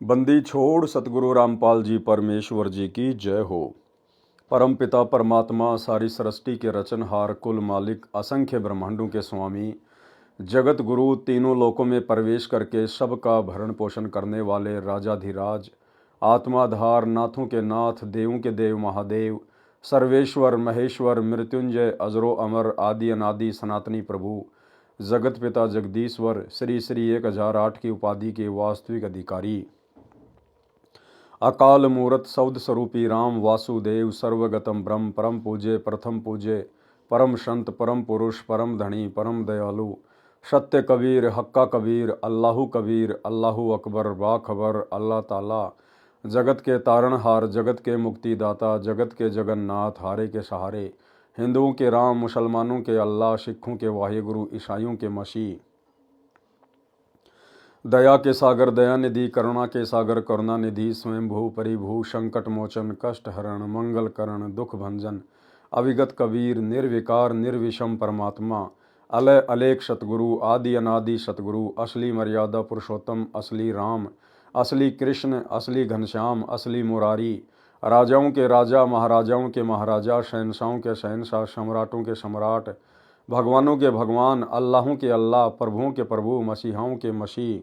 बंदी छोड़ सतगुरु रामपाल जी परमेश्वर जी की जय हो। परम पिता परमात्मा सारी सृष्टि के रचनहार कुल मालिक असंख्य ब्रह्मांडों के स्वामी जगत गुरु तीनों लोकों में प्रवेश करके सबका भरण पोषण करने वाले राजाधिराज आत्माधार नाथों के नाथ देवों के देव महादेव सर्वेश्वर महेश्वर मृत्युंजय अजरो अमर आदि अनादि सनातनी प्रभु जगत पिता जगदीश्वर श्री श्री 1008 की उपाधि के वास्तविक अधिकारी अकाल मूरत सौद स्वरूपी राम वासुदेव सर्वगतम ब्रह्म परम पूज्य प्रथम पूज्य परम संत परम पुरुष परम धनी परम दयालु सत्य कबीर हक्का कबीर अल्लाहु कबीर अल्लाहु अकबर बाखबर अल्लाह ताला जगत के तारणहार जगत के मुक्तिदाता जगत के जगन्नाथ हारे के सहारे हिंदुओं के राम मुसलमानों के अल्लाह सिखों के वाहिगुरु ईसाइयों के मसीह दया के सागर दया निधि करुणा के सागर करुणा निधि स्वयंभू परिभू संकट मोचन कष्ट हरण मंगल करण दुख भंजन अविगत कबीर निर्विकार निर्विषम परमात्मा अलय अलेख सतगुरु आदि अनादि सतगुरु असली मर्यादा पुरुषोत्तम असली राम असली कृष्ण असली घनश्याम असली मुरारी राजाओं के राजा महाराजाओं के महाराजा शहनशाहों के शहनशाह सम्राटों के सम्राट भगवानों के भगवान अल्लाहों के अल्लाह प्रभुओं के प्रभु मसीहाओं के मसीह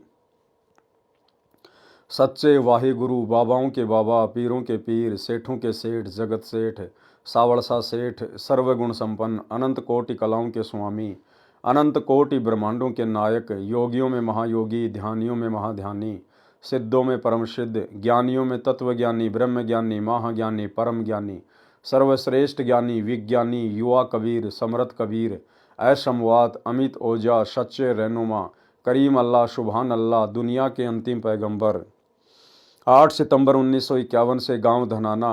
सच्चे वाहिगुरु बाबाओं के बाबा पीरों के पीर सेठों के सेठ जगत सेठ सावड़सा सेठ सर्वगुण संपन्न अनंत कोटि कलाओं के स्वामी अनंत कोटि ब्रह्मांडों के नायक योगियों में महायोगी ध्यानियों में महाध्यानी सिद्धों में परम सिद्ध ज्ञानियों में तत्वज्ञानी ब्रह्मज्ञानी महाज्ञानी परम ज्ञानी सर्वश्रेष्ठ ज्ञानी विज्ञानी युवा कबीर समरथ कबीर ऐशमवात अमित ओजा सच्चे रहनुमा करीम अल्लाह सुबहान अल्लाह दुनिया के अंतिम पैगंबर 8 सितंबर 1951 से गांव धनाना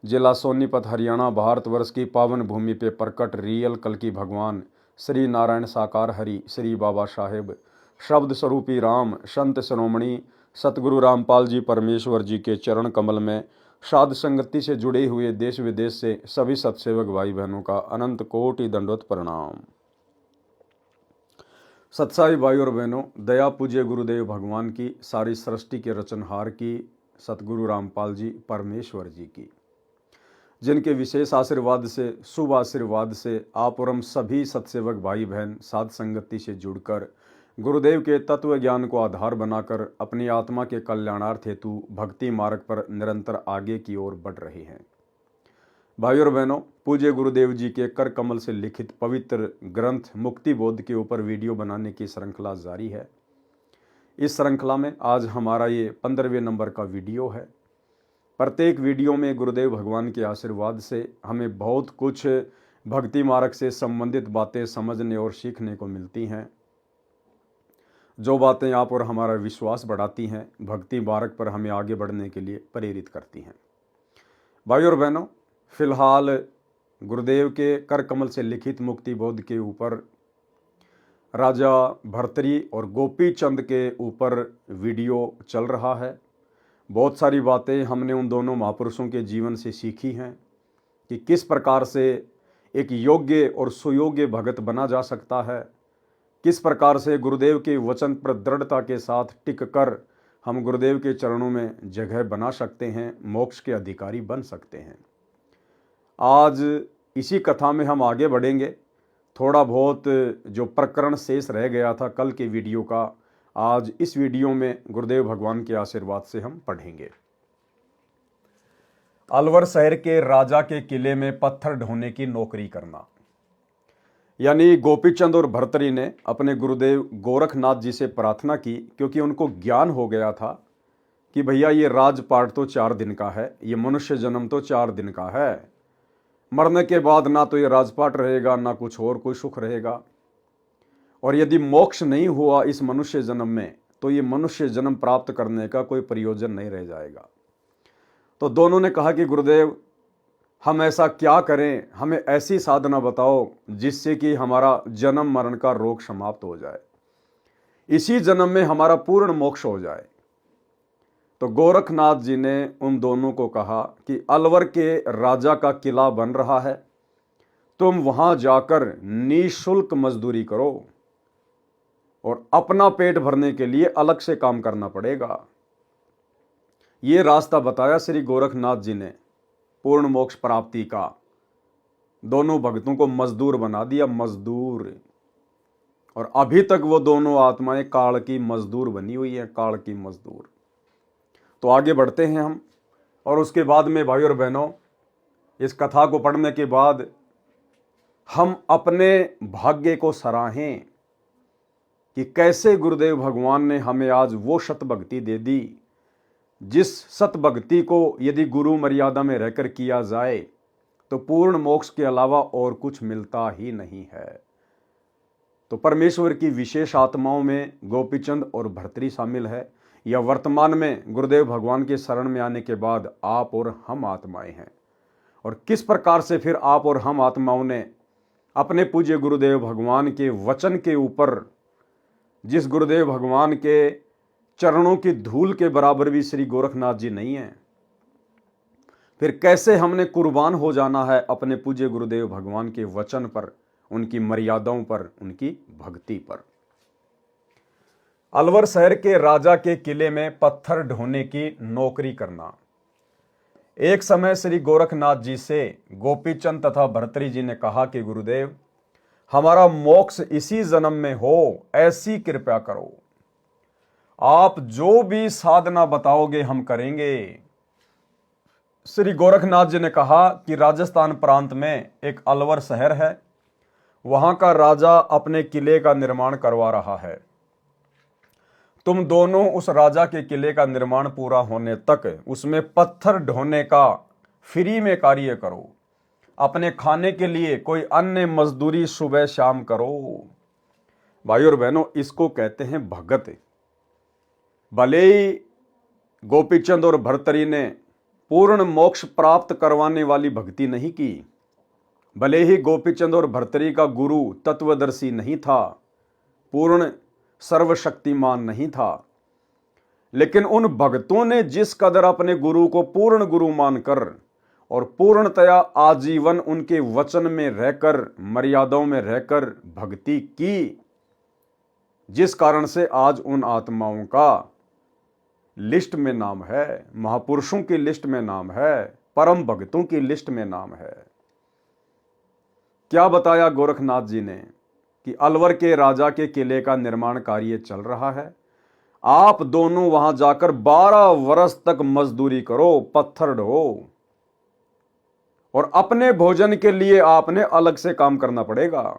जिला सोनीपत हरियाणा भारतवर्ष की पावन भूमि पे प्रकट रियल कल की भगवान श्री नारायण साकार हरि श्री बाबा साहेब शब्द स्वरूपी राम संत शिरोमणि सतगुरु रामपाल जी परमेश्वर जी के चरण कमल में साध संगति से जुड़े हुए देश विदेश से सभी सत्सेवक भाई बहनों का अनंत कोटि दंडवत प्रणाम। सत्साई भाई और बहनों, दया पूज्य गुरुदेव भगवान की सारी सृष्टि के रचनहार की सतगुरु रामपाल जी परमेश्वर जी की, जिनके विशेष आशीर्वाद से शुभ आशीर्वाद से आप और हम सभी सत्सेवक भाई बहन साध संगति से जुड़कर गुरुदेव के तत्व ज्ञान को आधार बनाकर अपनी आत्मा के कल्याणार्थ हेतु भक्ति मार्ग पर निरंतर आगे की ओर बढ़ रहे हैं। भाई और बहनों, पूज्य गुरुदेव जी के कर कमल से लिखित पवित्र ग्रंथ मुक्ति बोध के ऊपर वीडियो बनाने की श्रृंखला जारी है। इस श्रृंखला में आज हमारा ये 15वें नंबर का वीडियो है। प्रत्येक वीडियो में गुरुदेव भगवान के आशीर्वाद से हमें बहुत कुछ भक्ति मार्ग से संबंधित बातें समझने और सीखने को मिलती हैं, जो बातें आप और हमारा विश्वास बढ़ाती हैं, भक्ति मार्ग पर हमें आगे बढ़ने के लिए प्रेरित करती हैं। भाई और बहनों, फिलहाल गुरुदेव के कर कमल से लिखित मुक्ति बोध के ऊपर राजा भर्तरी और गोपी चंद के ऊपर वीडियो चल रहा है। बहुत सारी बातें हमने उन दोनों महापुरुषों के जीवन से सीखी हैं कि किस प्रकार से एक योग्य और सुयोग्य भगत बना जा सकता है, किस प्रकार से गुरुदेव के वचन पर दृढ़ता के साथ टिक कर हम गुरुदेव के चरणों में जगह बना सकते हैं, मोक्ष के अधिकारी बन सकते हैं। आज इसी कथा में हम आगे बढ़ेंगे। थोड़ा बहुत जो प्रकरण शेष रह गया था कल के वीडियो का, आज इस वीडियो में गुरुदेव भगवान के आशीर्वाद से हम पढ़ेंगे। अलवर शहर के राजा के किले में पत्थर ढोने की नौकरी करना। यानी गोपीचंद और भर्तरी ने अपने गुरुदेव गोरखनाथ जी से प्रार्थना की, क्योंकि उनको ज्ञान हो गया था कि भैया ये राजपाट तो 4 दिन का है, ये मनुष्य जन्म तो 4 दिन का है, मरने के बाद ना तो ये राजपाट रहेगा ना कुछ और कोई सुख रहेगा, और यदि मोक्ष नहीं हुआ इस मनुष्य जन्म में तो ये मनुष्य जन्म प्राप्त करने का कोई प्रयोजन नहीं रह जाएगा। तो दोनों ने कहा कि गुरुदेव हम ऐसा क्या करें, हमें ऐसी साधना बताओ जिससे कि हमारा जन्म मरण का रोग समाप्त हो जाए, इसी जन्म में हमारा पूर्ण मोक्ष हो जाए। तो गोरखनाथ जी ने उन दोनों को कहा कि अलवर के राजा का किला बन रहा है, तुम वहां जाकर निःशुल्क मजदूरी करो और अपना पेट भरने के लिए अलग से काम करना पड़ेगा। ये रास्ता बताया श्री गोरखनाथ जी ने पूर्ण मोक्ष प्राप्ति का। दोनों भक्तों को मजदूर बना दिया, मजदूर। और अभी तक वो दोनों आत्माएं काल की मजदूर बनी हुई हैं, काल की मजदूर। तो आगे बढ़ते हैं हम, और उसके बाद में भाई और बहनों, इस कथा को पढ़ने के बाद हम अपने भाग्य को सराहें कि कैसे गुरुदेव भगवान ने हमें आज वो सत भक्ति दे दी, जिस सत भक्ति को यदि गुरु मर्यादा में रहकर किया जाए तो पूर्ण मोक्ष के अलावा और कुछ मिलता ही नहीं है। तो परमेश्वर की विशेष आत्माओं में गोपीचंद और भर्तरी शामिल है, या वर्तमान में गुरुदेव भगवान के शरण में आने के बाद आप और हम आत्माएं हैं। और किस प्रकार से फिर आप और हम आत्माओं ने अपने पूज्य गुरुदेव भगवान के वचन के ऊपर, जिस गुरुदेव भगवान के चरणों की धूल के बराबर भी श्री गोरखनाथ जी नहीं हैं, फिर कैसे हमने कुर्बान हो जाना है अपने पूज्य गुरुदेव भगवान के वचन पर, उनकी मर्यादाओं पर, उनकी भक्ति पर। अलवर शहर के राजा के किले में पत्थर ढोने की नौकरी करना। एक समय श्री गोरखनाथ जी से गोपीचंद तथा भर्तरी जी ने कहा कि गुरुदेव, हमारा मोक्ष इसी जन्म में हो, ऐसी कृपया करो। आप जो भी साधना बताओगे हम करेंगे। श्री गोरखनाथ जी ने कहा कि राजस्थान प्रांत में एक अलवर शहर है, वहां का राजा अपने किले का निर्माण करवा रहा है। तुम दोनों उस राजा के किले का निर्माण पूरा होने तक उसमें पत्थर ढोने का फ्री में कार्य करो। अपने खाने के लिए कोई अन्य मजदूरी सुबह शाम करो। भाई और बहनों, इसको कहते हैं भगत। भले ही गोपीचंद और भर्तरी ने पूर्ण मोक्ष प्राप्त करवाने वाली भक्ति नहीं की, भले ही गोपीचंद और भर्तरी का गुरु तत्वदर्शी नहीं था, पूर्ण सर्वशक्तिमान नहीं था, लेकिन उन भक्तों ने जिस कदर अपने गुरु को पूर्ण गुरु मानकर और पूर्णतया आजीवन उनके वचन में रहकर, मर्यादाओं में रहकर भक्ति की, जिस कारण से आज उन आत्माओं का लिस्ट में नाम है, महापुरुषों की लिस्ट में नाम है, परम भक्तों की लिस्ट में नाम है। क्या बताया गोरखनाथ जी ने कि अलवर के राजा के किले का निर्माण कार्य चल रहा है, आप दोनों वहां जाकर 12 वर्ष तक मजदूरी करो, पत्थर ढो, और अपने भोजन के लिए आपने अलग से काम करना पड़ेगा।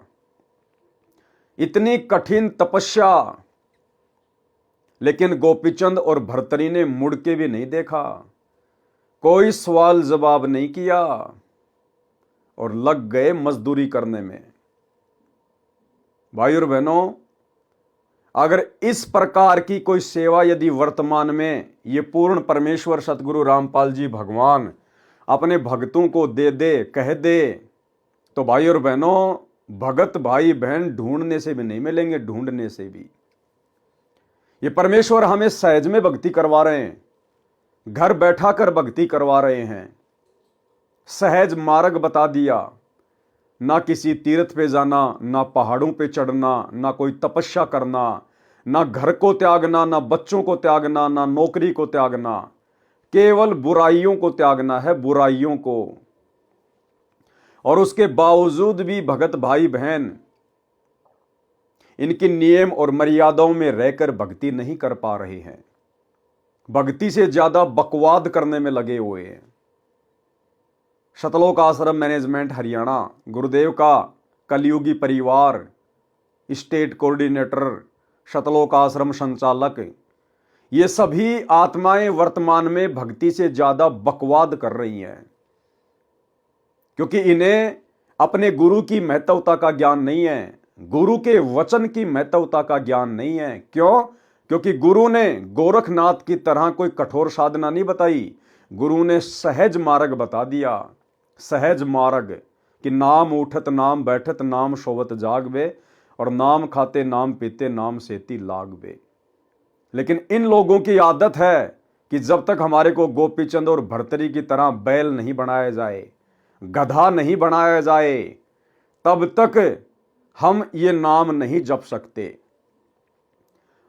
इतनी कठिन तपस्या, लेकिन गोपीचंद और भर्तरी ने मुड़ के भी नहीं देखा, कोई सवाल जवाब नहीं किया और लग गए मजदूरी करने में। भाई और बहनों, अगर इस प्रकार की कोई सेवा यदि वर्तमान में ये पूर्ण परमेश्वर सतगुरु रामपाल जी भगवान अपने भक्तों को दे दे, कह दे, तो भाई और बहनों, भगत भाई बहन ढूंढने से भी नहीं मिलेंगे, ढूंढने से भी। ये परमेश्वर हमें सहज में भक्ति करवा रहे हैं, घर बैठा कर भक्ति करवा रहे हैं। सहज मार्ग बता दिया, ना किसी तीर्थ पे जाना, ना पहाड़ों पे चढ़ना, ना कोई तपस्या करना, ना घर को त्यागना, ना बच्चों को त्यागना, ना नौकरी को त्यागना, केवल बुराइयों को त्यागना है, बुराइयों को। और उसके बावजूद भी भगत भाई बहन इनकी नियम और मर्यादाओं में रहकर भक्ति नहीं कर पा रहे हैं, भक्ति से ज्यादा बकवाद करने में लगे हुए हैं। शतलोक आश्रम मैनेजमेंट हरियाणा, गुरुदेव का कलयुगी परिवार, स्टेट कोऑर्डिनेटर, शतलोक आश्रम संचालक, ये सभी आत्माएं वर्तमान में भक्ति से ज्यादा बकवाद कर रही हैं, क्योंकि इन्हें अपने गुरु की महत्वता का ज्ञान नहीं है, गुरु के वचन की महत्वता का ज्ञान नहीं है। क्यों? क्योंकि गुरु ने गोरखनाथ की तरह कोई कठोर साधना नहीं बताई, गुरु ने सहज मार्ग बता दिया। सहज मार्ग कि नाम उठत नाम बैठत नाम सोवत जागबे, और नाम खाते नाम पीते नाम सेती लागबे। लेकिन इन लोगों की आदत है कि जब तक हमारे को गोपीचंद और भर्तरी की तरह बैल नहीं बनाया जाए, गधा नहीं बनाया जाए, तब तक हम ये नाम नहीं जप सकते।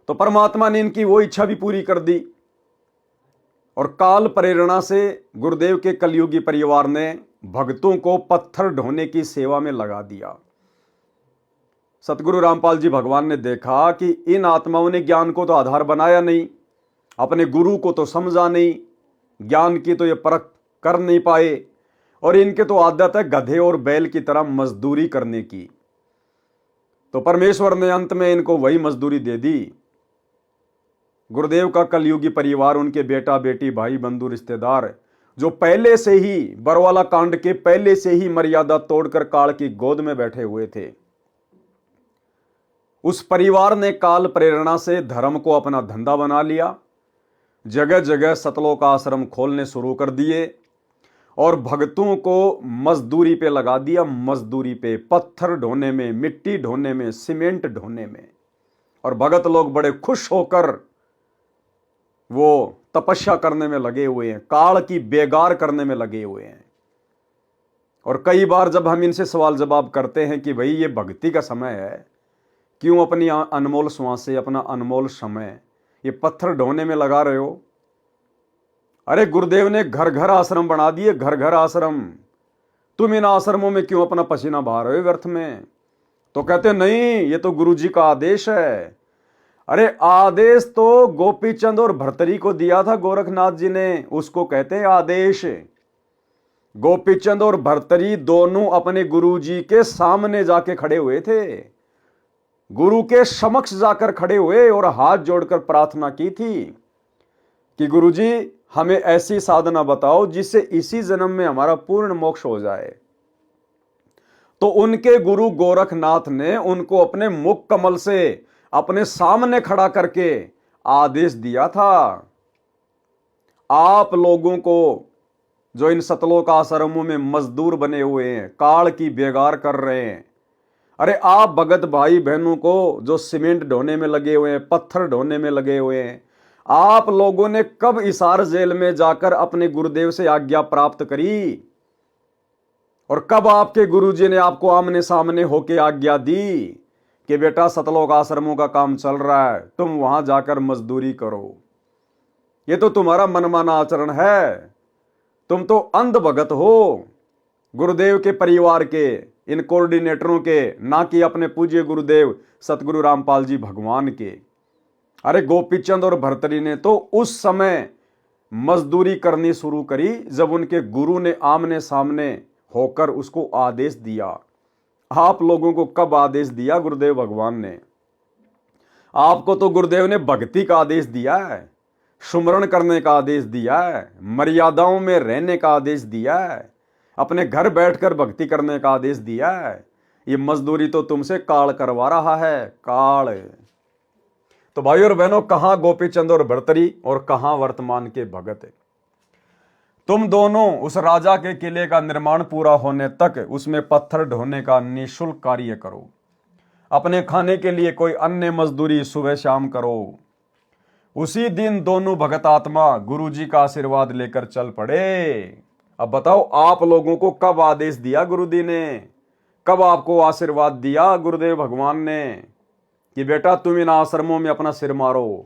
तो परमात्मा ने इनकी वो इच्छा भी पूरी कर दी, और काल प्रेरणा से गुरुदेव के कलयुगी परिवार ने भक्तों को पत्थर ढोने की सेवा में लगा दिया। सतगुरु रामपाल जी भगवान ने देखा कि इन आत्माओं ने ज्ञान को तो आधार बनाया नहीं, अपने गुरु को तो समझा नहीं, ज्ञान की तो ये परख कर नहीं पाए, और इनके तो आदत है गधे और बैल की तरह मजदूरी करने की। तो परमेश्वर ने अंत में इनको वही मजदूरी दे दी। गुरुदेव का कलयुगी परिवार, उनके बेटा बेटी भाई बंधु रिश्तेदार, जो पहले से ही बरवाला कांड के पहले से ही मर्यादा तोड़कर काल की गोद में बैठे हुए थे, उस परिवार ने काल प्रेरणा से धर्म को अपना धंधा बना लिया। जगह जगह सतलोक आश्रम खोलने शुरू कर दिए और भक्तों को मजदूरी पे लगा दिया। मजदूरी पे, पत्थर ढोने में, मिट्टी ढोने में, सीमेंट ढोने में। और भगत लोग बड़े खुश होकर वो तपस्या करने में लगे हुए हैं, काल की बेगार करने में लगे हुए हैं। और कई बार जब हम इनसे सवाल जवाब करते हैं कि भाई ये भक्ति का समय है, क्यों अपनी अनमोल श्वासें, अपना अनमोल समय ये पत्थर ढोने में लगा रहे हो? अरे गुरुदेव ने घर घर आश्रम बना दिए, घर घर आश्रम। तुम इन आश्रमों में क्यों अपना पसीना बहा रहे हो व्यर्थ में? तो कहते नहीं, ये तो गुरु जी का आदेश है। अरे आदेश तो गोपी चंद और भर्तरी को दिया था गोरखनाथ जी ने, उसको कहते हैं आदेश। गोपी चंद और भर्तरी दोनों अपने गुरु जी के सामने जाके खड़े हुए थे, गुरु के समक्ष जाकर खड़े हुए और हाथ जोड़कर प्रार्थना की थी कि गुरु जी हमें ऐसी साधना बताओ जिससे इसी जन्म में हमारा पूर्ण मोक्ष हो जाए। तो उनके गुरु गोरखनाथ ने उनको अपने मुख कमल से अपने सामने खड़ा करके आदेश दिया था, आप लोगों को जो इन सतलोक आश्रमों में मजदूर बने हुए हैं, काल की बेगार कर रहे हैं, अरे आप भगत भाई बहनों को जो सीमेंट ढोने में लगे हुए हैं, पत्थर ढोने में लगे हुए हैं, आप लोगों ने कब हिसार जेल में जाकर अपने गुरुदेव से आज्ञा प्राप्त करी? और कब आपके गुरुजी ने आपको आमने सामने होके आज्ञा दी कि बेटा सतलोक आश्रमों का काम चल रहा है, तुम वहां जाकर मजदूरी करो? ये तो तुम्हारा मनमाना आचरण है, तुम तो अंध भगत हो गुरुदेव के परिवार के, इन कोऑर्डिनेटरों के, ना कि अपने पूज्य गुरुदेव सतगुरु रामपाल जी भगवान के। अरे गोपीचंद और भर्तरी ने तो उस समय मजदूरी करनी शुरू करी जब उनके गुरु ने आमने सामने होकर उसको आदेश दिया। आप लोगों को कब आदेश दिया गुरुदेव भगवान ने? आपको तो गुरुदेव ने भक्ति का आदेश दिया है, सुमरण करने का आदेश दिया है, मर्यादाओं में रहने का आदेश दिया है, अपने घर बैठकर भक्ति करने का आदेश दिया है। ये मजदूरी तो तुमसे काल करवा रहा है, काल। तो भाई और बहनों, कहां गोपीचंद और भर्तरी और कहां वर्तमान के भगत? तुम दोनों उस राजा के किले का निर्माण पूरा होने तक उसमें पत्थर ढोने का निःशुल्क कार्य करो। अपने खाने के लिए कोई अन्य मजदूरी सुबह शाम करो। उसी दिन दोनों भगत आत्मा गुरुजी का आशीर्वाद लेकर चल पड़े। अब बताओ, आप लोगों को कब आदेश दिया गुरुजी ने? कब आपको आशीर्वाद दिया गुरुदेव भगवान ने कि बेटा तुम इन आश्रमों में अपना सिर मारो?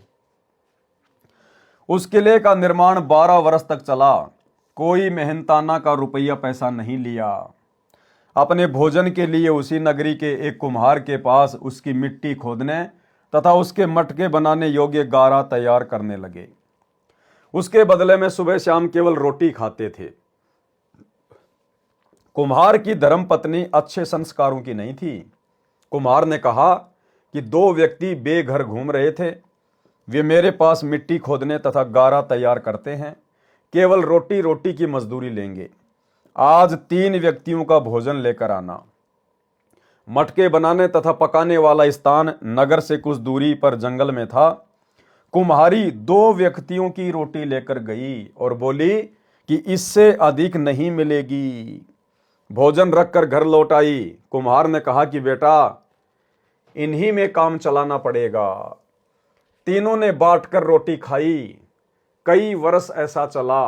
उस किले का निर्माण 12 वर्ष तक चला। कोई मेहनताना का रुपया पैसा नहीं लिया। अपने भोजन के लिए उसी नगरी के एक कुम्हार के पास उसकी मिट्टी खोदने तथा उसके मटके बनाने योग्य गारा तैयार करने लगे। उसके बदले में सुबह शाम केवल रोटी खाते थे। कुम्हार की धर्मपत्नी अच्छे संस्कारों की नहीं थी। कुम्हार ने कहा कि 2 व्यक्ति बेघर घूम रहे थे, वे मेरे पास मिट्टी खोदने तथा गारा तैयार करते हैं, केवल रोटी की मजदूरी लेंगे। आज 3 व्यक्तियों का भोजन लेकर आना। मटके बनाने तथा पकाने वाला स्थान नगर से कुछ दूरी पर जंगल में था। कुम्हारी 2 व्यक्तियों की रोटी लेकर गई और बोली कि इससे अधिक नहीं मिलेगी। भोजन रखकर घर लौट आई। कुम्हार ने कहा कि बेटा इन्हीं में काम चलाना पड़ेगा। तीनों ने बांटकर रोटी खाई। कई वर्ष ऐसा चला।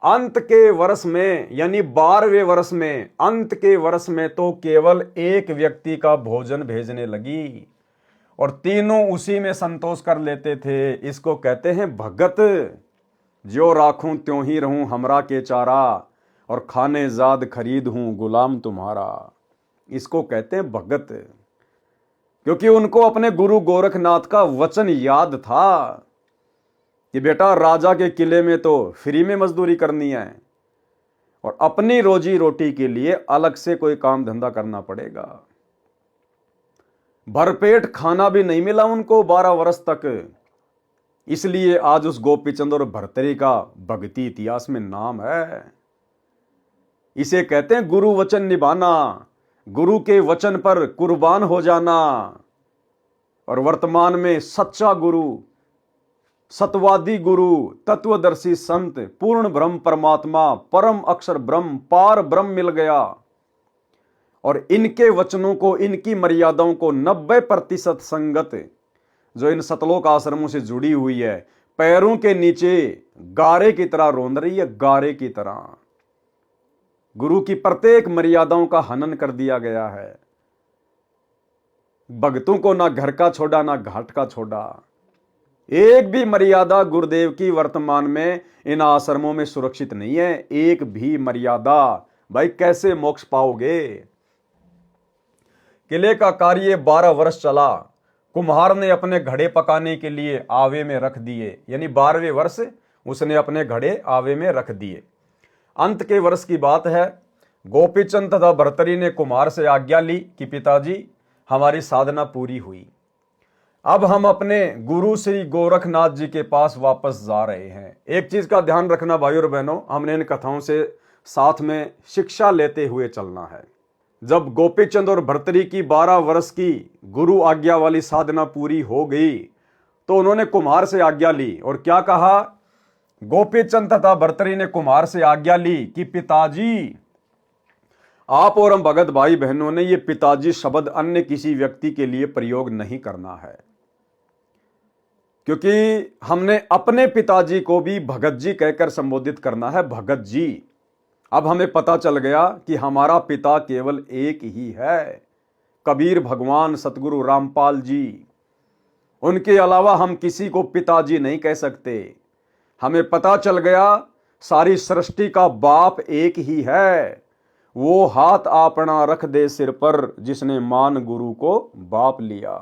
अंत के वर्ष में, यानी 12वें वर्ष में, अंत के वर्ष में तो केवल 1 व्यक्ति का भोजन भेजने लगी और तीनों उसी में संतोष कर लेते थे। इसको कहते हैं भगत। ज्यों राखूं त्यों ही रहूं हमरा के चारा, और खाने जाद खरीद हूं गुलाम तुम्हारा। इसको कहते हैं भगत, क्योंकि उनको अपने गुरु गोरखनाथ का वचन याद था कि बेटा राजा के किले में तो फ्री में मजदूरी करनी है और अपनी रोजी रोटी के लिए अलग से कोई काम धंधा करना पड़ेगा। भरपेट खाना भी नहीं मिला उनको 12 वर्ष तक, इसलिए आज उस गोपीचंद और भर्तरी का भक्ति इतिहास में नाम है। इसे कहते हैं गुरु वचन निभाना, गुरु के वचन पर कुर्बान हो जाना। और वर्तमान में सच्चा गुरु, सतवादी गुरु, तत्वदर्शी संत, पूर्ण ब्रह्म परमात्मा, परम अक्षर ब्रह्म, पार ब्रह्म मिल गया। और इनके वचनों को, इनकी मर्यादाओं को 90% संगत जो इन सतलोक आश्रमों से जुड़ी हुई है, पैरों के नीचे गारे की तरह रोंद रही है, गारे की तरह। गुरु की प्रत्येक मर्यादाओं का हनन कर दिया गया है। भक्तों को ना घर का छोड़ा ना घाट का छोड़ा। एक भी मर्यादा गुरुदेव की वर्तमान में इन आश्रमों में सुरक्षित नहीं है, एक भी मर्यादा। भाई कैसे मोक्ष पाओगे? किले का कार्य 12 वर्ष चला। कुम्हार ने अपने घड़े पकाने के लिए आवे में रख दिए, यानी 12वें वर्ष उसने अपने घड़े आवे में रख दिए। अंत के वर्ष की बात है। गोपीचंद तथा भर्तरी ने कुम्हार से आज्ञा ली कि पिताजी हमारी साधना पूरी हुई, अब हम अपने गुरु श्री गोरखनाथ जी के पास वापस जा रहे हैं। एक चीज का ध्यान रखना भाई और बहनों, हमने इन कथाओं से साथ में शिक्षा लेते हुए चलना है। जब गोपीचंद और भर्तरी की 12 वर्ष की गुरु आज्ञा वाली साधना पूरी हो गई तो उन्होंने कुम्हार से आज्ञा ली और क्या कहा? गोपीचंद तथा भर्तरी ने कुम्हार से आज्ञा ली कि पिताजी, आप और हम भगत भाई बहनों ने ये पिताजी शब्द अन्य किसी व्यक्ति के लिए प्रयोग नहीं करना है, क्योंकि हमने अपने पिताजी को भी भगत जी कहकर संबोधित करना है, भगत जी। अब हमें पता चल गया कि हमारा पिता केवल एक ही है, कबीर भगवान सतगुरु रामपाल जी। उनके अलावा हम किसी को पिताजी नहीं कह सकते। हमें पता चल गया सारी सृष्टि का बाप एक ही है, वो हाथ आपना रख दे सिर पर जिसने मान गुरु को बाप लिया।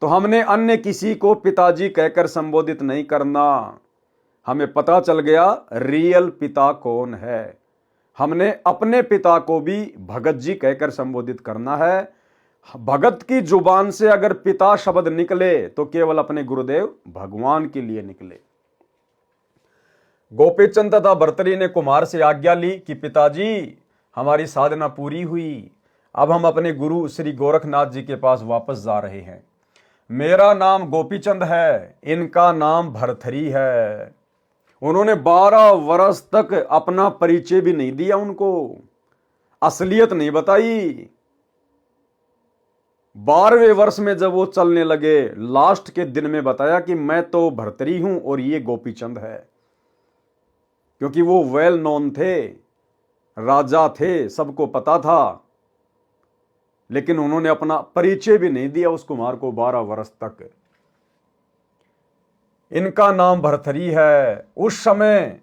तो हमने अन्य किसी को पिताजी कहकर संबोधित नहीं करना। हमें पता चल गया रियल पिता कौन है। हमने अपने पिता को भी भगत जी कहकर संबोधित करना है। भगत की जुबान से अगर पिता शब्द निकले तो केवल अपने गुरुदेव भगवान के लिए निकले। गोपीचंद तथा भर्तरी ने कुम्हार से आज्ञा ली कि पिताजी हमारी साधना पूरी हुई, अब हम अपने गुरु श्री गोरखनाथ जी के पास वापस जा रहे हैं। मेरा नाम गोपीचंद है, इनका नाम भर्तरी है। उन्होंने 12 वर्ष तक अपना परिचय भी नहीं दिया, उनको असलियत नहीं बताई। 12वें वर्ष में जब वो चलने लगे, लास्ट के दिन में बताया कि मैं तो भर्तरी हूं और ये गोपीचंद है, क्योंकि वो वेल नोन थे, राजा थे, सबको पता था। लेकिन उन्होंने अपना परिचय भी नहीं दिया उस कुम्हार को 12 वर्ष तक। इनका नाम भर्तरी है। उस समय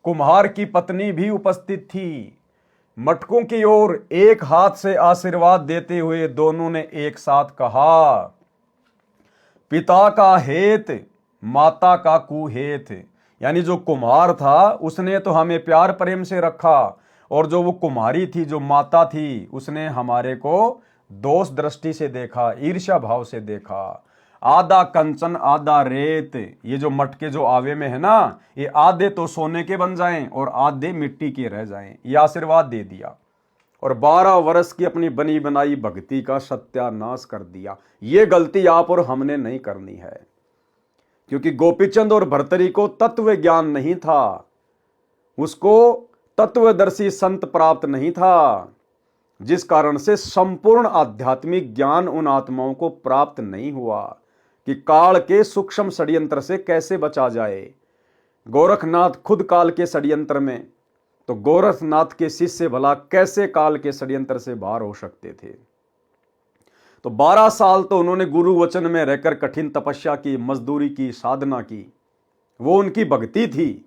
कुम्हार की पत्नी भी उपस्थित थी। मटकों की ओर एक हाथ से आशीर्वाद देते हुए दोनों ने एक साथ कहा, पिता का हेत माता का कुहेत। यानी जो कुम्हार था उसने तो हमें प्यार प्रेम से रखा, और जो वो कुम्हारी थी, जो माता थी, उसने हमारे को दोष दृष्टि से देखा, ईर्ष्या भाव से देखा। आधा कंचन आधा रेत, ये जो मटके जो आवे में है ना, ये आधे तो सोने के बन जाएं और आधे मिट्टी के रह जाएं, ये आशीर्वाद दे दिया। और 12 वर्ष की अपनी बनी बनाई भक्ति का सत्यानाश कर दिया। ये गलती आप और हमने नहीं करनी है, क्योंकि गोपीचंद और भर्तरी को तत्व ज्ञान नहीं था, उसको तत्वदर्शी संत प्राप्त नहीं था, जिस कारण से संपूर्ण आध्यात्मिक ज्ञान उन आत्माओं को प्राप्त नहीं हुआ कि काल के सूक्ष्म षड्यंत्र से कैसे बचा जाए। गोरखनाथ खुद काल के षड्यंत्र में, तो गोरखनाथ के शिष्य भला कैसे काल के षड्यंत्र से बाहर हो सकते थे। तो 12 साल तो उन्होंने गुरु वचन में रहकर कठिन तपस्या की, मजदूरी की, साधना की। वो उनकी भक्ति थी।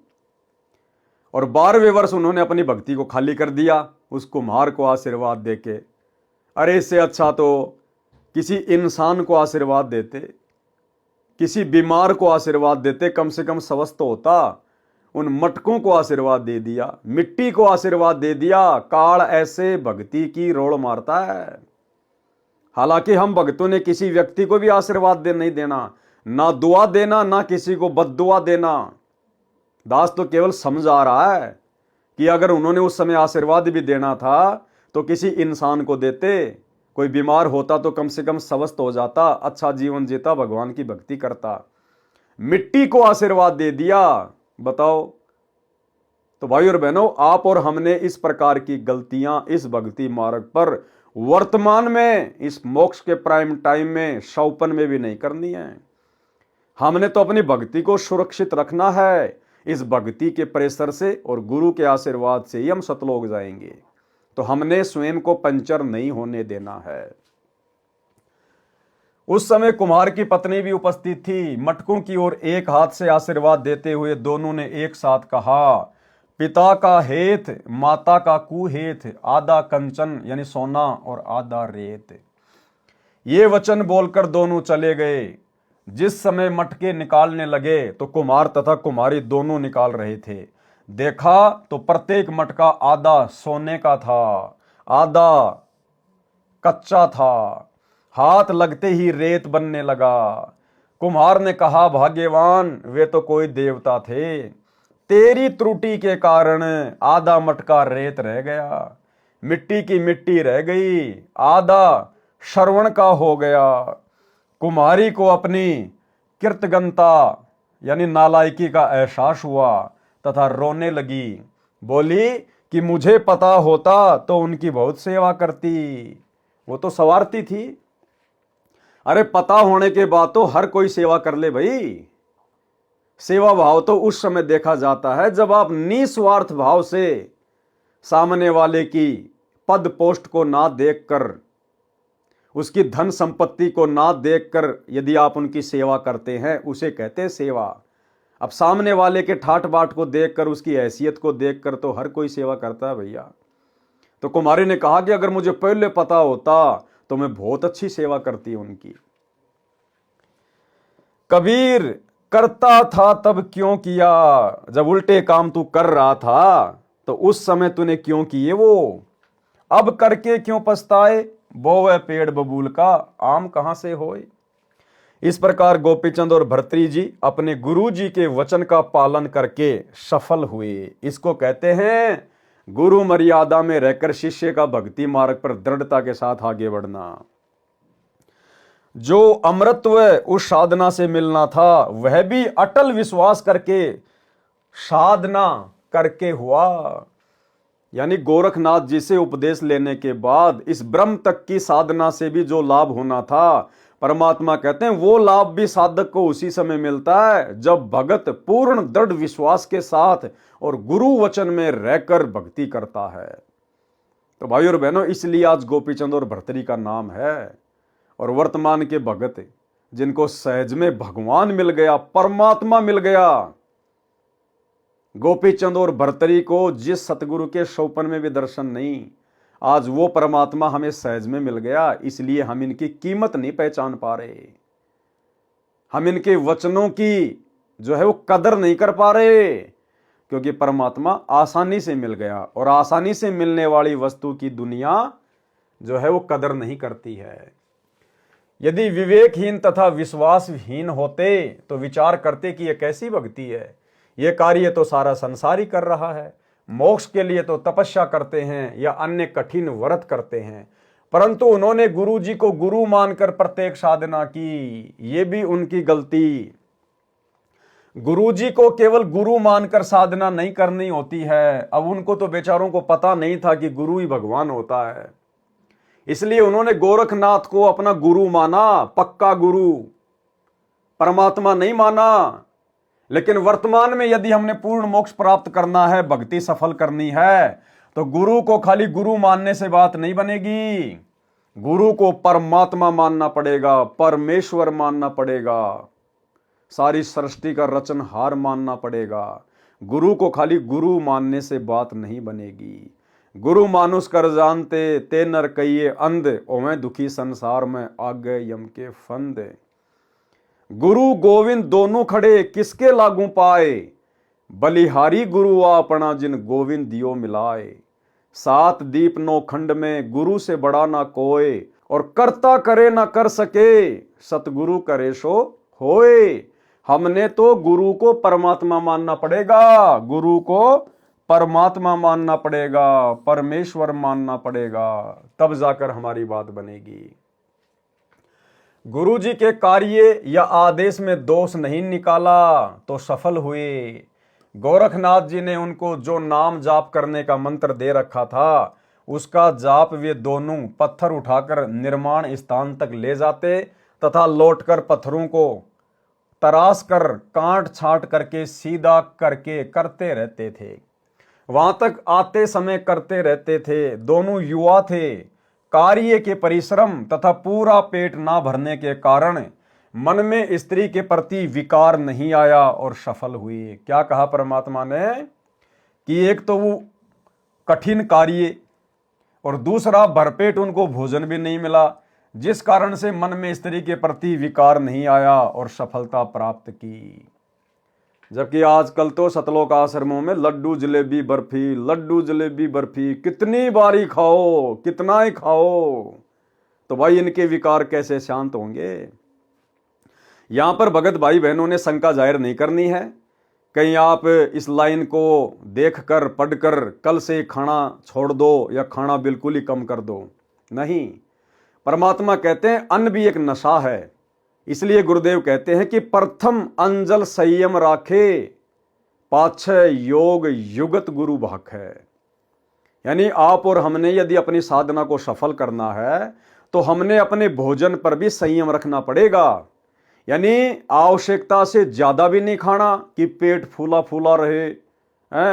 और 12वें वर्ष उन्होंने अपनी भक्ति को खाली कर दिया उस कुम्हार को आशीर्वाद देके। अरे इससे अच्छा तो किसी इंसान को आशीर्वाद देते, किसी बीमार को आशीर्वाद देते, कम से कम स्वस्थ होता। उन मटकों को आशीर्वाद दे दिया, मिट्टी को आशीर्वाद दे दिया। काल ऐसे भक्ति की रोड़ मारता है। हालांकि हम भक्तों ने किसी व्यक्ति को भी आशीर्वाद नहीं देना, ना दुआ देना, ना किसी को बद्दुआ देना। दास तो केवल समझा रहा है कि अगर उन्होंने उस समय आशीर्वाद भी देना था तो किसी इंसान को देते। कोई बीमार होता तो कम से कम स्वस्थ हो जाता, अच्छा जीवन जीता, भगवान की भक्ति करता। मिट्टी को आशीर्वाद दे दिया, बताओ। तो भाई और बहनों, आप और हमने इस प्रकार की गलतियां इस भक्ति मार्ग पर वर्तमान में, इस मोक्ष के प्राइम टाइम में, शौपन में भी नहीं करनी है। हमने तो अपनी भक्ति को सुरक्षित रखना है। इस भक्ति के प्रेशर से और गुरु के आशीर्वाद से ही हम सतलोक जाएंगे। तो हमने स्वयं को पंचर नहीं होने देना है। उस समय कुम्हार की पत्नी भी उपस्थित थी। मटकों की ओर एक हाथ से आशीर्वाद देते हुए दोनों ने एक साथ कहा, पिता का हेत, माता का कुहेत, आधा कंचन यानी सोना और आधा रेत। ये वचन बोलकर दोनों चले गए। जिस समय मटके निकालने लगे तो कुम्हार तथा कुम्हारी दोनों निकाल रहे थे। देखा तो प्रत्येक मटका आधा सोने का था, आधा कच्चा था। हाथ लगते ही रेत बनने लगा। कुम्हार ने कहा, भाग्यवान, वे तो कोई देवता थे। तेरी त्रुटि के कारण आधा मटका रेत रह गया, मिट्टी की मिट्टी रह गई, आधा श्रवण का हो गया। कुम्हारी को अपनी कृतज्ञता यानी नालायकी का एहसास हुआ तथा रोने लगी। बोली कि मुझे पता होता तो उनकी बहुत सेवा करती। वो तो सवारती थी। अरे पता होने के बाद तो हर कोई सेवा कर ले भाई। सेवा भाव तो उस समय देखा जाता है जब आप निस्वार्थ भाव से सामने वाले की पद पोस्ट को ना देखकर, उसकी धन संपत्ति को ना देखकर यदि आप उनकी सेवा करते हैं, उसे कहते हैं सेवा। अब सामने वाले के ठाट बाट को देखकर, उसकी हैसियत को देखकर तो हर कोई सेवा करता है भैया। तो कुमारी ने कहा कि अगर मुझे पहले पता होता तो मैं बहुत अच्छी सेवा करती उनकी। कबीर, करता था तब क्यों किया? जब उल्टे काम तू कर रहा था तो उस समय तूने क्यों किए वो? अब करके क्यों पछताए? बोवे पेड़ बबूल का आम कहां से होए। इस प्रकार गोपीचंद और भर्तृहरि जी अपने गुरु जी के वचन का पालन करके सफल हुए। इसको कहते हैं गुरु मर्यादा में रहकर शिष्य का भक्ति मार्ग पर दृढ़ता के साथ आगे बढ़ना। जो अमृतत्व उस साधना से मिलना था वह भी अटल विश्वास करके साधना करके हुआ। यानी गोरखनाथ जी से उपदेश लेने के बाद इस ब्रह्म तक की साधना से भी जो लाभ होना था, परमात्मा कहते हैं वो लाभ भी साधक को उसी समय मिलता है जब भगत पूर्ण दृढ़ विश्वास के साथ और गुरु वचन में रहकर भक्ति करता है। तो भाई और बहनों, इसलिए आज गोपीचंद और भर्तृहरि का नाम है। और वर्तमान के भगत जिनको सहज में भगवान मिल गया, परमात्मा मिल गया, गोपीचंद और भर्तृहरि को जिस सतगुरु के शौपन में भी दर्शन नहीं, आज वो परमात्मा हमें सहज में मिल गया। इसलिए हम इनकी कीमत नहीं पहचान पा रहे, हम इनके वचनों की जो है वो कदर नहीं कर पा रहे, क्योंकि परमात्मा आसानी से मिल गया और आसानी से मिलने वाली वस्तु की दुनिया जो है वो कदर नहीं करती है। यदि विवेकहीन तथा विश्वासहीन होते तो विचार करते कि यह कैसी भक्ति है, यह कार्य तो सारा संसार ही कर रहा है, मोक्ष के लिए तो तपस्या करते हैं या अन्य कठिन व्रत करते हैं। परंतु उन्होंने गुरु जी को गुरु मानकर प्रत्येक साधना की, ये भी उनकी गलती। गुरु जी को केवल गुरु मानकर साधना नहीं करनी होती है। अब उनको तो बेचारों को पता नहीं था कि गुरु ही भगवान होता है, इसलिए उन्होंने गोरखनाथ को अपना गुरु माना, पक्का गुरु, परमात्मा नहीं माना। लेकिन वर्तमान में यदि हमने पूर्ण मोक्ष प्राप्त करना है, भक्ति सफल करनी है, तो गुरु को खाली गुरु मानने से बात नहीं बनेगी। गुरु को परमात्मा मानना पड़ेगा, परमेश्वर मानना पड़ेगा। सारी सृष्टि का रचनहार मानना पड़ेगा। गुरु को खाली गुरु मानने से बात नहीं बनेगी। गुरु मानुष कर जानते ते नर कहिए अंध, ओवें दुखी संसार में आगे यम के फंद। गुरु गोविंद दोनों खड़े किसके लागू पाए, बलिहारी गुरु अपना जिन गोविंद दियो मिलाए। सात दीप नौ खंड में गुरु से बड़ा ना कोय, और करता करे ना कर सके, सतगुरु करे सो होए। हमने तो गुरु को परमात्मा मानना पड़ेगा, गुरु को परमात्मा मानना पड़ेगा, परमेश्वर मानना पड़ेगा, तब जाकर हमारी बात बनेगी। गुरु जी के कार्य या आदेश में दोष नहीं निकाला तो सफल हुए। गोरखनाथ जी ने उनको जो नाम जाप करने का मंत्र दे रखा था, उसका जाप वे दोनों पत्थर उठाकर निर्माण स्थान तक ले जाते तथा लौटकर पत्थरों को तराश कर काट छांट करके सीधा करके करते रहते थे। वहां तक आते समय करते रहते थे। दोनों युवा थे। कार्य के परिश्रम तथा पूरा पेट ना भरने के कारण मन में स्त्री के प्रति विकार नहीं आया और सफल हुए। क्या कहा परमात्मा ने कि एक तो वो कठिन कार्य और दूसरा भरपेट उनको भोजन भी नहीं मिला, जिस कारण से मन में स्त्री के प्रति विकार नहीं आया और सफलता प्राप्त की। जबकि आजकल तो सतलोक आश्रमों में लड्डू जलेबी बर्फी, लड्डू जलेबी बर्फी कितनी बारी खाओ, कितना ही खाओ, तो भाई इनके विकार कैसे शांत होंगे। यहां पर भगत भाई बहनों ने शंका जाहिर नहीं करनी है। कहीं आप इस लाइन को देखकर पढ़कर कल से खाना छोड़ दो या खाना बिल्कुल ही कम कर दो, नहीं। परमात्मा कहते हैं अन्न भी एक नशा है। इसलिए गुरुदेव कहते हैं कि प्रथम अंजल संयम राखे, पाछे योग युगत गुरु भाख है। यानी आप और हमने यदि अपनी साधना को सफल करना है तो हमने अपने भोजन पर भी संयम रखना पड़ेगा। यानी आवश्यकता से ज्यादा भी नहीं खाना कि पेट फूला फूला रहे,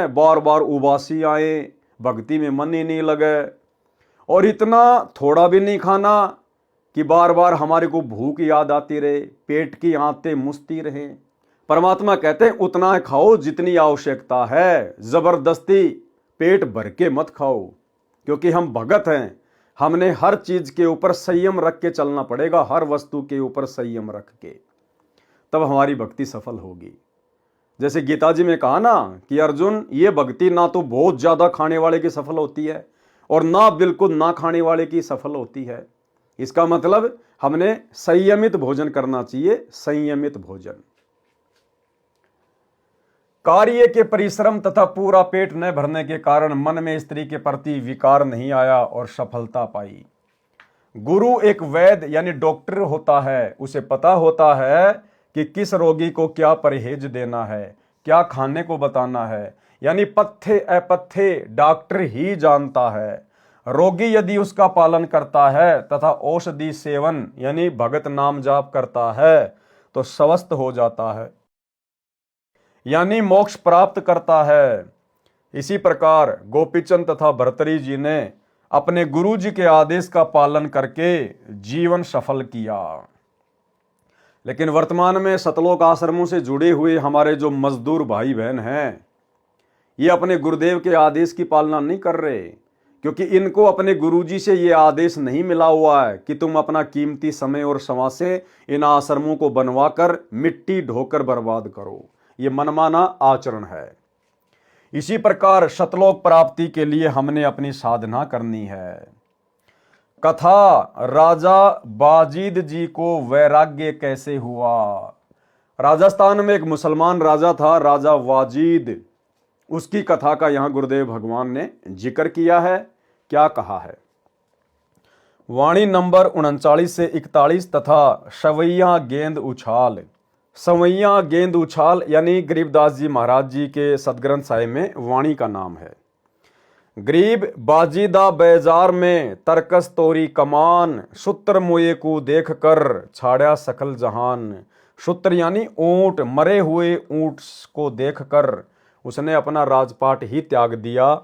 बार बार उबासी आए, भक्ति में मन ही नहीं लगे, और इतना थोड़ा भी नहीं खाना कि बार बार हमारे को भूख याद आती रहे, पेट की आंतें मुसती रहे। परमात्मा कहते हैं उतना खाओ जितनी आवश्यकता है, जबरदस्ती पेट भर के मत खाओ, क्योंकि हम भगत हैं। हमने हर चीज के ऊपर संयम रख के चलना पड़ेगा, हर वस्तु के ऊपर संयम रख के, तब हमारी भक्ति सफल होगी। जैसे गीता जी में कहा ना कि अर्जुन, ये भक्ति ना तो बहुत ज्यादा खाने वाले की सफल होती है और ना बिल्कुल ना खाने वाले की सफल होती है। इसका मतलब हमने संयमित भोजन करना चाहिए, संयमित भोजन। कार्य के परिश्रम तथा पूरा पेट न भरने के कारण मन में स्त्री के प्रति विकार नहीं आया और सफलता पाई। गुरु एक वैद्य यानी डॉक्टर होता है, उसे पता होता है कि किस रोगी को क्या परहेज देना है, क्या खाने को बताना है। यानी पथ्य अपथ्य डॉक्टर ही जानता है। रोगी यदि उसका पालन करता है तथा औषधि सेवन यानी भगत नाम जाप करता है तो स्वस्थ हो जाता है, यानी मोक्ष प्राप्त करता है। इसी प्रकार गोपीचंद तथा भर्तरी जी ने अपने गुरु जी के आदेश का पालन करके जीवन सफल किया। लेकिन वर्तमान में सतलोक आश्रमों से जुड़े हुए हमारे जो मजदूर भाई बहन हैं, ये अपने गुरुदेव के आदेश की पालना नहीं कर रहे, क्योंकि इनको अपने गुरुजी से ये आदेश नहीं मिला हुआ है कि तुम अपना कीमती समय और श्रम से इन आश्रमों को बनवाकर मिट्टी ढोकर बर्बाद करो। ये मनमाना आचरण है। इसी प्रकार सतलोक प्राप्ति के लिए हमने अपनी साधना करनी है। कथा राजा बाजीद जी को वैराग्य कैसे हुआ। राजस्थान में एक मुसलमान राजा था, राजा वाजिद। उसकी कथा का यहां गुरुदेव भगवान ने जिक्र किया है। क्या कहा है? वाणी नंबर 39 से 41 तथा सवैया गेंद उछाल। सवैया गेंद उछाल यानी गरीबदास जी महाराज जी के सदग्रंथ साहिब में वाणी का नाम है। गरीब बाजीदा बेजार में तरकस तोरी कमान, सूत्र मुए को देख कर छाड़ा सकल जहान। सूत्र यानी ऊंट, मरे हुए ऊंट को देखकर उसने अपना राजपाट ही त्याग दिया।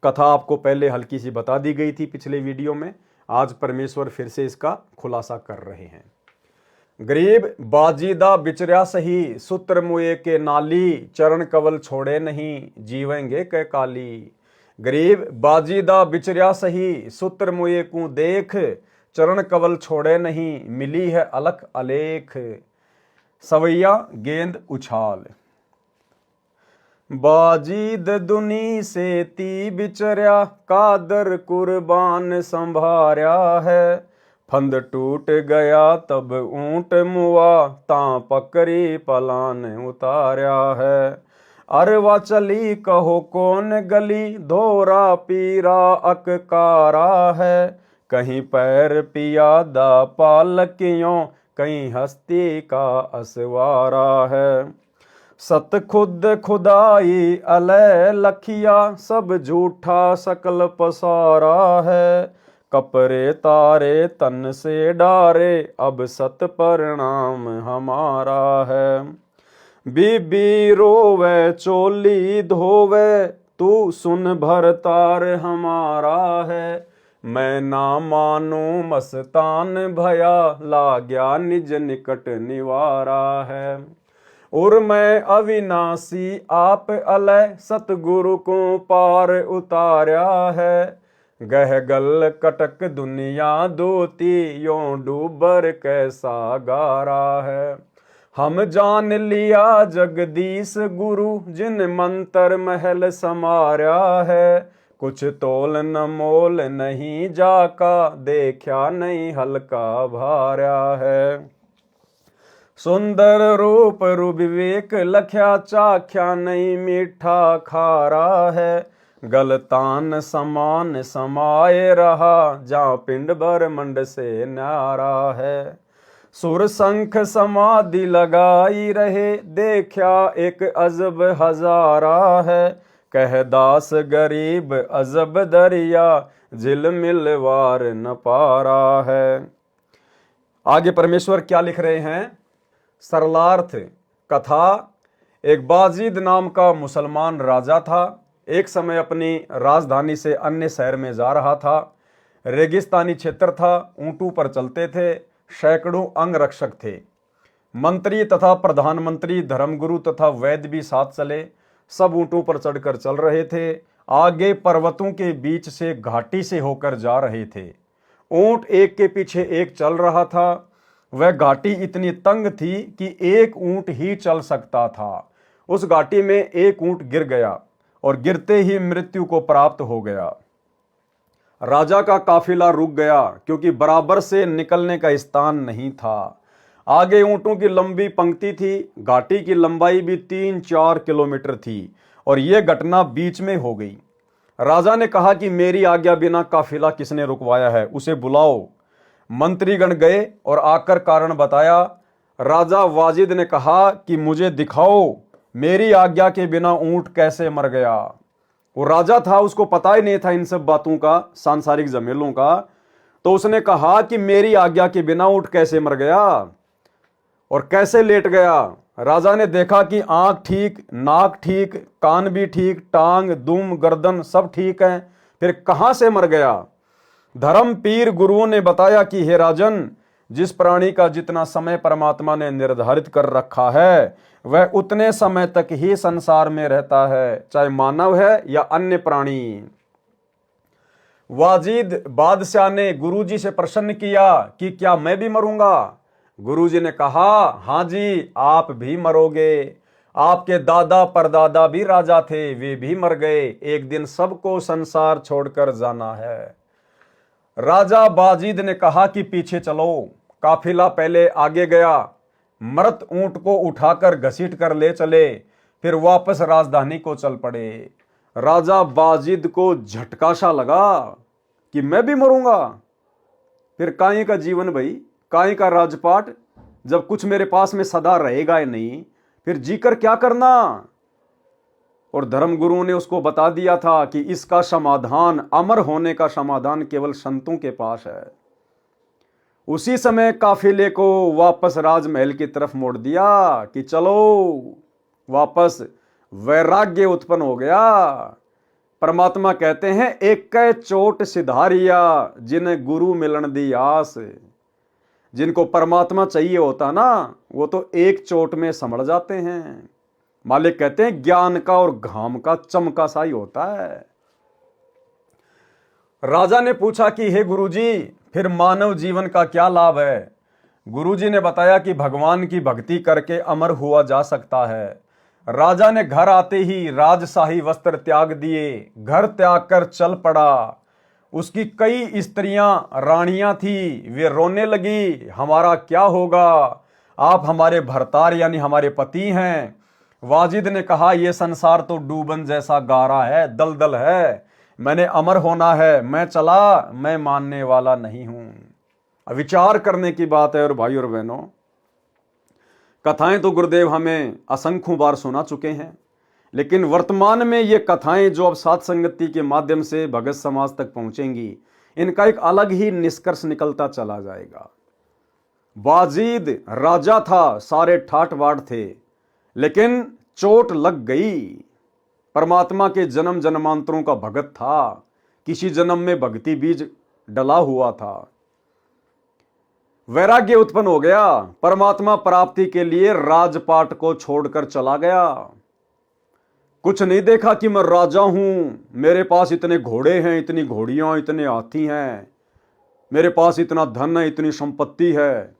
कथा आपको पहले हल्की सी बता दी गई थी पिछले वीडियो में। आज परमेश्वर फिर से इसका खुलासा कर रहे हैं। गरीब बाजीदा बिचर्या सही, सूत्र मुए के नाली, चरण कवल छोड़े नहीं, जीवेंगे कै काली। गरीब बाजीदा बिचर्या सही, सूत्र मुए को देख, चरण कवल छोड़े नहीं, मिली है अलख अलेख। सवैया गेंद उछाल। बाजीद दुनी से ती बिचर्या, कादर कुर्बान संभार्या है। फंद टूट गया तब ऊंट मुआ, तां पकड़ी पलान उतार्या है। अरवा चली कहो कौन गली, धोरा पीरा अककारा है। कहीं पैर पियादा पालकियों, कहीं हस्ती का असवारा है। सत खुद खुदाई अलय लखिया, सब झूठा सकल पसारा है। कपरे तारे तन से डारे, अब सत परिणाम हमारा है। बीबी रोवे चोली धोवे, तू सुन भरतार हमारा है। मैं ना मानू मस्तान भया, लाग्या निज निकट निवारा है। और मैं अविनाशी आप अलय, सतगुरु को पार उतार्या है। गह गल कटक दुनिया दोती, यों डूबर कैसा गारा है। हम जान लिया जगदीश गुरु, जिन मंत्र महल समार्या है। कुछ तोल न मोल नहीं जाका, देखा नहीं हल्का भार्या है। सुंदर रूप रुविवेक लख्या, चाख्या नहीं मीठा खारा है। गलतान समान समाये रहा, जा पिंड ब्रह्मंड से न्यारा है। सुर शंख समाधि लगाई रहे, देखा एक अजब हजारा है। कह दास गरीब अजब दरिया, झिलमिल वार न पारा है। आगे परमेश्वर क्या लिख रहे हैं? सरलार्थ कथा। एक बाजीद नाम का मुसलमान राजा था। एक समय अपनी राजधानी से अन्य शहर में जा रहा था। रेगिस्तानी क्षेत्र था, ऊंटों पर चलते थे, सैकड़ों अंगरक्षक थे। मंत्री तथा प्रधानमंत्री, धर्मगुरु तथा वैद्य भी साथ चले। सब ऊंटों पर चढ़कर चल रहे थे। आगे पर्वतों के बीच से घाटी से होकर जा रहे थे। ऊंट एक के पीछे एक चल रहा था। वह घाटी इतनी तंग थी कि एक ऊंट ही चल सकता था। उस घाटी में एक ऊंट गिर गया और गिरते ही मृत्यु को प्राप्त हो गया। राजा का काफिला रुक गया, क्योंकि बराबर से निकलने का स्थान नहीं था। आगे ऊंटों की लंबी पंक्ति थी। घाटी की लंबाई भी 3-4 किलोमीटर थी और यह घटना बीच में हो गई। राजा ने कहा कि मेरी आज्ञा बिना काफिला किसने रुकवाया है, उसे बुलाओ। मंत्रीगण गए और आकर कारण बताया। राजा वाजिद ने कहा कि मुझे दिखाओ, मेरी आज्ञा के बिना ऊंट कैसे मर गया। वो राजा था, उसको पता ही नहीं था इन सब बातों का, सांसारिक झमेलों का। तो उसने कहा कि मेरी आज्ञा के बिना ऊंट कैसे मर गया और कैसे लेट गया। राजा ने देखा कि आंख ठीक, नाक ठीक, कान भी ठीक, टांग, दुम, गर्दन सब ठीक है, फिर कहां से मर गया। धर्म पीर गुरुओं ने बताया कि हे राजन, जिस प्राणी का जितना समय परमात्मा ने निर्धारित कर रखा है, वह उतने समय तक ही संसार में रहता है, चाहे मानव है या अन्य प्राणी। वाजिद बादशाह ने गुरुजी से प्रश्न किया कि क्या मैं भी मरूंगा। गुरुजी ने कहा, हां जी, आप भी मरोगे। आपके दादा परदादा भी राजा थे, वे भी मर गए। एक दिन सबको संसार छोड़कर जाना है। राजा बाजीद ने कहा कि पीछे चलो। काफिला पहले आगे गया। मृत ऊंट को उठाकर घसीट कर ले चले, फिर वापस राजधानी को चल पड़े। राजा बाजीद को झटका सा लगा कि मैं भी मरूंगा। फिर काहे का जीवन भाई, काहे का राजपाट, जब कुछ मेरे पास में सदा रहेगा ही नहीं, फिर जीकर क्या करना। और धर्मगुरु ने उसको बता दिया था कि इसका समाधान, अमर होने का समाधान केवल संतों के पास है। उसी समय काफिले को वापस राजमहल की तरफ मोड़ दिया कि चलो वापस। वैराग्य उत्पन्न हो गया। परमात्मा कहते हैं, एक कै चोट सिधारिया, जिन्हें गुरु मिलन दी आस। जिनको परमात्मा चाहिए होता ना, वो तो एक चोट में समझ जाते हैं। मालिक कहते हैं ज्ञान का और घाम का चमका सा ही होता है। राजा ने पूछा कि हे गुरुजी, फिर मानव जीवन का क्या लाभ है? गुरुजी ने बताया कि भगवान की भक्ति करके अमर हुआ जा सकता है। राजा ने घर आते ही राजशाही वस्त्र त्याग दिए, घर त्याग कर चल पड़ा। उसकी कई स्त्रियां रानियां थी, वे रोने लगी, हमारा क्या होगा, आप हमारे भरतार यानी हमारे पति हैं। वाजिद ने कहा, यह संसार तो डूबन जैसा गारा है, दलदल है, मैंने अमर होना है, मैं चला, मैं मानने वाला नहीं हूं। विचार करने की बात है। और भाई और बहनों, कथाएं तो गुरुदेव हमें असंख्यों बार सुना चुके हैं, लेकिन वर्तमान में ये कथाएं जो अब साथ संगति के माध्यम से भगत समाज तक पहुंचेंगी, इनका एक अलग ही निष्कर्ष निकलता चला जाएगा। वाजिद राजा था, सारे ठाट बाट थे, लेकिन चोट लग गई। परमात्मा के जन्म जन्मांतरों का भगत था, किसी जन्म में भक्ति बीज डला हुआ था। वैराग्य उत्पन्न हो गया, परमात्मा प्राप्ति के लिए राजपाट को छोड़कर चला गया। कुछ नहीं देखा कि मैं राजा हूं, मेरे पास इतने घोड़े हैं, इतनी घोड़ियां, इतने हाथी हैं, मेरे पास इतना धन है, इतनी संपत्ति है,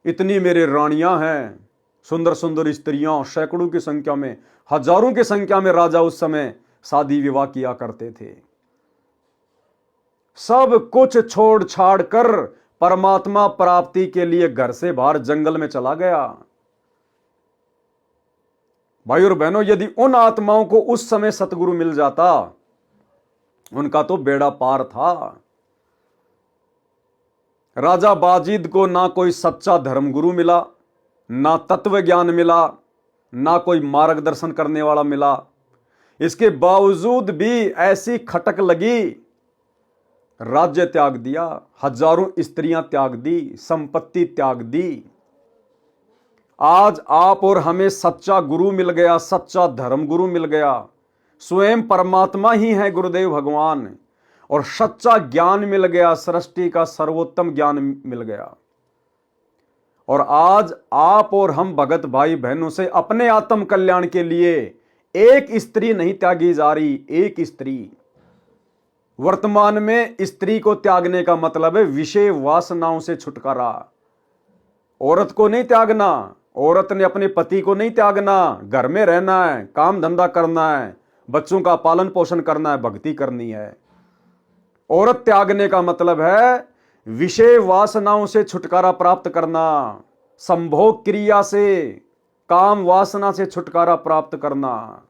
इतनी मेरे रानियां हैं, सुंदर सुंदर स्त्रियां, सैकड़ों की संख्या में, हजारों की संख्या में राजा उस समय शादी विवाह किया करते थे। सब कुछ छोड़ छाड़ कर परमात्मा प्राप्ति के लिए घर से बाहर जंगल में चला गया। भाई और बहनों, यदि उन आत्माओं को उस समय सतगुरु मिल जाता, उनका तो बेड़ा पार था। राजा बाजिद को ना कोई सच्चा धर्मगुरु मिला, ना तत्व ज्ञान मिला, ना कोई मार्गदर्शन करने वाला मिला। इसके बावजूद भी ऐसी खटक लगी, राज्य त्याग दिया, हजारों स्त्रियां त्याग दी, संपत्ति त्याग दी। आज आप और हमें सच्चा गुरु मिल गया, सच्चा धर्म गुरु मिल गया, स्वयं परमात्मा ही है गुरुदेव भगवान, और सच्चा ज्ञान मिल गया, सृष्टि का सर्वोत्तम ज्ञान मिल गया। और आज आप और हम भगत भाई बहनों से अपने आत्म कल्याण के लिए एक स्त्री नहीं त्यागी जा रही, एक स्त्री। वर्तमान में स्त्री को त्यागने का मतलब है विषय वासनाओं से छुटकारा। औरत को नहीं त्यागना, औरत ने अपने पति को नहीं त्यागना, घर में रहना है, काम धंधा करना है, बच्चों का पालन पोषण करना है, भक्ति करनी है। औरत त्यागने का मतलब है विषय वासनाओं से छुटकारा प्राप्त करना, संभोग क्रिया से, काम वासना से छुटकारा प्राप्त करना।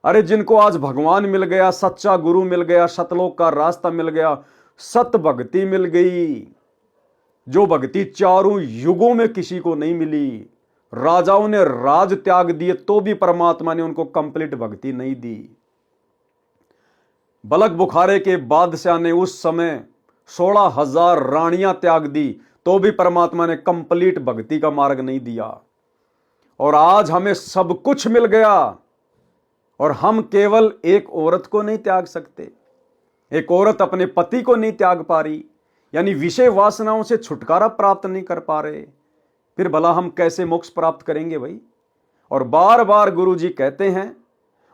अरे जिनको आज भगवान मिल गया, सच्चा गुरु मिल गया, सतलोक का रास्ता मिल गया, सत भक्ति मिल गई, जो भक्ति चारों युगों में किसी को नहीं मिली। राजाओं ने राज त्याग दिए तो भी परमात्मा ने उनको कंप्लीट भक्ति नहीं दी। बलक बुखारे के बादशाह ने उस समय 16,000 रानियां त्याग दी तो भी परमात्मा ने कंप्लीट भक्ति का मार्ग नहीं दिया। और आज हमें सब कुछ मिल गया और हम केवल एक औरत को नहीं त्याग सकते, एक औरत अपने पति को नहीं त्याग पा रही, यानी विषय वासनाओं से छुटकारा प्राप्त नहीं कर पा रहे, फिर भला हम कैसे मोक्ष प्राप्त करेंगे भाई। और बार बार गुरु जी कहते हैं,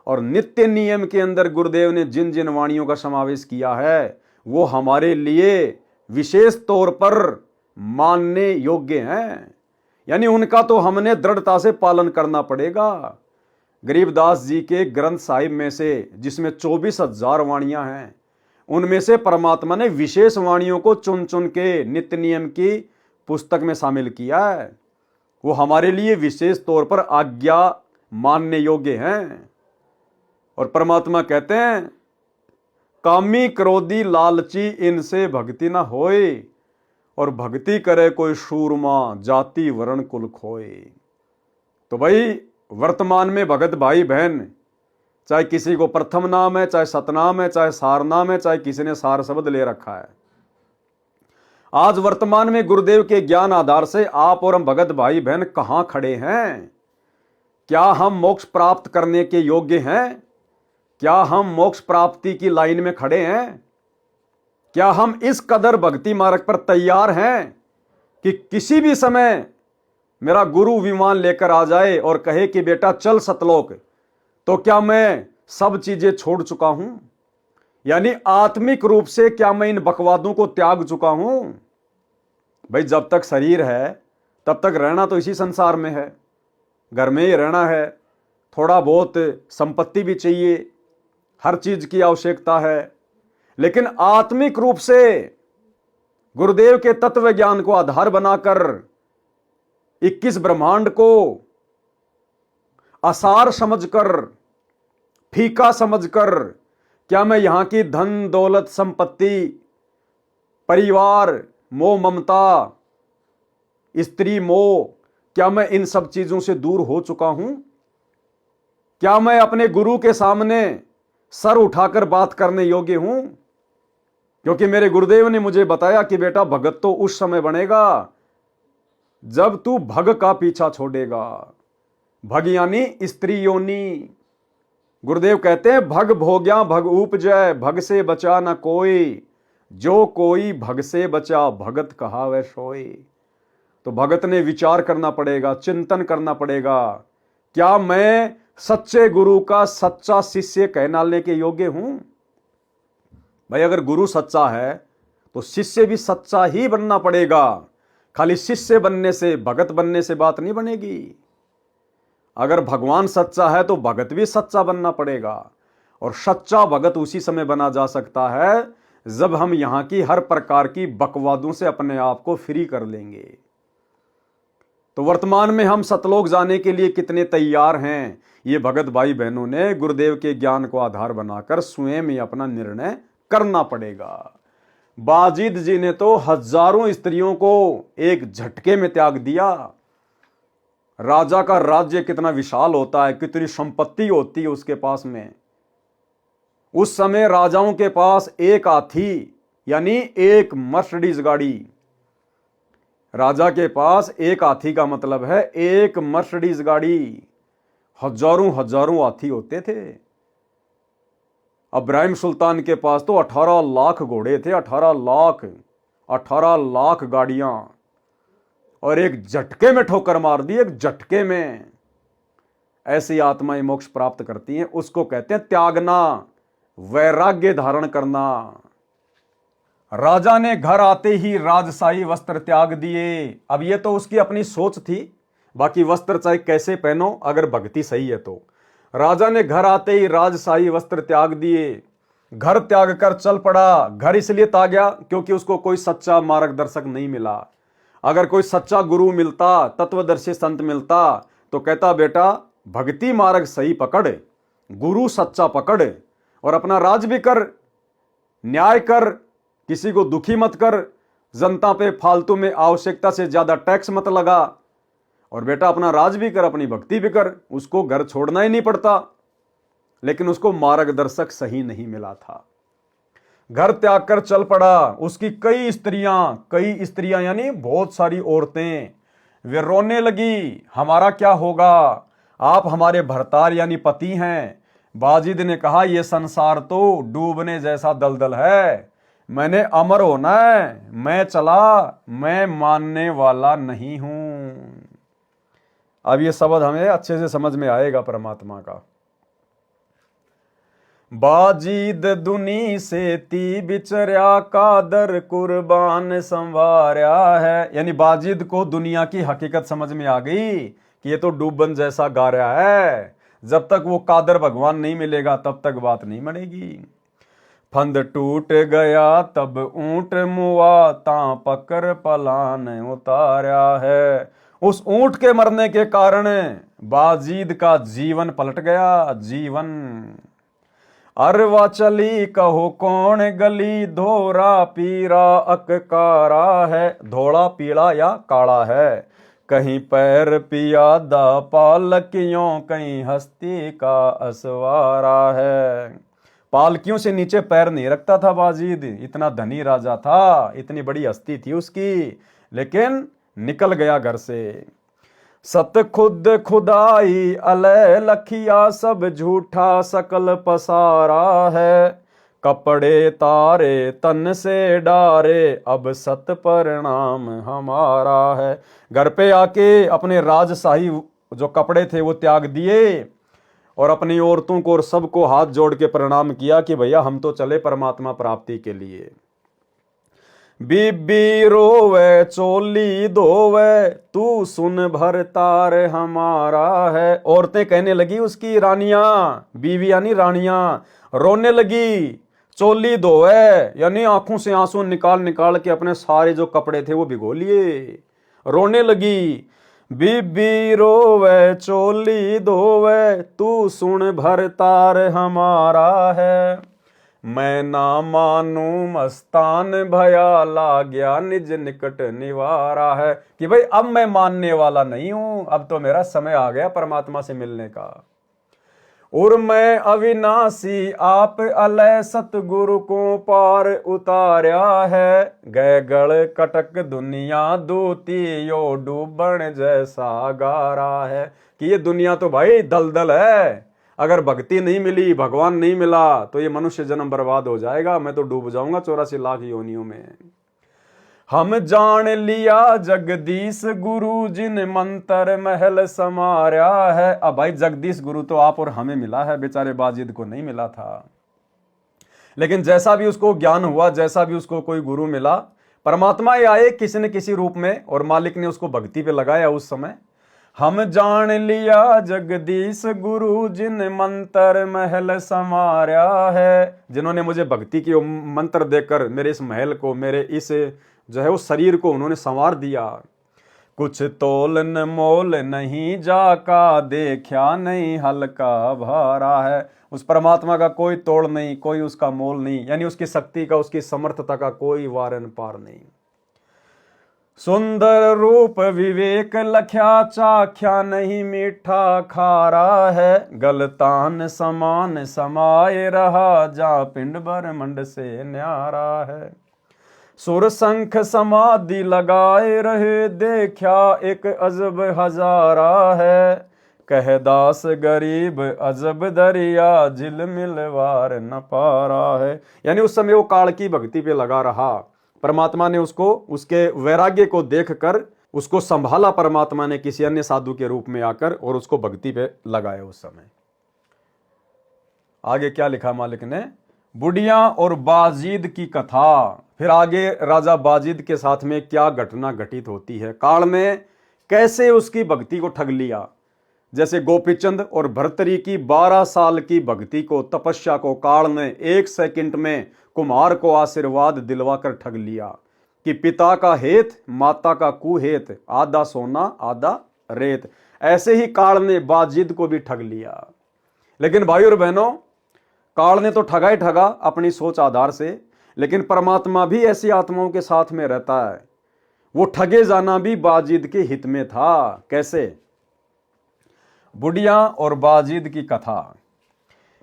और नित्य नियम के अंदर गुरुदेव ने जिन जिन वाणियों का समावेश किया है वो हमारे लिए विशेष तौर पर मानने योग्य हैं, यानी उनका तो हमने दृढ़ता से पालन करना पड़ेगा। गरीबदास जी के ग्रंथ साहिब में से, जिसमें 24,000 वाणियां हैं, उनमें से परमात्मा ने विशेष वाणियों को चुन चुन के नित्य नियम की पुस्तक में शामिल किया है। वो हमारे लिए विशेष तौर पर आज्ञा मानने योग्य हैं। और परमात्मा कहते हैं, कामी क्रोधी लालची इनसे भक्ति ना होए, और भक्ति करे कोई शूरमा जाति वर्ण कुल खोए। तो भाई वर्तमान में भगत भाई बहन, चाहे किसी को प्रथम नाम है, चाहे सतनाम है, चाहे सार नाम है, चाहे किसी ने सार शब्द ले रखा है, आज वर्तमान में गुरुदेव के ज्ञान आधार से आप और हम भगत भाई बहन कहां खड़े हैं? क्या हम मोक्ष प्राप्त करने के योग्य हैं? क्या हम मोक्ष प्राप्ति की लाइन में खड़े हैं? क्या हम इस कदर भक्ति मार्ग पर तैयार हैं कि किसी भी समय मेरा गुरु विमान लेकर आ जाए और कहे कि बेटा चल सतलोक, तो क्या मैं सब चीजें छोड़ चुका हूं? यानी आत्मिक रूप से क्या मैं इन बकवादों को त्याग चुका हूं? भाई जब तक शरीर है तब तक रहना तो इसी संसार में है, घर में ही रहना है, थोड़ा बहुत संपत्ति भी चाहिए, हर चीज की आवश्यकता है। लेकिन आत्मिक रूप से गुरुदेव के तत्व ज्ञान को आधार बनाकर 21 ब्रह्मांड को असार समझकर, फीका समझकर, क्या मैं यहां की धन दौलत संपत्ति, परिवार, मोह ममता, स्त्री मोह, क्या मैं इन सब चीजों से दूर हो चुका हूं? क्या मैं अपने गुरु के सामने सर उठाकर बात करने योग्य हूं? क्योंकि मेरे गुरुदेव ने मुझे बताया कि बेटा भगत तो उस समय बनेगा जब तू भग का पीछा छोड़ेगा। भग यानी स्त्री योनि। गुरुदेव कहते हैं भग भोग्या भग उपजय, भग से बचा न कोई, जो कोई भग से बचा भगत कहावै सोई। तो भगत ने विचार करना पड़ेगा, चिंतन करना पड़ेगा, क्या मैं सच्चे गुरु का सच्चा शिष्य कहलाने के योग्य हूं? भाई अगर गुरु सच्चा है तो शिष्य भी सच्चा ही बनना पड़ेगा। खाली शिष्य बनने से, भगत बनने से बात नहीं बनेगी। अगर भगवान सच्चा है तो भगत भी सच्चा बनना पड़ेगा। और सच्चा भगत उसी समय बना जा सकता है जब हम यहां की हर प्रकार की बकवादों से अपने आप को फ्री कर लेंगे। तो वर्तमान में हम सतलोक जाने के लिए कितने तैयार हैं, ये भगत भाई बहनों ने गुरुदेव के ज्ञान को आधार बनाकर स्वयं ही अपना निर्णय करना पड़ेगा। बाजिद जी ने तो हजारों स्त्रियों को एक झटके में त्याग दिया। राजा का राज्य कितना विशाल होता है, कितनी संपत्ति होती है उसके पास में। उस समय राजाओं के पास एक हाथी यानी एक मर्सिडीज गाड़ी, राजा के पास एक हाथी का मतलब है एक मर्सिडीज गाड़ी। हजारों हजारों हाथी होते थे। इब्राहिम सुल्तान के पास तो 18 लाख घोड़े थे, 18 लाख गाड़ियां, और एक झटके में ठोकर मार दी, एक झटके में। ऐसी आत्माएं मोक्ष प्राप्त करती हैं, उसको कहते हैं त्यागना, वैराग्य धारण करना। राजा ने घर आते ही राजशाही वस्त्र त्याग दिए। अब ये तो उसकी अपनी सोच थी, बाकी वस्त्र चाहे कैसे पहनो अगर भक्ति सही है तो। राजा ने घर आते ही राजशाही वस्त्र त्याग दिए, घर त्याग कर चल पड़ा। घर इसलिए त्यागा क्योंकि उसको कोई सच्चा मार्गदर्शक नहीं मिला। अगर कोई सच्चा गुरु मिलता, तत्वदर्शी संत मिलता, तो कहता बेटा भक्ति मार्ग सही पकड़, गुरु सच्चा पकड़, और अपना राज भी कर, न्याय कर, किसी को दुखी मत कर, जनता पे फालतू में आवश्यकता से ज्यादा टैक्स मत लगा, और बेटा अपना राज भी कर, अपनी भक्ति भी कर। उसको घर छोड़ना ही नहीं पड़ता। लेकिन उसको मार्गदर्शक सही नहीं मिला था, घर त्याग कर चल पड़ा। उसकी कई स्त्रियां यानी बहुत सारी औरतें, वे रोने लगी, हमारा क्या होगा, आप हमारे भरतार यानी पति हैं। बाजिद ने कहा यह संसार तो डूबने जैसा दलदल है, मैंने अमर होना है, मैं चला, मैं मानने वाला नहीं हूं। अब ये शब्द हमें अच्छे से समझ में आएगा परमात्मा का। बाजिद दुनी से ती बिचर्या, कादर कुर्बान संवार्या है। यानी बाजिद को दुनिया की हकीकत समझ में आ गई कि ये तो डूबन जैसा गा रहा है। जब तक वो कादर भगवान नहीं मिलेगा तब तक बात नहीं बनेगी। फंद टूट गया तब ऊंट मुआ, ता पकर पलान उतारा है। उस ऊंट के मरने के कारण बाजिद का जीवन पलट गया। जीवन अरवा चली कहो कौन गली, धोरा पीरा अककारा है। धोला पीला या काला है, कहीं पैर पियादा पालकियों, कहीं हस्ती का असवारा है। पालकियों से नीचे पैर नहीं रखता था बाजिद, इतना धनी राजा था, इतनी बड़ी हस्ती थी उसकी, लेकिन निकल गया घर से। सत खुद खुदाई अलय लखिया, सब झूठा सकल पसारा है। कपड़े तारे तन से डारे, अब सत परिणाम हमारा है। घर पे आके अपने राजशाही जो कपड़े थे वो त्याग दिए और अपनी औरतों को और सबको हाथ जोड़ के प्रणाम किया कि भैया हम तो चले परमात्मा प्राप्ति के लिए। बीबी रोवे चोली धोवे, तू सुन भरतार हमारा है। औरतें कहने लगी, उसकी रानियां, बीवी यानी रानियां, रोने लगी। चोली धोवे यानी आंखों से आंसू निकाल निकाल के अपने सारे जो कपड़े थे वो भिगो लिए, रोने लगी। बीबी रोवे चोली धोवे, तू सुन भरतार हमारा है। मैं ना मानू मस्तान भया, लाग्या निज निकट निवारा है। कि भाई अब मैं मानने वाला नहीं हूं, अब तो मेरा समय आ गया परमात्मा से मिलने का। और मैं अविनाशी आप अलय सतगुरु को पार उतारा है। गए गढ़ कटक दुनिया दूती, यो डूबण जैसा गारा है। कि ये दुनिया तो भाई दलदल है, अगर भक्ति नहीं मिली, भगवान नहीं मिला तो ये मनुष्य जन्म बर्बाद हो जाएगा, मैं तो डूब जाऊंगा 84 लाख योनियों में। हम जान लिया जगदीश गुरु, जिन मंत्र महल समारा है। अब भाई जगदीश गुरु तो आप और हमें मिला है, बेचारे बाजिद को नहीं मिला था। लेकिन जैसा भी उसको ज्ञान हुआ, जैसा भी उसको कोई गुरु मिला, परमात्मा ही आए किसी न किसी रूप में और मालिक ने उसको भक्ति पे लगाया उस समय। हम जान लिया जगदीश गुरु, जिन मंत्र महल समारा है। जिन्होंने मुझे भक्ति की मंत्र देकर मेरे इस महल को, मेरे इस जो है वो शरीर को उन्होंने संवार दिया। कुछ तोलन मोल नहीं जाका, देखा नहीं हल्का भारा है। उस परमात्मा का कोई तोड़ नहीं, कोई उसका मोल नहीं, यानी उसकी शक्ति का, उसकी समर्थता का कोई वारन पार नहीं। सुंदर रूप विवेक लख्या, चाख्या नहीं मीठा खारा है। गलतान समान समाये रहा, जा पिंड ब्रह्मंड से न्यारा है। सुर संख समाधि लगाए रहे, देखा एक अजब हजारा है। कह दास गरीब अजब दरिया, झिलमिल वार न पारा है। यानी उस समय वो काल की भक्ति पे लगा रहा। परमात्मा ने उसको, उसके वैराग्य को देखकर उसको संभाला परमात्मा ने किसी अन्य साधु के रूप में आकर, और उसको भक्ति पे लगाया उस समय। आगे क्या लिखा मालिक ने? बुढ़िया और बाजिद की कथा। फिर आगे राजा बाजिद के साथ में क्या घटना घटित होती है, काल ने कैसे उसकी भक्ति को ठग लिया। जैसे गोपीचंद और भर्तरी की 12 साल की भक्ति को, तपस्या को काल ने 1 सेकंड में कुम्हार को आशीर्वाद दिलवाकर ठग लिया कि पिता का हेत माता का कुहेत, आधा सोना आधा रेत। ऐसे ही काल ने बाजिद को भी ठग लिया। लेकिन भाई और बहनों, काल ने तो ठगा ही ठगा अपनी सोच आधार से, लेकिन परमात्मा भी ऐसी आत्माओं के साथ में रहता है। वो ठगे जाना भी बाजिद के हित में था। कैसे? बुढ़िया और बाजिद की कथा।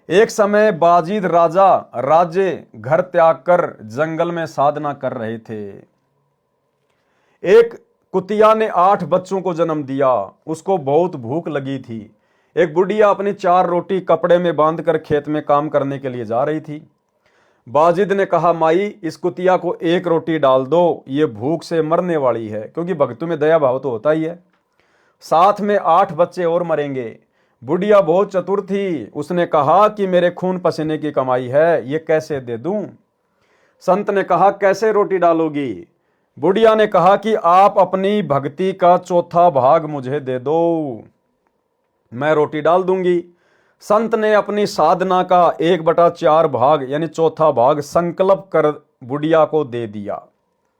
एक समय बाजिद राजा राज्य घर त्याग कर जंगल में साधना कर रहे थे। एक कुतिया ने 8 बच्चों को जन्म दिया। उसको बहुत भूख लगी थी। एक बुढ़िया अपनी 4 रोटी कपड़े में बांधकर खेत में काम करने के लिए जा रही थी। बाजिद ने कहा, माई इस कुतिया को 1 रोटी डाल दो, ये भूख से मरने वाली है। क्योंकि भक्तों में दया भाव तो होता ही है। साथ में 8 बच्चे और मरेंगे। बुढ़िया बहुत चतुर थी। उसने कहा कि मेरे खून पसीने की कमाई है, ये कैसे दे दूं? संत ने कहा, कैसे रोटी डालोगी? बुढ़िया ने कहा कि आप अपनी भक्ति का 4था भाग मुझे दे दो, मैं रोटी डाल दूंगी। संत ने अपनी साधना का 1/4 भाग यानी 4था भाग संकल्प कर बुढ़िया को दे दिया।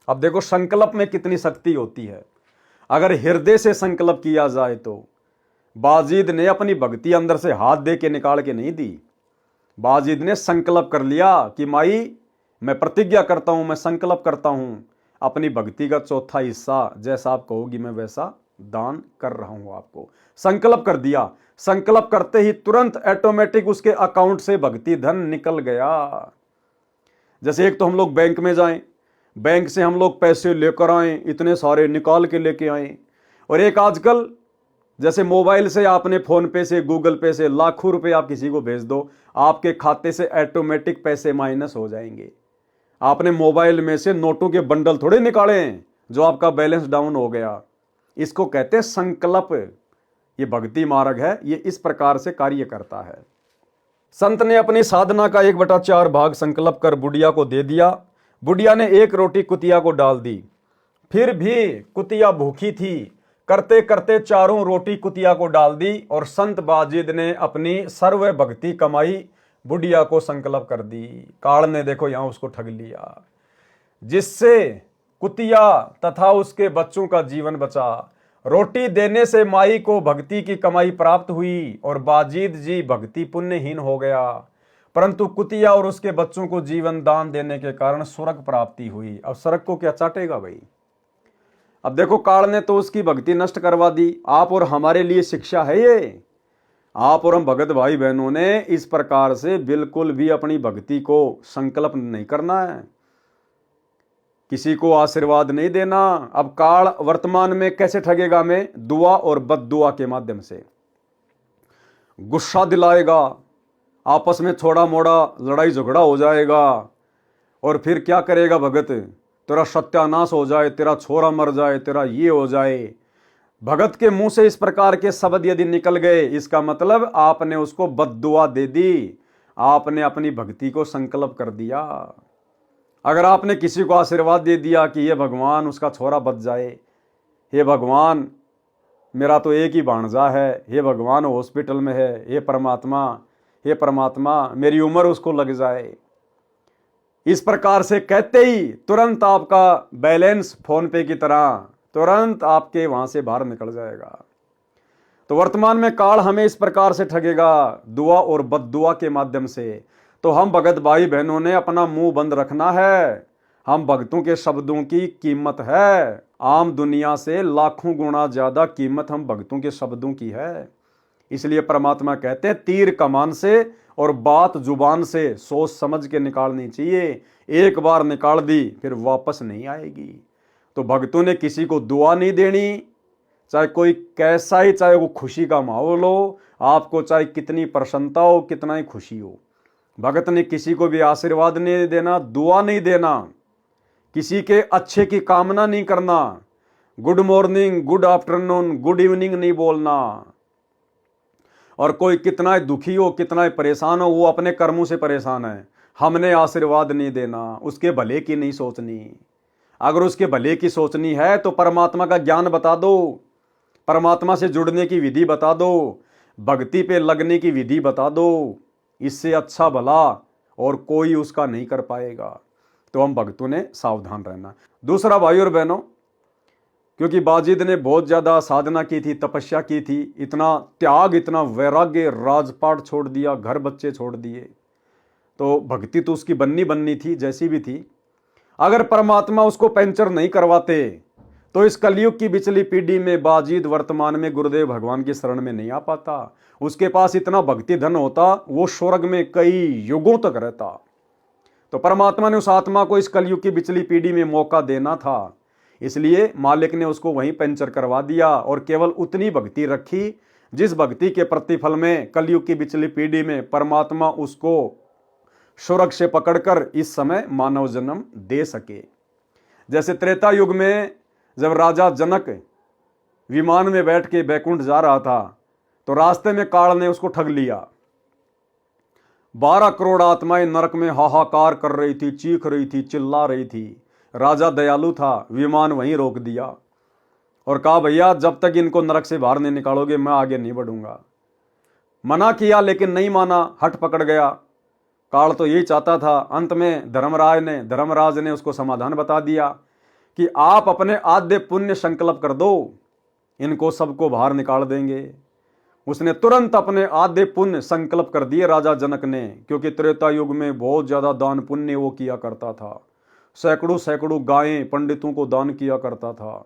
अब देखो संकल्प में कितनी शक्ति होती है। अगर हृदय से संकल्प किया जाए तो बाजिद ने अपनी भक्ति अंदर से हाथ दे के निकाल के नहीं दी। बाजिद ने संकल्प कर लिया कि माई मैं प्रतिज्ञा करता हूं, मैं संकल्प करता हूं, अपनी भक्ति का 4था हिस्सा जैसा आप कहोगी मैं वैसा दान कर रहा हूं आपको। संकल्प कर दिया। संकल्प करते ही तुरंत ऑटोमेटिक उसके अकाउंट से भक्ति धन निकल गया। जैसे एक तो हम लोग बैंक में जाएं, बैंक से हम लोग पैसे लेकर आए, इतने सारे निकाल के लेके आए। और एक आजकल जैसे मोबाइल से आपने फोन पे से, गूगल पे से लाखों रुपए आप किसी को भेज दो, आपके खाते से ऑटोमेटिक पैसे माइनस हो जाएंगे। आपने मोबाइल में से नोटों के बंडल थोड़े निकाले हैं जो आपका बैलेंस डाउन हो गया। इसको कहते हैं संकल्प। ये भक्ति मार्ग है, ये इस प्रकार से कार्य करता है। संत ने अपनी साधना का 1/4 भाग संकल्प कर बुढ़िया को दे दिया। बुढ़िया ने 1 रोटी कुतिया को डाल दी। फिर भी कुतिया भूखी थी। करते करते 4 रोटी कुतिया को डाल दी और संत बाजिद ने अपनी सर्व भक्ति कमाई बुढ़िया को संकल्प कर दी। काल ने देखो यहां उसको ठग लिया, जिससे कुतिया तथा उसके बच्चों का जीवन बचा। रोटी देने से माई को भक्ति की कमाई प्राप्त हुई और बाजिद जी भक्ति पुण्यहीन हो गया, परंतु कुतिया और उसके बच्चों को जीवन दान देने के कारण स्वर्ग प्राप्ति हुई। अब स्वर्ग को क्या चाटेगा भाई। अब देखो काल ने तो उसकी भक्ति नष्ट करवा दी। आप और हमारे लिए शिक्षा है ये। आप और हम भगत भाई बहनों ने इस प्रकार से बिल्कुल भी अपनी भक्ति को संकल्प नहीं करना है, किसी को आशीर्वाद नहीं देना। अब काल वर्तमान में कैसे ठगेगा हमें? दुआ और बद्दुआ के माध्यम से गुस्सा दिलाएगा, आपस में थोड़ा मोड़ा लड़ाई झगड़ा हो जाएगा, और फिर क्या करेगा भगत? तेरा सत्यानाश हो जाए, तेरा छोरा मर जाए, तेरा ये हो जाए। भगत के मुंह से इस प्रकार के शब्द यदि निकल गए, इसका मतलब आपने उसको बद्दुआ दे दी, आपने अपनी भक्ति को संकल्प कर दिया। अगर आपने किसी को आशीर्वाद दे दिया कि ये भगवान उसका छोरा बच जाए, हे भगवान मेरा तो एक ही भांजा है, हे भगवान हॉस्पिटल में है, हे परमात्मा मेरी उम्र उसको लग जाए, इस प्रकार से कहते ही तुरंत आपका बैलेंस फोन पे की तरह तुरंत आपके वहां से बाहर निकल जाएगा। तो वर्तमान में काल हमें इस प्रकार से ठगेगा, दुआ और बद्दुआ के माध्यम से। तो हम भगत भाई बहनों ने अपना मुंह बंद रखना है। हम भक्तों के शब्दों की कीमत है, आम दुनिया से लाखों गुना ज्यादा कीमत हम भक्तों के शब्दों की है। इसलिए परमात्मा कहते हैं तीर कमान से और बात जुबान से सोच समझ के निकालनी चाहिए। एक बार निकाल दी फिर वापस नहीं आएगी। तो भक्तों ने किसी को दुआ नहीं देनी, चाहे कोई कैसा ही, चाहे वो खुशी का माहौल हो, आपको चाहे कितनी प्रसन्नता हो, कितना ही खुशी हो। भगत ने किसी को भी आशीर्वाद नहीं देना, दुआ नहीं देना, किसी के अच्छे की कामना नहीं करना, good morning, good afternoon, good evening नहीं बोलना। और कोई कितना ही दुखी हो, कितना ही परेशान हो, वो अपने कर्मों से परेशान है, हमने आशीर्वाद नहीं देना, उसके भले की नहीं सोचनी। अगर उसके भले की सोचनी है तो परमात्मा का ज्ञान बता दो, परमात्मा से जुड़ने की विधि बता दो, भक्ति पे लगने की विधि बता दो। इससे अच्छा भला और कोई उसका नहीं कर पाएगा। तो हम भक्तों ने सावधान रहना। दूसरा भाई और बहनों, क्योंकि बाजिद ने बहुत ज्यादा साधना की थी, तपस्या की थी, इतना त्याग, इतना वैराग्य, राजपाट छोड़ दिया, घर बच्चे छोड़ दिए, तो भक्ति तो उसकी बननी थी, जैसी भी थी। अगर परमात्मा उसको पंचर नहीं करवाते तो इस कलयुग की पिछली पीढ़ी में बाजिद वर्तमान में गुरुदेव भगवान की शरण में नहीं आ पाता। उसके पास इतना भक्ति धन होता, वो स्वर्ग में कई युगों तक रहता। तो परमात्मा ने उस आत्मा को इस कलयुग की पिछली पीढ़ी में मौका देना था, इसलिए मालिक ने उसको वहीं पंचर करवा दिया और केवल उतनी भक्ति रखी जिस भक्ति के प्रतिफल में कलयुग की पिछली पीढ़ी में परमात्मा उसको स्वर्ग से पकड़कर इस समय मानव जन्म दे सके। जैसे त्रेता युग में जब राजा जनक विमान में बैठ के बैकुंठ जा रहा था तो रास्ते में काल ने उसको ठग लिया। 12 करोड़ आत्माएं नरक में हाहाकार कर रही थी, चीख रही थी, चिल्ला रही थी। राजा दयालु था, विमान वहीं रोक दिया और कहा भैया जब तक इनको नरक से बाहर नहीं निकालोगे मैं आगे नहीं बढ़ूंगा। मना किया लेकिन नहीं माना, हट पकड़ गया। काल तो यही चाहता था। अंत में धर्मराज ने उसको समाधान बता दिया कि आप अपने आद्य पुण्य संकल्प कर दो, इनको सबको बाहर निकाल देंगे। उसने तुरंत अपने आद्य पुण्य संकल्प कर दिए राजा जनक ने, क्योंकि त्रेता युग में बहुत ज्यादा दान पुण्य वो किया करता था। सैकड़ों गायें पंडितों को दान किया करता था,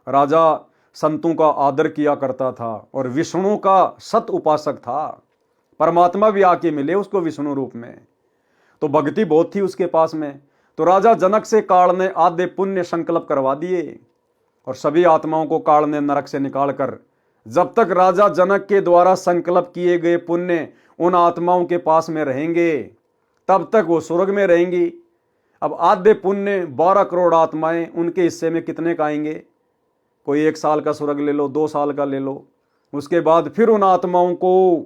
राजा संतों का आदर किया करता था और विष्णु का सत उपासक था। परमात्मा भी आके मिले उसको विष्णु रूप में, तो भक्ति बहुत थी उसके पास में। तो राजा जनक से काल ने आद्य पुण्य संकल्प करवा दिए और सभी आत्माओं को काल ने नरक से निकालकर जब तक राजा जनक के द्वारा संकल्प किए गए पुण्य उन आत्माओं के पास में रहेंगे तब तक वो स्वर्ग में रहेंगी। अब आधे पुण्य 12 करोड़ आत्माएं, उनके हिस्से में कितने का आएंगे? कोई 1 साल का स्वर्ग ले लो, 2 साल का ले लो। उसके बाद फिर उन आत्माओं को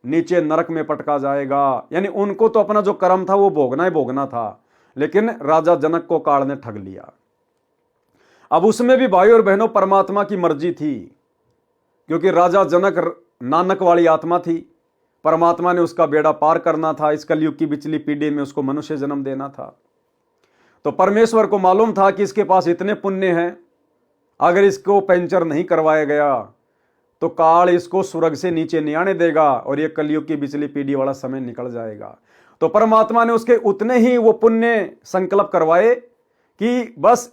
नीचे नरक में पटका जाएगा। यानी उनको तो अपना जो कर्म था वो भोगना ही भोगना था, लेकिन राजा जनक को काल ने ठग लिया। अब उसमें भी भाई और बहनों परमात्मा की मर्जी थी, क्योंकि राजा जनक नानक वाली आत्मा थी। परमात्मा ने उसका बेड़ा पार करना था, इस कलयुग की पिछली पीढ़ी में उसको मनुष्य जन्म देना था। तो परमेश्वर को मालूम था कि इसके पास इतने पुण्य हैं, अगर इसको पंचर नहीं करवाया गया तो काल इसको स्वर्ग से नीचे नहीं आने देगा और ये कलयुग की पिछली पीढ़ी वाला समय निकल जाएगा। तो परमात्मा ने उसके उतने ही वो पुण्य संकल्प करवाए कि बस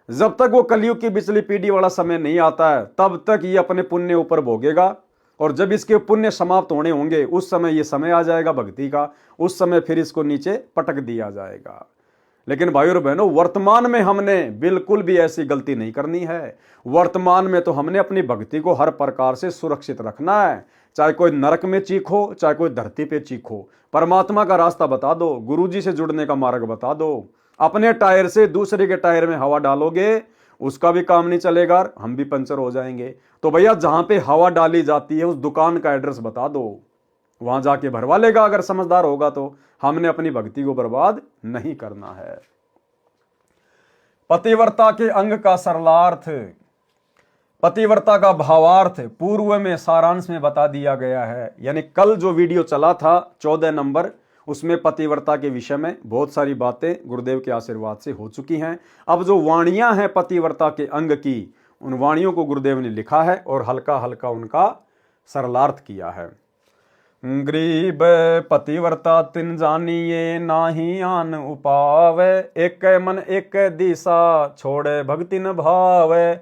जब तक वो कलयुग की पिछली पीढ़ी वाला समय नहीं आता है तब तक ये अपने पुण्य ऊपर भोगेगा, और जब इसके पुण्य समाप्त होने होंगे उस समय ये समय आ जाएगा भक्ति का, उस समय फिर इसको नीचे पटक दिया जाएगा। लेकिन भाई और बहनों, वर्तमान में हमने बिल्कुल भी ऐसी गलती नहीं करनी है। वर्तमान में तो हमने अपनी भक्ति को हर प्रकार से सुरक्षित रखना है, चाहे कोई नरक में चीखो, चाहे कोई धरती पे चीखो। परमात्मा का रास्ता बता दो, गुरुजी से जुड़ने का मार्ग बता दो। अपने टायर से दूसरे के टायर में हवा डालोगे, उसका भी काम नहीं चलेगा, हम भी पंचर हो जाएंगे। तो भैया जहां पे हवा डाली जाती है उस दुकान का एड्रेस बता दो, वहां जाके भरवा लेगा अगर समझदार होगा तो। हमने अपनी भक्ति को बर्बाद नहीं करना है। पतिव्रता के अंग का सरलार्थ, पतिव्रता का भावार्थ पूर्व में सारांश में बता दिया गया है। यानी कल जो वीडियो चला था 14 नंबर, उसमें पतिव्रता के विषय में बहुत सारी बातें गुरुदेव के आशीर्वाद से हो चुकी हैं। अब जो वाणियां हैं पतिव्रता के अंग की, उन वाणियों को गुरुदेव ने लिखा है और हल्का हल्का उनका सरलार्थ किया है। गरीब पतिव्रता तिन जानिए नाही आन उपावे, एक मन एक दिशा छोड़े भक्ति न भावे।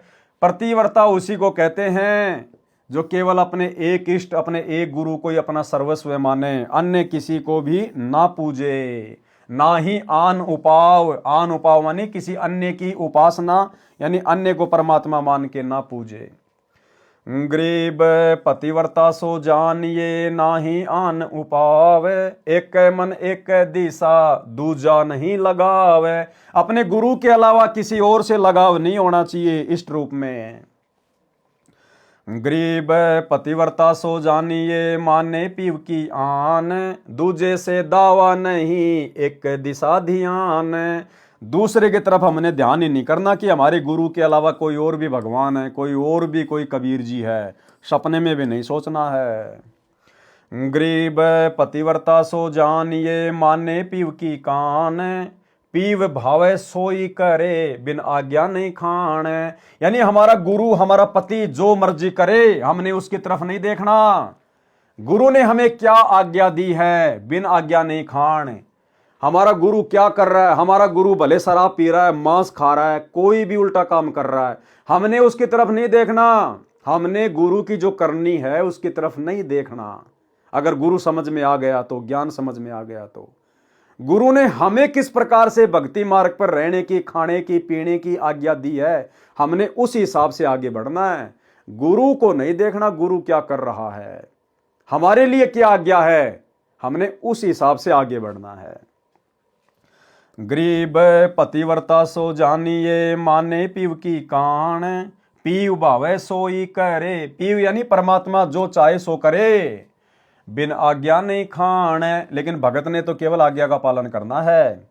पतिव्रता उसी को कहते हैं जो केवल अपने एक इष्ट, अपने एक गुरु को ही अपना सर्वस्व माने, अन्य किसी को भी ना पूजे। ना ही आन उपाव, आन उपाव माने किसी अन्य की उपासना, यानी अन्य को परमात्मा मान के ना पूजे। गरीब पतिव्रता सो जानिए नाही आन उपावे, एक मन एक दिशा दूजा नहीं लगावे। अपने गुरु के अलावा किसी और से लगाव नहीं होना चाहिए इष्ट रूप में। गरीब पतिव्रता सो जानिए माने पीव की आन, दूजे से दावा नहीं एक दिशा ध्यान। दूसरे की तरफ हमने ध्यान ही नहीं करना कि हमारे गुरु के अलावा कोई और भी भगवान है, कोई और भी कोई कबीर जी है, सपने में भी नहीं सोचना है। गरीब पतिव्रता सो जानिए माने पीव की कान, पीव भावे सोई करे बिन आज्ञा नहीं खान। यानी हमारा गुरु, हमारा पति जो मर्जी करे, हमने उसकी तरफ नहीं देखना। गुरु ने हमें क्या आज्ञा दी है, बिन आज्ञा नहीं खान। हमारा गुरु क्या कर रहा है, हमारा गुरु भले शराब पी रहा है, मांस खा रहा है, कोई भी उल्टा काम कर रहा है, हमने उसकी तरफ नहीं देखना। हमने गुरु की जो करनी है उसकी तरफ नहीं देखना। अगर गुरु समझ में आ गया तो, ज्ञान समझ में आ गया तो, गुरु ने हमें किस प्रकार से भक्ति मार्ग पर रहने की, खाने की, पीने की आज्ञा दी है, हमने उस हिसाब से आगे बढ़ना है। गुरु को नहीं देखना गुरु क्या कर रहा है, हमारे लिए क्या आज्ञा है, हमने उस हिसाब से आगे बढ़ना है। गरीब पतिव्रता सो जानिए माने पीव की कान, पीव भावे सोई करे। पीव यानी परमात्मा जो चाहे सो करे, बिन आज्ञा नहीं खान। लेकिन भगत ने तो केवल आज्ञा का पालन करना है।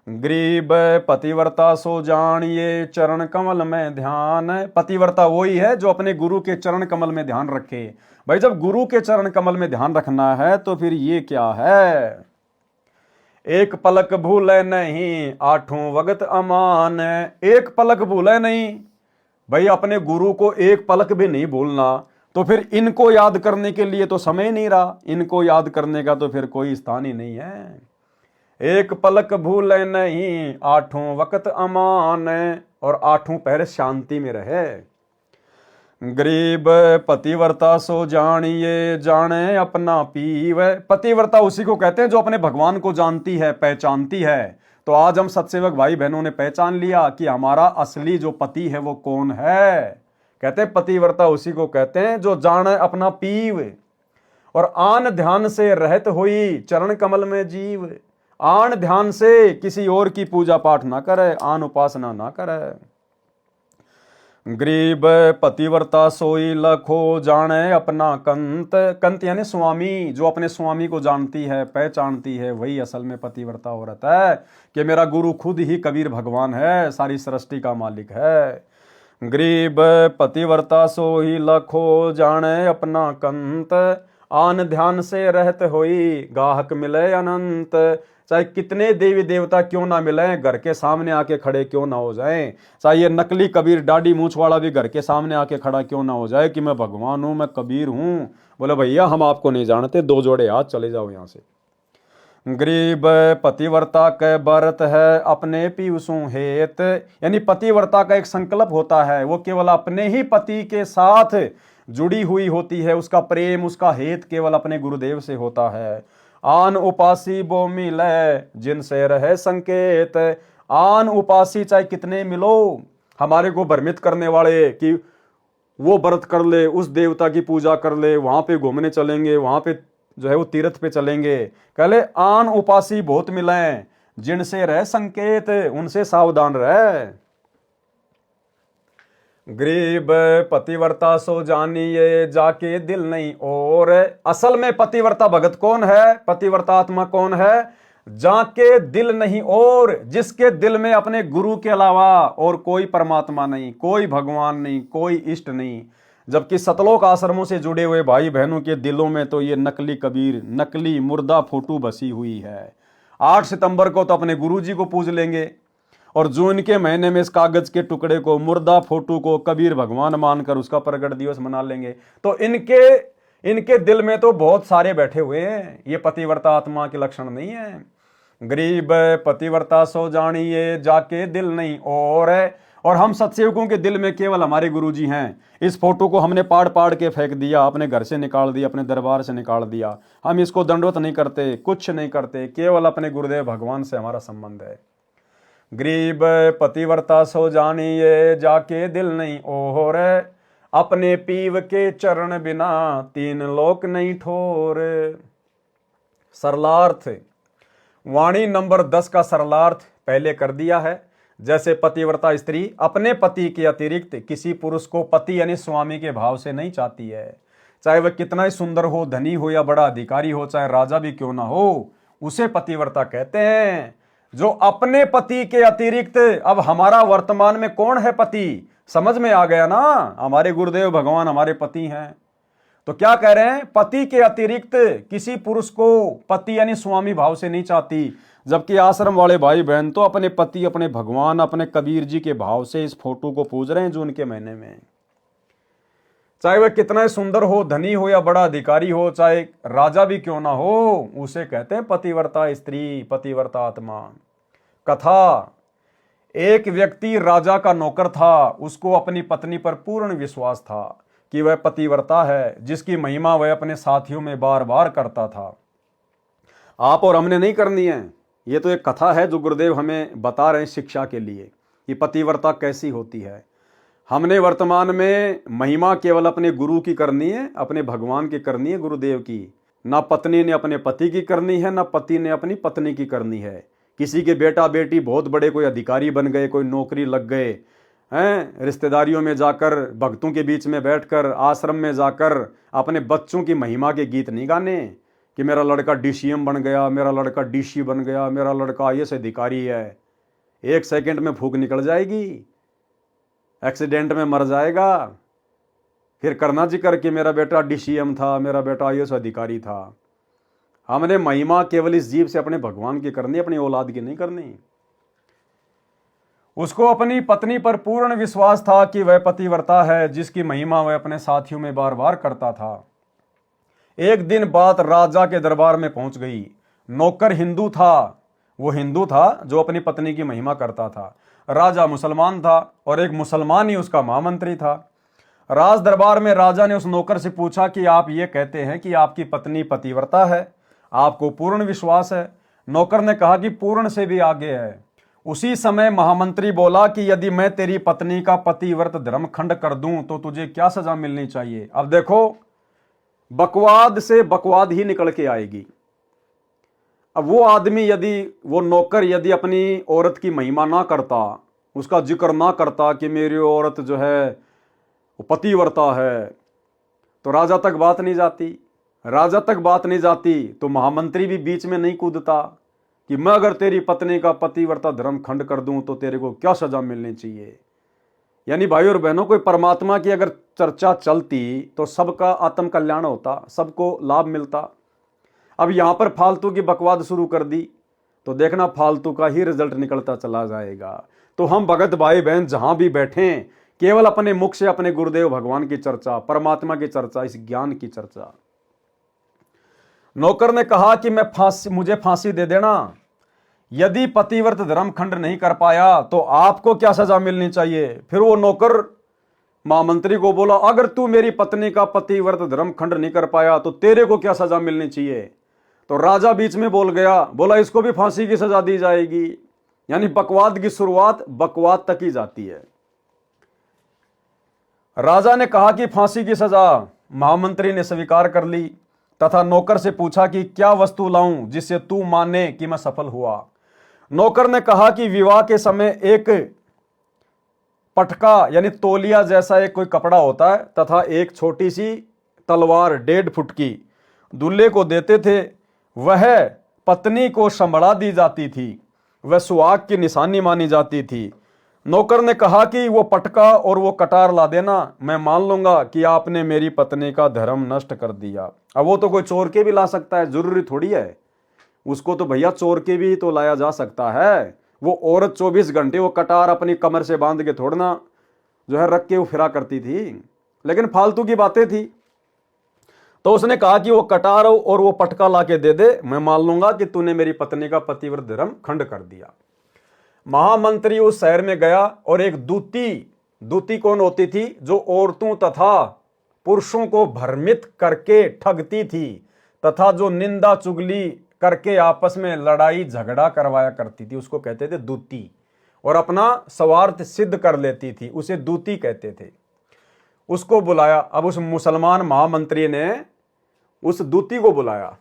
गरीब पतिव्रता सो जानिए चरण कमल में ध्यान। पतिव्रता वही है जो अपने गुरु के चरण कमल में ध्यान रखे। भाई जब गुरु के चरण कमल में ध्यान रखना है तो फिर ये क्या है, एक पलक भूले नहीं आठों वक्त अमान। एक पलक भूले नहीं, भाई अपने गुरु को एक पलक भी नहीं भूलना, तो फिर इनको याद करने के लिए तो समय नहीं रहा, इनको याद करने का तो फिर कोई स्थान ही नहीं है। एक पलक भूले नहीं आठों वक्त अमान, और आठों पहर शांति में रहे। गरीब पतिव्रता सो जानिए जाने अपना पीव। पतिव्रता उसी को कहते हैं जो अपने भगवान को जानती है, पहचानती है। तो आज हम सत्सेवक भाई बहनों ने पहचान लिया कि हमारा असली जो पति है वो कौन है, कहते हैं पतिव्रता उसी को कहते हैं जो जाने अपना पीव और आन ध्यान से रहत हुई चरण कमल में जीव। आन ध्यान से किसी और की पूजा पाठ ना करे, आन उपासना ना करे। गरीब पतिव्रता सोई लखो जाने अपना कंत। कंत यानी स्वामी, जो अपने स्वामी को जानती है, पहचानती है, वही असल में पतिव्रता औरत है कि मेरा गुरु खुद ही कबीर भगवान है, सारी सृष्टि का मालिक है। गरीब पतिव्रता सोई लखो जाने अपना कंत। आन ध्यान से रहत होई गाहक मिले अनंत। चाहे कितने देवी देवता क्यों ना मिले, घर के सामने आके खड़े क्यों ना हो जाएं, चाहे ये नकली कबीर दाढ़ी मूछ वाला भी घर के सामने आके खड़ा क्यों ना हो जाए कि मैं भगवान हूं, मैं कबीर हूं, बोले भैया हम आपको नहीं जानते, दो जोड़े हाथ, चले जाओ यहां से। गरीब पतिव्रता के बरत है अपने पीयूसु हेत। यानी पतिव्रता का एक संकल्प होता है, वो केवल अपने ही पति के साथ जुड़ी हुई होती है, उसका प्रेम, उसका हेत केवल अपने गुरुदेव से होता है। आन उपासी वो मिले जिनसे रहे संकेत। आन उपासी चाहे कितने मिलो, हमारे को भ्रमित करने वाले कि वो व्रत कर ले, उस देवता की पूजा कर ले, वहां पे घूमने चलेंगे, वहां पे जो है वो तीर्थ पे चलेंगे, कहले आन उपासी बहुत मिले जिनसे रहे संकेत, उनसे सावधान रहे। गरीब पतिव्रता सो जानिए जाके दिल नहीं और। असल में पतिव्रता भगत कौन है, पतिव्रता आत्मा कौन है, जाके दिल नहीं और, जिसके दिल में अपने गुरु के अलावा और कोई परमात्मा नहीं, कोई भगवान नहीं, कोई इष्ट नहीं। जबकि सतलोक आश्रमों से जुड़े हुए भाई बहनों के दिलों में तो ये नकली कबीर, नकली मुर्दा फोटो बसी हुई है। 8 सितंबर को तो अपने गुरुजी को पूज लेंगे और जून के महीने में इस कागज के टुकड़े को, मुर्दा फोटो को कबीर भगवान मानकर उसका प्रगट दिवस मना लेंगे। तो इनके दिल में तो बहुत सारे बैठे हुए हैं, ये पतिव्रता आत्मा के लक्षण नहीं है। गरीब पतिव्रता सो जानिए जाके दिल नहीं और हम सत्सेवकों के दिल में केवल हमारे गुरुजी हैं। इस फोटो को हमने पाड़ पाड़ के फेंक दिया, अपने घर से निकाल दिया, अपने दरबार से निकाल दिया। हम इसको दंडवत नहीं करते, कुछ नहीं करते, केवल अपने गुरुदेव भगवान से हमारा संबंध है। गरीब पतिव्रता सो जानिए जाके दिल नहीं और, अपने पीव के चरण बिना 3 लोक नहीं ठोर। सरलार्थ, वाणी नंबर 10 का सरलार्थ पहले कर दिया है। जैसे पतिव्रता स्त्री अपने पति के अतिरिक्त किसी पुरुष को पति यानी स्वामी के भाव से नहीं चाहती है, चाहे वह कितना ही सुंदर हो, धनी हो या बड़ा अधिकारी हो, चाहे राजा भी क्यों ना हो, उसे पतिव्रता कहते हैं। जो अपने पति के अतिरिक्त, अब हमारा वर्तमान में कौन है पति, समझ में आ गया ना, हमारे गुरुदेव भगवान हमारे पति हैं। तो क्या कह रहे हैं, पति के अतिरिक्त किसी पुरुष को पति यानी स्वामी भाव से नहीं चाहती। जबकि आश्रम वाले भाई बहन तो अपने पति, अपने भगवान, अपने कबीर जी के भाव से इस फोटो को पूज रहे हैं जून के महीने में। चाहे वह कितना ही सुंदर हो, धनी हो या बड़ा अधिकारी हो, चाहे राजा भी क्यों ना हो, उसे कहते हैं पतिव्रता स्त्री, पतिव्रता आत्मा। कथा, एक व्यक्ति राजा का नौकर था, उसको अपनी पत्नी पर पूर्ण विश्वास था कि वह पतिव्रता है, जिसकी महिमा वह अपने साथियों में बार बार करता था। आप और हमने नहीं करनी है, ये तो एक कथा है जो गुरुदेव हमें बता रहे हैं शिक्षा के लिए कि पतिव्रता कैसी होती है। हमने वर्तमान में महिमा केवल अपने गुरु की करनी है, अपने भगवान की करनी है, गुरुदेव की। ना पत्नी ने अपने पति की करनी है, ना पति ने अपनी पत्नी की करनी है। किसी के बेटा बेटी बहुत बड़े कोई अधिकारी बन गए, कोई नौकरी लग गए हैं, रिश्तेदारियों में जाकर, भक्तों के बीच में बैठकर, आश्रम में जाकर अपने बच्चों की महिमा के गीत नहीं गाने कि मेरा लड़का DCM बन गया, मेरा लड़का DC बन गया, मेरा लड़का IAS अधिकारी है। 1 सेकंड में फूंक निकल जाएगी, एक्सीडेंट में मर जाएगा, फिर करना जिक्र कि मेरा बेटा DCM था, मेरा बेटा IAS अधिकारी था। हमने महिमा केवल इस जीव से अपने भगवान की करनी, अपनी औलाद की नहीं करनी। उसको अपनी पत्नी पर पूर्ण विश्वास था कि वह पतिव्रता है, जिसकी महिमा वह अपने साथियों में बार बार करता था। एक दिन बात राजा के दरबार में पहुंच गई। नौकर हिंदू था, वो हिंदू था जो अपनी पत्नी की महिमा करता था। राजा मुसलमान था और एक मुसलमान ही उसका महामंत्री था। राज दरबार में राजा ने उस नौकर से पूछा कि आप ये कहते हैं कि आपकी पत्नी पतिव्रता है, आपको पूर्ण विश्वास है? नौकर ने कहा कि पूर्ण से भी आगे है। उसी समय महामंत्री बोला कि यदि मैं तेरी पत्नी का पतिव्रत धर्म खंड कर दूं तो तुझे क्या सजा मिलनी चाहिए। अब देखो, बकवाद से बकवाद ही निकल के आएगी। अब वो आदमी यदि, वो नौकर यदि अपनी औरत की महिमा ना करता, उसका जिक्र ना करता कि मेरी औरत जो है वो पतिव्रता है, तो राजा तक बात नहीं जाती। राजा तक बात नहीं जाती तो महामंत्री भी बीच में नहीं कूदता कि मैं अगर तेरी पत्नी का पतिव्रता धर्म खंड कर दूं तो तेरे को क्या सजा मिलनी चाहिए। यानी भाई और बहनों, कोई परमात्मा की अगर चर्चा चलती तो सबका आत्म कल्याण होता, सबको लाभ मिलता। अब यहां पर फालतू की बकवाद शुरू कर दी तो देखना फालतू का ही रिजल्ट निकलता चला जाएगा। तो हम भगत भाई बहन जहां भी बैठे, केवल अपने मुख से अपने गुरुदेव भगवान की चर्चा, परमात्मा की चर्चा, इस ज्ञान की चर्चा। नौकर ने कहा कि मुझे फांसी दे देना, यदि पतिव्रत धर्म खंड नहीं कर पाया तो आपको क्या सजा मिलनी चाहिए। फिर वो नौकर महामंत्री को बोला, अगर तू मेरी पत्नी का पतिव्रत धर्म खंड नहीं कर पाया तो तेरे को क्या सजा मिलनी चाहिए। तो राजा बीच में बोल गया, बोला इसको भी फांसी की सजा दी जाएगी। यानी बकवाद की शुरुआत बकवाद तक ही जाती है। राजा ने कहा कि फांसी की सजा, महामंत्री ने स्वीकार कर ली तथा नौकर से पूछा कि क्या वस्तु लाऊं जिससे तू माने कि मैं सफल हुआ। नौकर ने कहा कि विवाह के समय एक पटका यानी तौलिया जैसा एक कोई कपड़ा होता है तथा एक छोटी सी तलवार 1.5 फुट की दूल्हे को देते थे, वह पत्नी को संभड़ा दी जाती थी, वह सुहाग की निशानी मानी जाती थी। नौकर ने कहा कि वो पटका और वो कटार ला देना, मैं मान लूंगा कि आपने मेरी पत्नी का धर्म नष्ट कर दिया। अब वो तो कोई चोर के भी ला सकता है, जरूरी थोड़ी है उसको तो भैया चोर के भी तो लाया जा सकता है। वो औरत 24 घंटे वो कटार अपनी कमर से बांध के थोड़ना जो है रख के वो फिरा करती थी, लेकिन फालतू की बातें थी। तो उसने कहा कि वो कटार और वो पटका ला के दे दे, मैं मान लूंगा कि तूने मेरी पत्नी का पतिव्रत धर्म खंड कर दिया। महामंत्री उस शहर में गया और एक दूती कौन होती थी, जो औरतों तथा पुरुषों को भ्रमित करके ठगती थी तथा जो निंदा चुगली करके आपस में लड़ाई झगड़ा करवाया करती थी, उसको कहते थे दूती, और अपना स्वार्थ सिद्ध कर लेती थी, उसे दूती कहते थे। उसको बुलाया। अब उस मुसलमान महामंत्री ने उस दूती को बुलाया।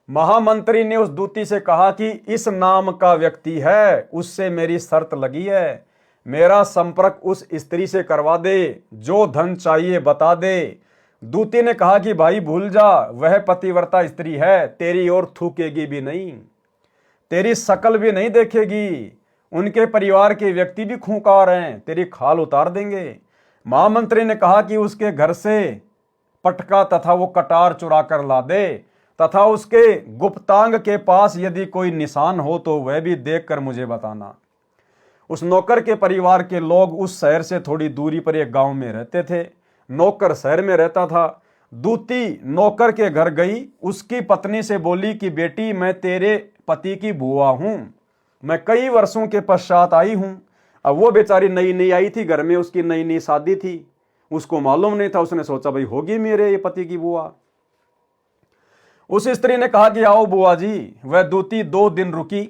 महामंत्री ने उस दूती से कहा कि इस नाम का व्यक्ति है, उससे मेरी शर्त लगी है, मेरा संपर्क उस स्त्री से करवा दे, जो धन चाहिए बता दे। दूती ने कहा कि भाई भूल जा, वह पतिव्रता स्त्री है, तेरी ओर थूकेगी भी नहीं, तेरी शकल भी नहीं देखेगी, उनके परिवार के व्यक्ति भी खूंखार हैं, तेरी खाल उतार देंगे। महामंत्री ने कहा कि उसके घर से पटका तथा वो कटार चुरा कर ला दे तथा उसके गुप्तांग के पास यदि कोई निशान हो तो वह भी देखकर मुझे बताना। उस नौकर के परिवार के लोग उस शहर से थोड़ी दूरी पर एक गांव में रहते थे। नौकर शहर में रहता था। दूती नौकर के घर गई, उसकी पत्नी से बोली कि बेटी, मैं तेरे पति की बुआ हूं, मैं कई वर्षों के पश्चात आई हूं। अब वो बेचारी नई नई आई थी घर में, उसकी नई नई शादी थी, उसको मालूम नहीं था, उसने सोचा भाई होगी मेरे ये पति की बुआ। उस स्त्री ने कहा कि आओ बुआ जी। वह दूती 2 दिन रुकी।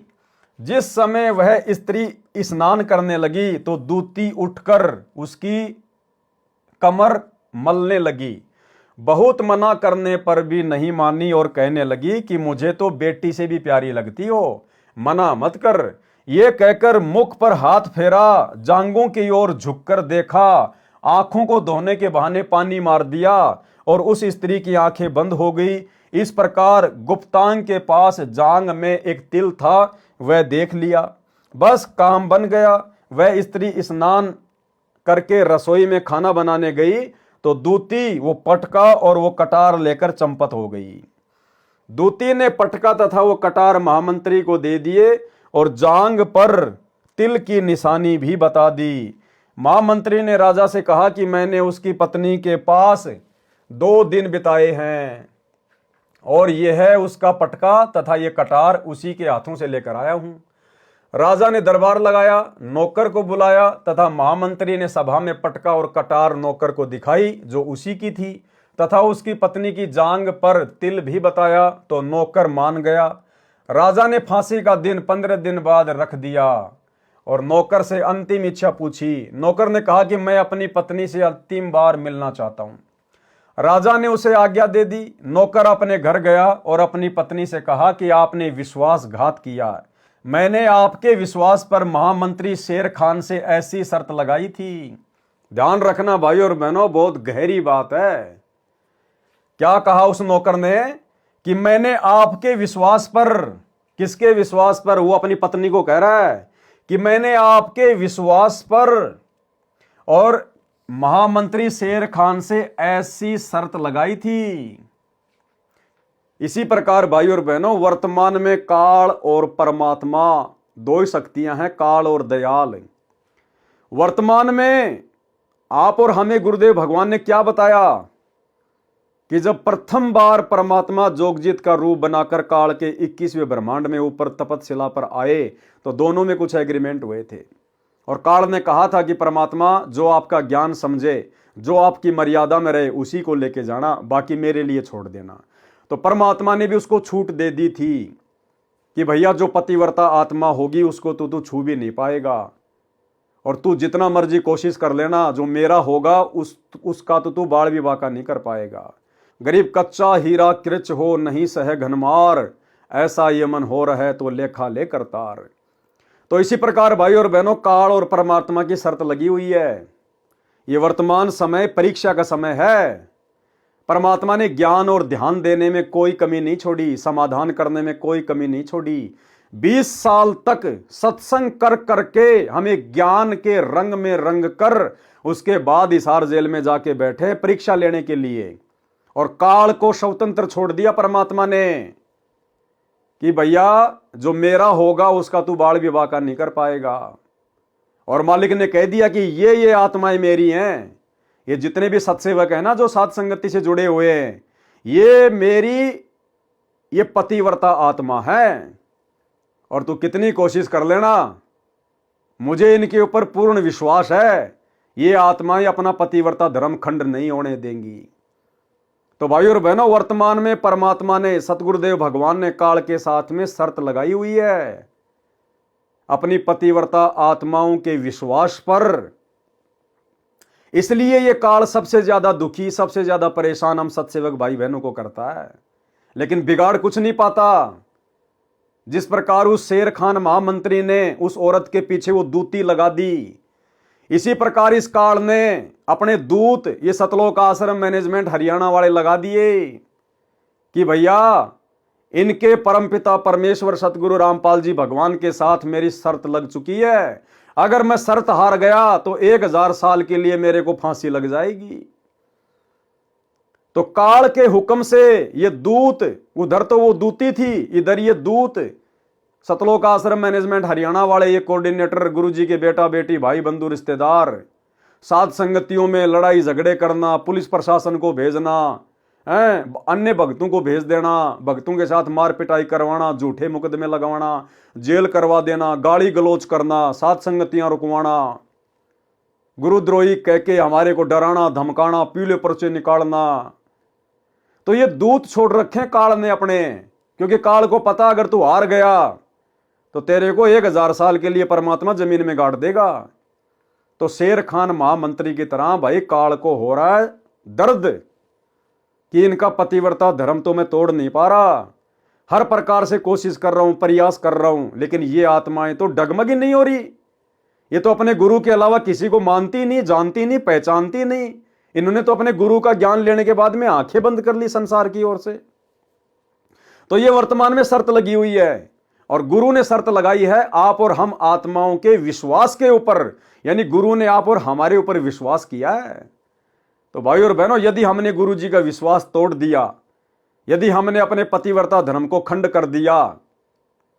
जिस समय वह स्त्री स्नान करने लगी तो दूती उठकर उसकी कमर मलने लगी। बहुत मना करने पर भी नहीं मानी और कहने लगी कि मुझे तो बेटी से भी प्यारी लगती हो, मना मत कर। ये कहकर मुख पर हाथ फेरा, जांघों की ओर झुककर देखा, आंखों को धोने के बहाने पानी मार दिया और उस स्त्री की आंखें बंद हो गई। इस प्रकार गुप्तांग के पास जांग में एक तिल था, वह देख लिया, बस काम बन गया। वह स्त्री स्नान करके रसोई में खाना बनाने गई तो दूती वो पटका और वो कटार लेकर चंपत हो गई। दूती ने पटका तथा वो कटार महामंत्री को दे दिए और जांग पर तिल की निशानी भी बता दी। महामंत्री ने राजा से कहा कि मैंने उसकी पत्नी के पास 2 दिन बिताए हैं और यह है उसका पटका तथा ये कटार उसी के हाथों से लेकर आया हूं। राजा ने दरबार लगाया, नौकर को बुलाया तथा महामंत्री ने सभा में पटका और कटार नौकर को दिखाई जो उसी की थी तथा उसकी पत्नी की जांग पर तिल भी बताया तो नौकर मान गया। राजा ने फांसी का दिन 15 दिन बाद रख दिया। और नौकर से अंतिम इच्छा पूछी। नौकर ने कहा कि मैं अपनी पत्नी से अंतिम बार मिलना चाहता हूं। राजा ने उसे आज्ञा दे दी। नौकर अपने घर गया और अपनी पत्नी से कहा कि आपने विश्वासघात किया। मैंने आपके विश्वास पर महामंत्री शेर खान से ऐसी शर्त लगाई थी। ध्यान रखना भाई और बहनों, बहुत गहरी बात है। क्या कहा उस नौकर ने कि मैंने आपके विश्वास पर, किसके विश्वास पर? वो अपनी पत्नी को कह रहा है कि मैंने आपके विश्वास पर और महामंत्री शेर खान से ऐसी शर्त लगाई थी। इसी प्रकार भाई और बहनों, वर्तमान में काल और परमात्मा दो ही शक्तियां हैं, काल और दयाल। वर्तमान में आप और हमें गुरुदेव भगवान ने क्या बताया कि जब प्रथम बार परमात्मा जोगजीत का रूप बनाकर काल के 21वें ब्रह्मांड में ऊपर तपतशिला पर आए तो दोनों में कुछ एग्रीमेंट हुए थे। और काल ने कहा था कि परमात्मा जो आपका ज्ञान समझे, जो आपकी मर्यादा में रहे, उसी को लेके जाना, बाकी मेरे लिए छोड़ देना। तो परमात्मा ने भी उसको छूट दे दी थी कि भैया जो पतिव्रता आत्मा होगी उसको तू छू भी नहीं पाएगा, और तू जितना मर्जी कोशिश कर लेना, जो मेरा होगा उसका तो तू बाल विवाह का नहीं कर पाएगा। गरीब कच्चा हीरा कृच हो नहीं सह घनमार, ऐसा ये मन हो रहा है तो लेखा ले करतार। तो इसी प्रकार भाई और बहनों, काल और परमात्मा की शर्त लगी हुई है। ये वर्तमान समय परीक्षा का समय है। परमात्मा ने ज्ञान और ध्यान देने में कोई कमी नहीं छोड़ी, समाधान करने में कोई कमी नहीं छोड़ी। 20 साल तक सत्संग कर करके हमें ज्ञान के रंग में रंग कर उसके बाद हिसार जेल में जाके बैठे परीक्षा लेने के लिए, और काल को स्वतंत्र छोड़ दिया परमात्मा ने कि भैया जो मेरा होगा उसका तू बाल विवाह का नहीं कर पाएगा। और मालिक ने कह दिया कि ये आत्माएं मेरी हैं, ये जितने भी सत्सेवक हैं ना, जो सात संगति से जुड़े हुए हैं, ये मेरी, ये पतिव्रता आत्मा है। और तू कितनी कोशिश कर लेना, मुझे इनके ऊपर पूर्ण विश्वास है, ये आत्माएं अपना पतिव्रता धर्म खंड नहीं होने देंगी। तो भाई और बहनों, वर्तमान में परमात्मा ने, सतगुरुदेव भगवान ने काल के साथ में शर्त लगाई हुई है अपनी पतिव्रता आत्माओं के विश्वास पर। इसलिए ये काल सबसे ज्यादा दुखी, सबसे ज्यादा परेशान हम सत्सेवक भाई बहनों को करता है, लेकिन बिगाड़ कुछ नहीं पाता। जिस प्रकार उस शेर खान महामंत्री ने उस औरत के पीछे वो दूती लगा दी, इसी प्रकार इस काल ने अपने दूत ये सतलोक आश्रम मैनेजमेंट हरियाणा वाले लगा दिए कि भैया इनके परमपिता परमेश्वर सतगुरु रामपाल जी भगवान के साथ मेरी शर्त लग चुकी है। अगर मैं शर्त हार गया तो 1000 साल के लिए मेरे को फांसी लग जाएगी। तो काल के हुक्म से ये दूत, उधर तो वो दूती थी, इधर ये दूत, सतलोक आश्रम मैनेजमेंट हरियाणा वाले ये कोऑर्डिनेटर, गुरुजी के बेटा बेटी, भाई बंधु रिश्तेदार, सात संगतियों में लड़ाई झगड़े करना, पुलिस प्रशासन को भेजना, अन्य भक्तों को भेज देना, भक्तों के साथ मार पिटाई करवाना, झूठे मुकदमे लगवाना, जेल करवा देना, गाली गलोच करना, सात संगतियां रुकवाना, गुरुद्रोही कह के हमारे को डराना धमकाना, पीले पर्चे निकालना। तो ये दूत छोड़ रखे काल ने अपने, क्योंकि काल को पता अगर तू हार गया तो तेरे को 1000 साल के लिए परमात्मा जमीन में गाड़ देगा। तो शेर खान महामंत्री की तरह भाई काल को हो रहा है दर्द कि इनका पतिव्रता धर्म तो मैं तोड़ नहीं पा रहा, हर प्रकार से कोशिश कर रहा हूं, प्रयास कर रहा हूं, लेकिन ये आत्माएं तो डगमगी नहीं हो रही। ये तो अपने गुरु के अलावा किसी को मानती नहीं, जानती नहीं, पहचानती नहीं। इन्होंने तो अपने गुरु का ज्ञान लेने के बाद में आंखें बंद कर ली संसार की ओर से। तो ये वर्तमान में शर्त लगी हुई है, और गुरु ने शर्त लगाई है आप और हम आत्माओं के विश्वास के ऊपर, यानी गुरु ने आप और हमारे ऊपर विश्वास किया है। तो भाई और बहनों, यदि हमने गुरु जी का विश्वास तोड़ दिया, यदि हमने अपने पतिव्रता धर्म को खंड कर दिया,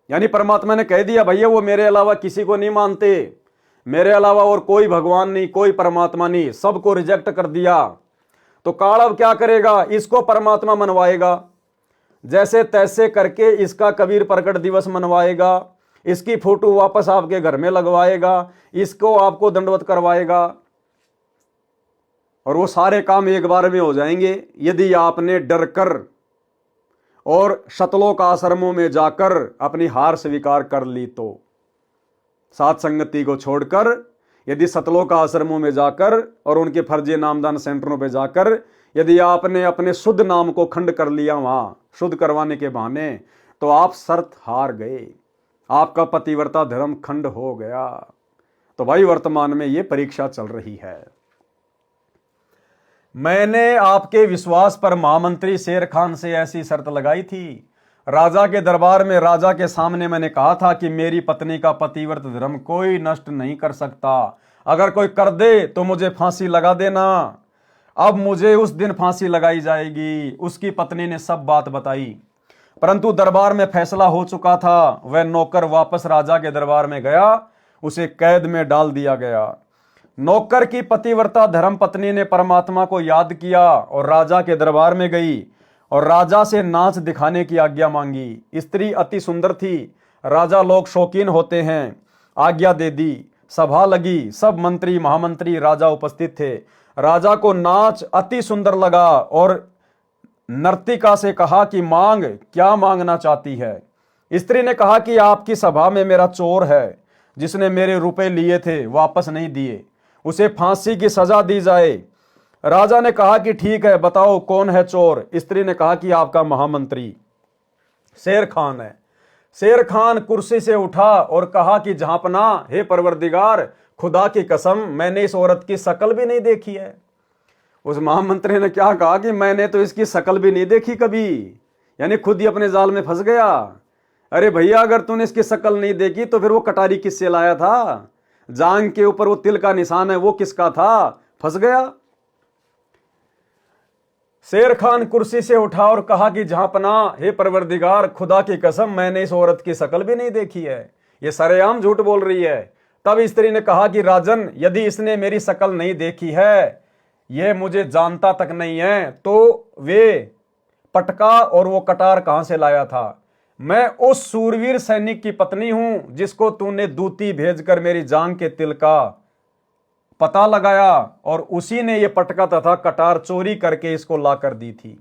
यानी परमात्मा ने कह दिया भैया वो मेरे अलावा किसी को नहीं मानते, मेरे अलावा और कोई भगवान नहीं, कोई परमात्मा नहीं, सबको रिजेक्ट कर दिया, तो काल अब क्या करेगा? इसको परमात्मा मनवाएगा, जैसे तैसे करके इसका कबीर प्रकट दिवस मनवाएगा, इसकी फोटो वापस आपके घर में लगवाएगा, इसको आपको दंडवत करवाएगा, और वो सारे काम एक बार में हो जाएंगे यदि आपने डर कर और सतलोक आश्रमों में जाकर अपनी हार स्वीकार कर ली। तो साथ संगति को छोड़कर यदि सतलोक आश्रमों में जाकर और उनके फर्जी नामदान सेंटरों पर जाकर यदि आपने अपने शुद्ध नाम को खंड कर लिया वहां शुद्ध करवाने के बहाने, तो आप शर्त हार गए, आपका पतिव्रता धर्म खंड हो गया। तो भाई वर्तमान में ये परीक्षा चल रही है। मैंने आपके विश्वास पर महामंत्री शेर खान से ऐसी शर्त लगाई थी। राजा के दरबार में राजा के सामने मैंने कहा था कि मेरी पत्नी का पतिव्रत धर्म कोई नष्ट नहीं कर सकता, अगर कोई कर दे तो मुझे फांसी लगा देना। अब मुझे उस दिन फांसी लगाई जाएगी। उसकी पत्नी ने सब बात बताई, परंतु दरबार में फैसला हो चुका था। वह नौकर वापस राजा के दरबार में गया, उसे कैद में डाल दिया गया। नौकर की पतिव्रता धर्म पत्नी ने परमात्मा को याद किया और राजा के दरबार में गई और राजा से नाच दिखाने की आज्ञा मांगी। स्त्री अति सुंदर थी, राजा लोग शौकीन होते हैं, आज्ञा दे दी। सभा लगी, सब मंत्री महामंत्री राजा उपस्थित थे। राजा को नाच अति सुंदर लगा और नर्तिका से कहा कि मांग, क्या मांगना चाहती है। स्त्री ने कहा कि आपकी सभा में मेरा चोर है, जिसने मेरे रुपए लिए थे वापस नहीं दिए, उसे फांसी की सजा दी जाए। राजा ने कहा कि ठीक है, बताओ कौन है चोर। स्त्री ने कहा कि आपका महामंत्री शेर खान है। शेर खान कुर्सी से उठा और कहा कि जहांपना, हे परवरदिगार, खुदा की कसम मैंने इस औरत की शकल भी नहीं देखी है। उस महामंत्री ने क्या कहा कि मैंने तो इसकी शकल भी नहीं देखी कभी, यानी खुद ही अपने जाल में फंस गया। अरे भैया, अगर तूने इसकी शकल नहीं देखी तो फिर वो कटारी किससे लाया था? जांग के ऊपर वो तिल का निशान है, वो किसका था? फंस गया। शेर खान कुर्सी से उठा और कहा कि जहांपना, हे परवरदिगार, खुदा की कसम मैंने इस औरत की शकल भी नहीं देखी है, ये सरेआम झूठ बोल रही है। तब स्त्री ने कहा कि राजन, यदि इसने मेरी शकल नहीं देखी है, ये मुझे जानता तक नहीं है, तो वे पटका और वो कटार कहां से लाया था? मैं उस सूरवीर सैनिक की पत्नी हूं जिसको तूने दूती भेजकर मेरी जांग के तिल का पता लगाया और उसी ने ये पटका तथा कटार चोरी करके इसको ला कर दी थी।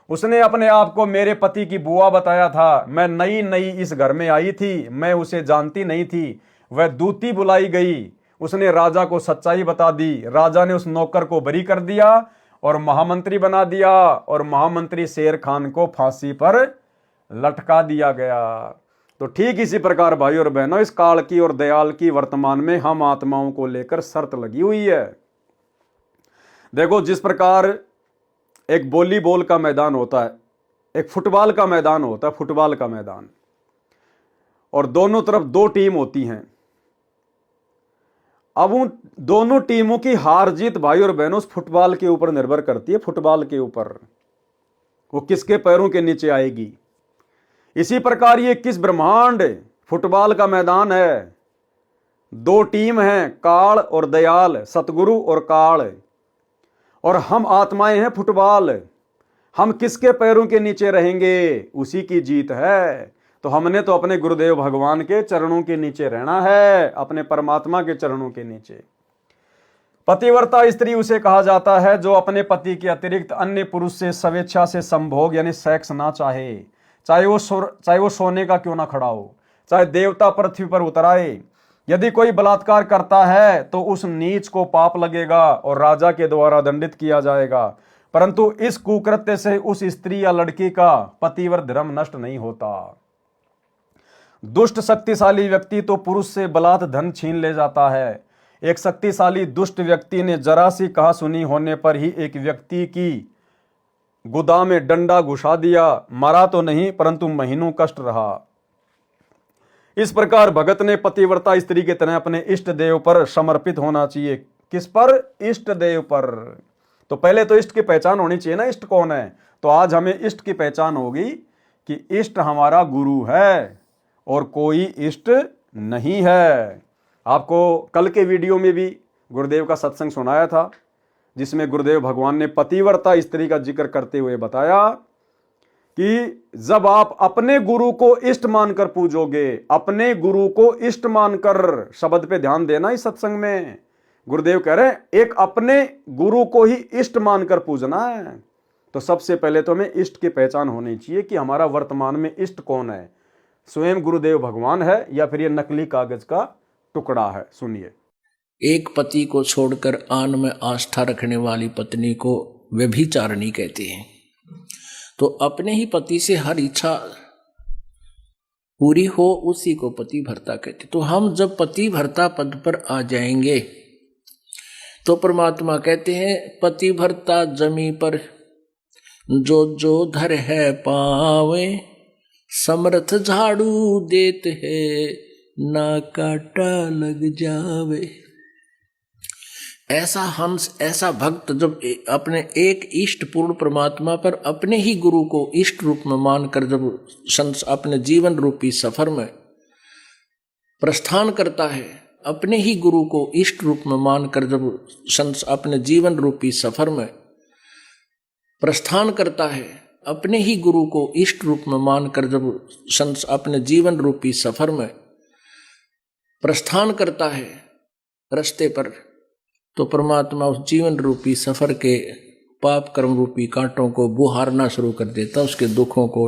उसने अपने आप को मेरे पति की बुआ बताया था। मैं नई नई इस घर में आई थी, मैं उसे जानती नहीं थी। वह दूती बुलाई गई, उसने राजा को सच्चाई बता दी। राजा ने उस नौकर को बरी कर दिया और महामंत्री बना दिया और महामंत्री शेर खान को फांसी पर लटका दिया गया। तो ठीक इसी प्रकार भाई और बहनों, इस काल की और दयाल की वर्तमान में हम आत्माओं को लेकर शर्त लगी हुई है। देखो, जिस प्रकार एक वॉलीबॉल का मैदान होता है, एक फुटबॉल का मैदान होता है, फुटबॉल का मैदान, और दोनों तरफ दो टीम होती हैं। अब उन दोनों टीमों की हार जीत भाई और बहनों उस फुटबॉल के ऊपर निर्भर करती है, फुटबॉल के ऊपर, वो किसके पैरों के नीचे आएगी। इसी प्रकार ये किस ब्रह्मांड फुटबॉल का मैदान है, दो टीम हैं, काल और दयाल, सतगुरु और काल, और हम आत्माएं हैं फुटबॉल। हम किसके पैरों के नीचे रहेंगे, उसी की जीत है। तो हमने तो अपने गुरुदेव भगवान के चरणों के नीचे रहना है, अपने परमात्मा के चरणों के नीचे। पतिव्रता स्त्री उसे कहा जाता है जो अपने पति के अतिरिक्त अन्य पुरुष से स्वेच्छा से संभोग यानी सेक्स ना चाहे, चाहे वो सोने का क्यों ना खड़ा हो, चाहे देवता पृथ्वी पर उतर आए। यदि कोई बलात्कार करता है तो उस नीच को पाप लगेगा और राजा के द्वारा दंडित किया जाएगा, परंतु इस कुकृत्य से उस स्त्री या लड़की का पतिव्रत धर्म नष्ट नहीं होता। दुष्ट शक्तिशाली व्यक्ति तो पुरुष से बलात् धन छीन ले जाता है। एक शक्तिशाली दुष्ट व्यक्ति ने जरा सी कहा सुनी होने पर ही एक व्यक्ति की गुदा में डंडा घुसा दिया। मरा तो नहीं, परंतु महीनों कष्ट रहा। इस प्रकार भगत ने पतिव्रता स्त्री के तरह अपने इष्ट देव पर समर्पित होना चाहिए। किस पर? इष्ट देव पर। तो पहले तो इष्ट की पहचान होनी चाहिए ना, इष्ट कौन है। तो आज हमें इष्ट की पहचान होगी कि इष्ट हमारा गुरु है और कोई इष्ट नहीं है। आपको कल के वीडियो में भी गुरुदेव का सत्संग सुनाया था, जिसमें गुरुदेव भगवान ने पतिव्रता स्त्री का जिक्र करते हुए बताया कि जब आप अपने गुरु को इष्ट मानकर पूजोगे, अपने गुरु को इष्ट मानकर, शब्द पे ध्यान देना इस सत्संग में, गुरुदेव कह रहे हैं एक अपने गुरु को ही इष्ट मानकर पूजना है। तो सबसे पहले तो हमें इष्ट की पहचान होनी चाहिए कि हमारा वर्तमान में इष्ट कौन है। स्वयं गुरुदेव भगवान है या फिर ये नकली कागज का टुकड़ा है? सुनिए। एक पति को छोड़कर आन में आस्था रखने वाली पत्नी को व्यभिचारिणी कहते हैं। तो अपने ही पति से हर इच्छा पूरी हो उसी को पतिव्रता कहते। तो हम जब पतिव्रता पद पर आ जाएंगे तो परमात्मा कहते हैं पतिव्रता जमी पर जो जो धर है पावे, समर्थ झाड़ू देत है ना काटा लग जावे। ऐसा हंस, ऐसा भक्त जब अपने एक इष्ट पूर्ण परमात्मा पर अपने ही गुरु को इष्ट रूप में मानकर जब अपने जीवन रूपी सफर में प्रस्थान करता है, अपने ही गुरु को इष्ट रूप में मानकर जब अपने जीवन रूपी सफर में प्रस्थान करता है, अपने ही गुरु को इष्ट रूप में मानकर जब अपने जीवन रूपी सफर में प्रस्थान करता है रास्ते पर, तो परमात्मा उस जीवन रूपी सफर के पाप कर्म रूपी कांटों को बुहारना शुरू कर देता, उसके दुखों को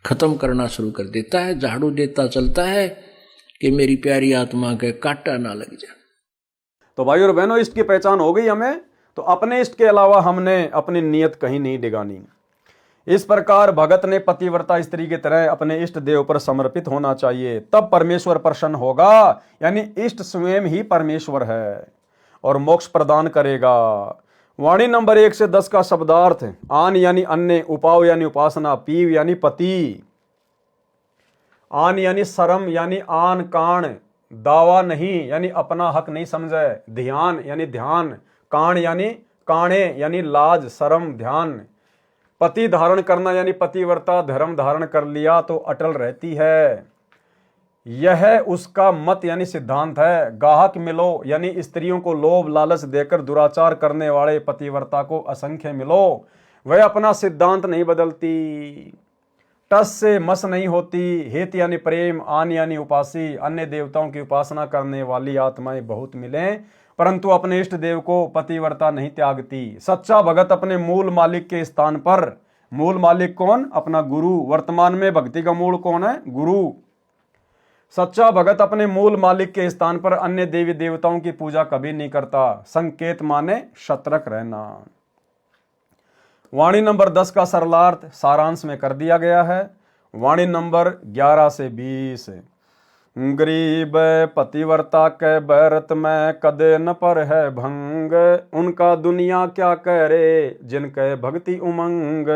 खत्म करना शुरू कर देता है, झाड़ू देता चलता है कि मेरी प्यारी आत्मा के कांटा ना लग जाए। तो भाई और बहनों, इष्ट की पहचान हो गई हमें। तो अपने इष्ट के अलावा हमने अपनी नियत कहीं नहीं डिगानी। इस प्रकार भगत ने पतिव्रता स्त्री की तरह अपने इष्ट देव पर समर्पित होना चाहिए, तब परमेश्वर प्रसन्न होगा। यानी इष्ट स्वयं ही परमेश्वर है और मोक्ष प्रदान करेगा। वाणी नंबर 1 से 10 का शब्दार्थ। आन यानी अन्य, उपाव यानी उपासना, पीव यानी पति। आन यानी शर्म यानी आन कान, दावा नहीं यानी अपना हक नहीं समझे, ध्यान यानी ध्यान, कान यानी काणे यानी लाज शर्म ध्यान। पति धारण करना यानी पतिव्रता धर्म धारण कर लिया तो अटल रहती है, यह उसका मत यानी सिद्धांत है। गाहक मिलो यानी स्त्रियों को लोभ लालच देकर दुराचार करने वाले पतिव्रता को असंख्य मिलो, वह अपना सिद्धांत नहीं बदलती। टस से मस नहीं होती। हित यानी प्रेम, आन यानी उपासी, अन्य देवताओं की उपासना करने वाली आत्माएं बहुत मिलें, परंतु अपने इष्ट देव को पतिव्रता नहीं त्यागती। सच्चा भगत अपने मूल मालिक के स्थान पर, मूल मालिक कौन? अपना गुरु। वर्तमान में भक्ति का मूल कौन है? गुरु। सच्चा भगत अपने मूल मालिक के स्थान पर अन्य देवी देवताओं की पूजा कभी नहीं करता। संकेत माने सतर्क रहना। वाणी नंबर 10 का सरलार्थ सारांश में कर दिया गया है। वाणी नंबर 11 से 20। गरीब पतिव्रता के बैरत में कदे न पर है भंग, उनका दुनिया क्या कह रे जिनके भक्ति उमंग।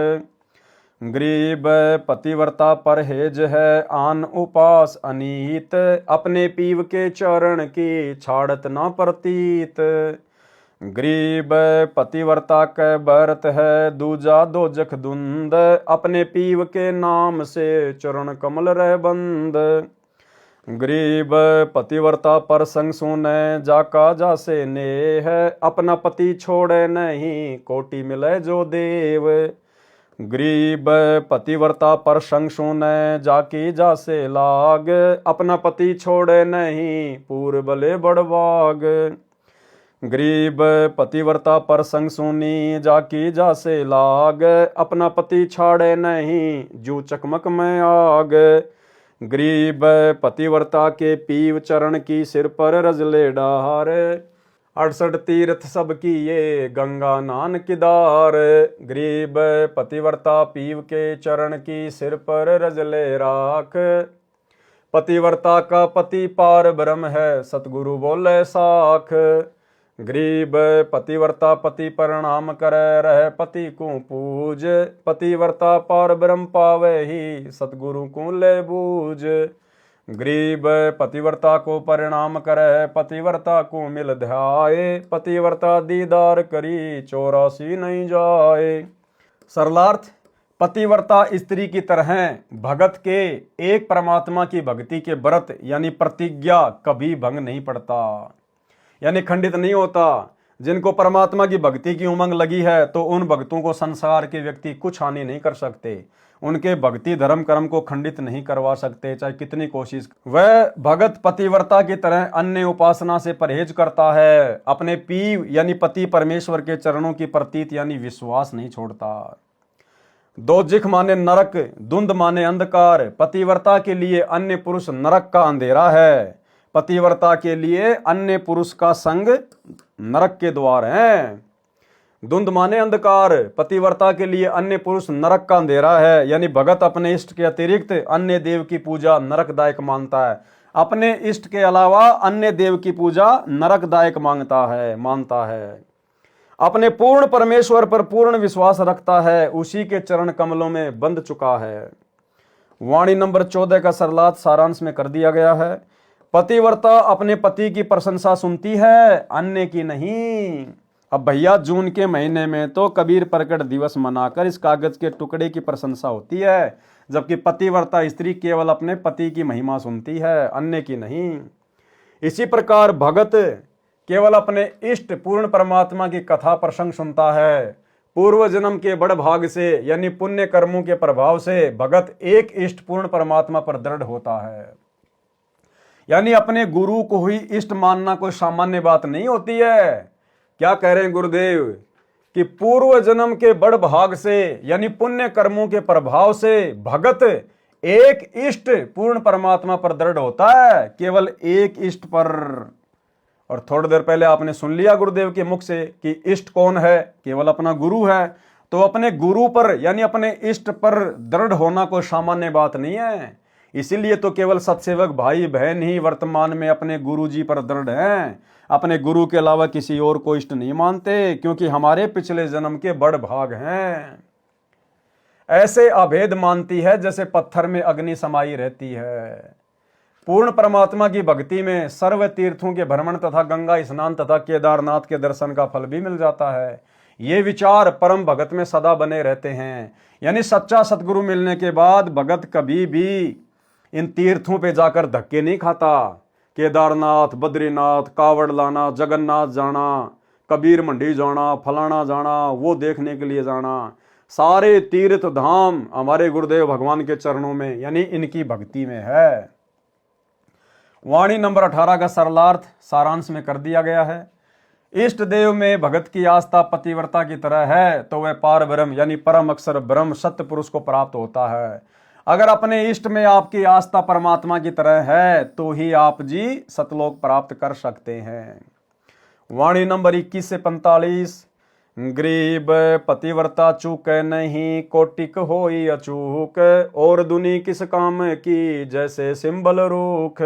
गरीब पतिव्रता परहेज है आन उपास अनीत, अपने पीव के चरण की छाड़त ना प्रतीत। गरीब पतिव्रता के बरत है दूजा दोजख दुंद, अपने पीव के नाम से चरण कमल रह बंद। गरीब पतिव्रता पर संग सुने जाका जासे नेह, अपना पति छोड़े नहीं कोटि मिले जो देव। गरीब पतिव्रता पर संग सुने जाकी जासे लाग, अपना पति छोड़े नहीं पूर्व बले बड़वाग। गरीब पतिव्रता पर संग सुनी जाकी जासे लाग, अपना पति छाड़े नहीं जू चकमक में आग। गरीब पतिव्रता के पीव चरण की सिर पर रजले डार, 68 तीर्थ सब की ये गंगा नान किदार। गरीब पतिव्रता पीव के चरण की सिर पर रजले राख, पतिव्रता का पति पार ब्रह्म है सतगुरु बोले साख। गरीब पतिव्रता पति प्रणाम करे रहे पति को पूज, पतिव्रता पार ब्रह्म पावे ही सतगुरु को ले बूझ। गरीब पतिव्रता को परिणाम करे पतिव्रता को मिल ध्याए, पतिव्रता दीदार करी 84 नहीं जाए। सरलार्थ, पतिव्रता स्त्री की तरह भगत के एक परमात्मा की भक्ति के व्रत यानी प्रतिज्ञा कभी भंग नहीं पड़ता, यानी खंडित नहीं होता। जिनको परमात्मा की भक्ति की उमंग लगी है तो उन भक्तों को संसार के व्यक्ति कुछ हानि नहीं कर सकते, उनके भक्ति धर्म कर्म को खंडित नहीं करवा सकते चाहे कितनी कोशिश। वह भगत पतिव्रता की तरह अन्य उपासना से परहेज करता है, अपने पीव यानी पति परमेश्वर के चरणों की प्रतीत यानी विश्वास नहीं छोड़ता। दोजिख माने नरक, धुंध माने अंधकार। पतिव्रता के लिए अन्य पुरुष नरक का अंधेरा है। पतिव्रता के लिए अन्य पुरुष का संग नरक के द्वार हैं। धुंध माने अंधकार, पतिव्रता के लिए अन्य पुरुष नरक का अंधेरा है। यानी भगत अपने इष्ट के अतिरिक्त अन्य देव की पूजा नरकदायक मानता है। अपने इष्ट के अलावा अन्य देव की पूजा नरकदायक मानता है। अपने पूर्ण परमेश्वर पर पूर्ण विश्वास रखता है, उसी के चरण कमलों में बंध चुका है। वाणी नंबर 14 का सरलात सारांश में कर दिया गया है। पतिव्रता अपने पति की प्रशंसा सुनती है, अन्य की नहीं। अब भैया जून के महीने में तो कबीर प्रकट दिवस मनाकर इस कागज के टुकड़े की प्रशंसा होती है, जबकि पतिव्रता स्त्री केवल अपने पति की महिमा सुनती है, अन्य की नहीं। इसी प्रकार भगत केवल अपने इष्ट पूर्ण परमात्मा की कथा प्रसंग सुनता है। पूर्व जन्म के बड़ भाग से यानी पुण्य कर्मों के प्रभाव से भगत एक इष्ट पूर्ण परमात्मा पर दृढ़ होता है। यानी अपने गुरु को ही इष्ट मानना कोई सामान्य बात नहीं होती है। क्या कह रहे हैं गुरुदेव कि पूर्व जन्म के बड़ भाग से यानी पुण्य कर्मों के प्रभाव से भगत एक इष्ट पूर्ण परमात्मा पर दृढ़ होता है, केवल एक इष्ट पर। और थोड़ी देर पहले आपने सुन लिया गुरुदेव के मुख से कि इष्ट कौन है, केवल अपना गुरु है। तो अपने गुरु पर यानी अपने इष्ट पर दृढ़ होना कोई सामान्य बात नहीं है। इसीलिए तो केवल सत्सेवक भाई बहन ही वर्तमान में अपने गुरु जी पर दृढ़ हैं, अपने गुरु के अलावा किसी और को इष्ट नहीं मानते, क्योंकि हमारे पिछले जन्म के बड़ भाग हैं। ऐसे अभेद मानती है जैसे पत्थर में अग्नि समाई रहती है। पूर्ण परमात्मा की भक्ति में सर्व तीर्थों के भ्रमण तथा गंगा स्नान तथा केदारनाथ के दर्शन का फल भी मिल जाता है। ये विचार परम भगत में सदा बने रहते हैं। यानी सच्चा सतगुरु मिलने के बाद भगत कभी भी इन तीर्थों पे जाकर धक्के नहीं खाता। केदारनाथ, बद्रीनाथ, कावड़ लाना, जगन्नाथ जाना, कबीर मंडी जाना, फलाना जाना, वो देखने के लिए जाना, सारे तीर्थ धाम हमारे गुरुदेव भगवान के चरणों में यानी इनकी भक्ति में है। वाणी नंबर 18 का सरलार्थ सारांश में कर दिया गया है। इष्ट देव में भगत की आस्था पतिव्रता की तरह है तो वह पार ब्रह्म यानी परम अक्षर ब्रह्म सत्य पुरुष को प्राप्त होता है। अगर अपने इष्ट में आपकी आस्था परमात्मा की तरह है तो ही आप जी सतलोक प्राप्त कर सकते हैं। वाणी नंबर 21 से 45। गरीब पतिव्रता चूक नहीं, कोटिक होई अचूक, और दुनी किस काम की जैसे सिंबल रूख।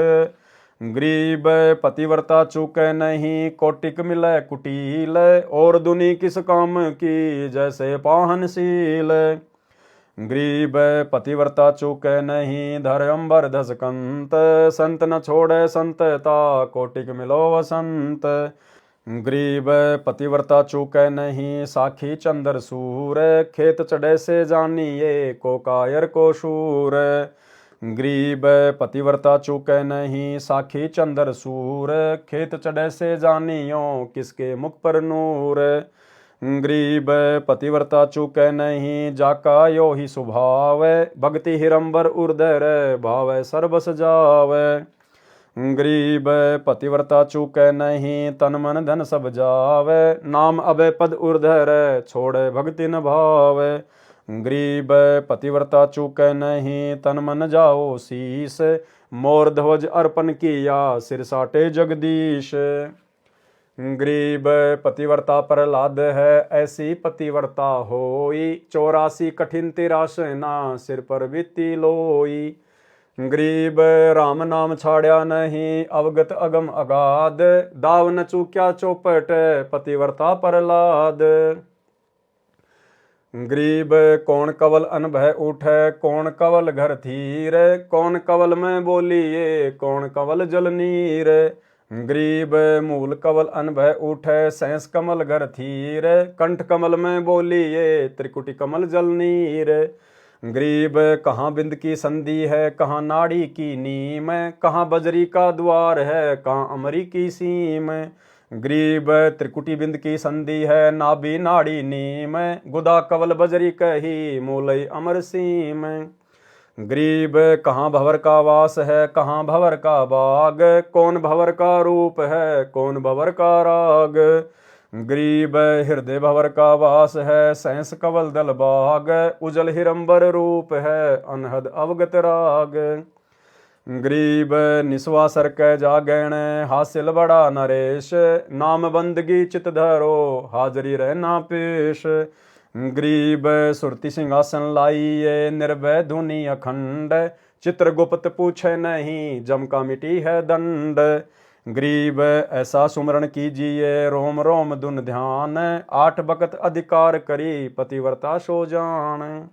गरीब पतिव्रता चूक नहीं, कोटिक मिले कुटील, और दुनी किस काम की जैसे पाहनशील। गरीब पतिव्रता चूक नहीं, धर अंबर धस कंत, संत न छोड़े संतता, कोटिक मिलो वसंत। गरीब पतिव्रता चूक नहीं, साखी चंद्र सूर, खेत चढ़े से जानिए को कायर को शूर। गरीब पतिव्रता चूक नहीं, साखी चंद्र सूर, खेत चढ़े से जानियो किसके मुख पर नूर। गरीब पतिव्रता चूक नहीं, जाका यो ही स्वभाव, भक्ति हिरंबर उर्दर भाव सर्वस जावे। गरीब पतिव्रता चूक नहीं, तन मन धन सब जावे, नाम अभय पद उर्धर छोड़े भक्ति न भावे। गरीब पतिव्रता चूक नहीं, तन मन जाओ शीस, मोर ध्वज अर्पण किया सिर साटे जगदीश। गरीब पतिव्रता प्रहलाद है, ऐसी पतिव्रता होई, 84 कठिन तिराशना सिर पर बीती लोई। गरीब राम नाम छाड़या नहीं, अवगत अगम अगाध, दाव न चूक्या चौपट पतिव्रता प्रहलाद। गरीब कौन कवल अनभय उठे, कौन कवल घर थीर, कौन कवल में बोलिए कौन कवल जल नीर। गरीब मूल कवल अनभय उठे, सहस कमल घर थीर, कंठ कमल में बोलिए त्रिकुटी कमल जल नीर। गरीब कहाँ बिंद की संधि है, कहाँ नाड़ी की नीम, कहाँ बजरी का द्वार है, कहाँ अमरी की सीम। गरीब त्रिकुटी बिंद की संधि है, नाभि नाड़ी नीम, गुदा कवल बजरी कही मूलई अमर सीम। गरीब कहाँ भवर का वास है, कहाँ भवर का बाग, कौन भवर का रूप है कौन भवर का राग। गरीब हृदय भवर का वास है, सहस कवल दल बाग, उजल हिरंबर रूप है, अनहद अवगत राग। गरीब निस्वासर कै जागैण, हासिल बड़ा नरेश, नाम बंदगी चित धरो, हाजरी रहना पेश। गरीब सुरति सिंहासन लाइए, निर्भय धुनि अखंड, चित्रगुप्त पूछे नहीं, जम का मिटी है दंड। गरीब ऐसा सुमरण कीजिए, रोम रोम दुन ध्यान, 8 बकत अधिकार करी, पतिव्रता सो जान।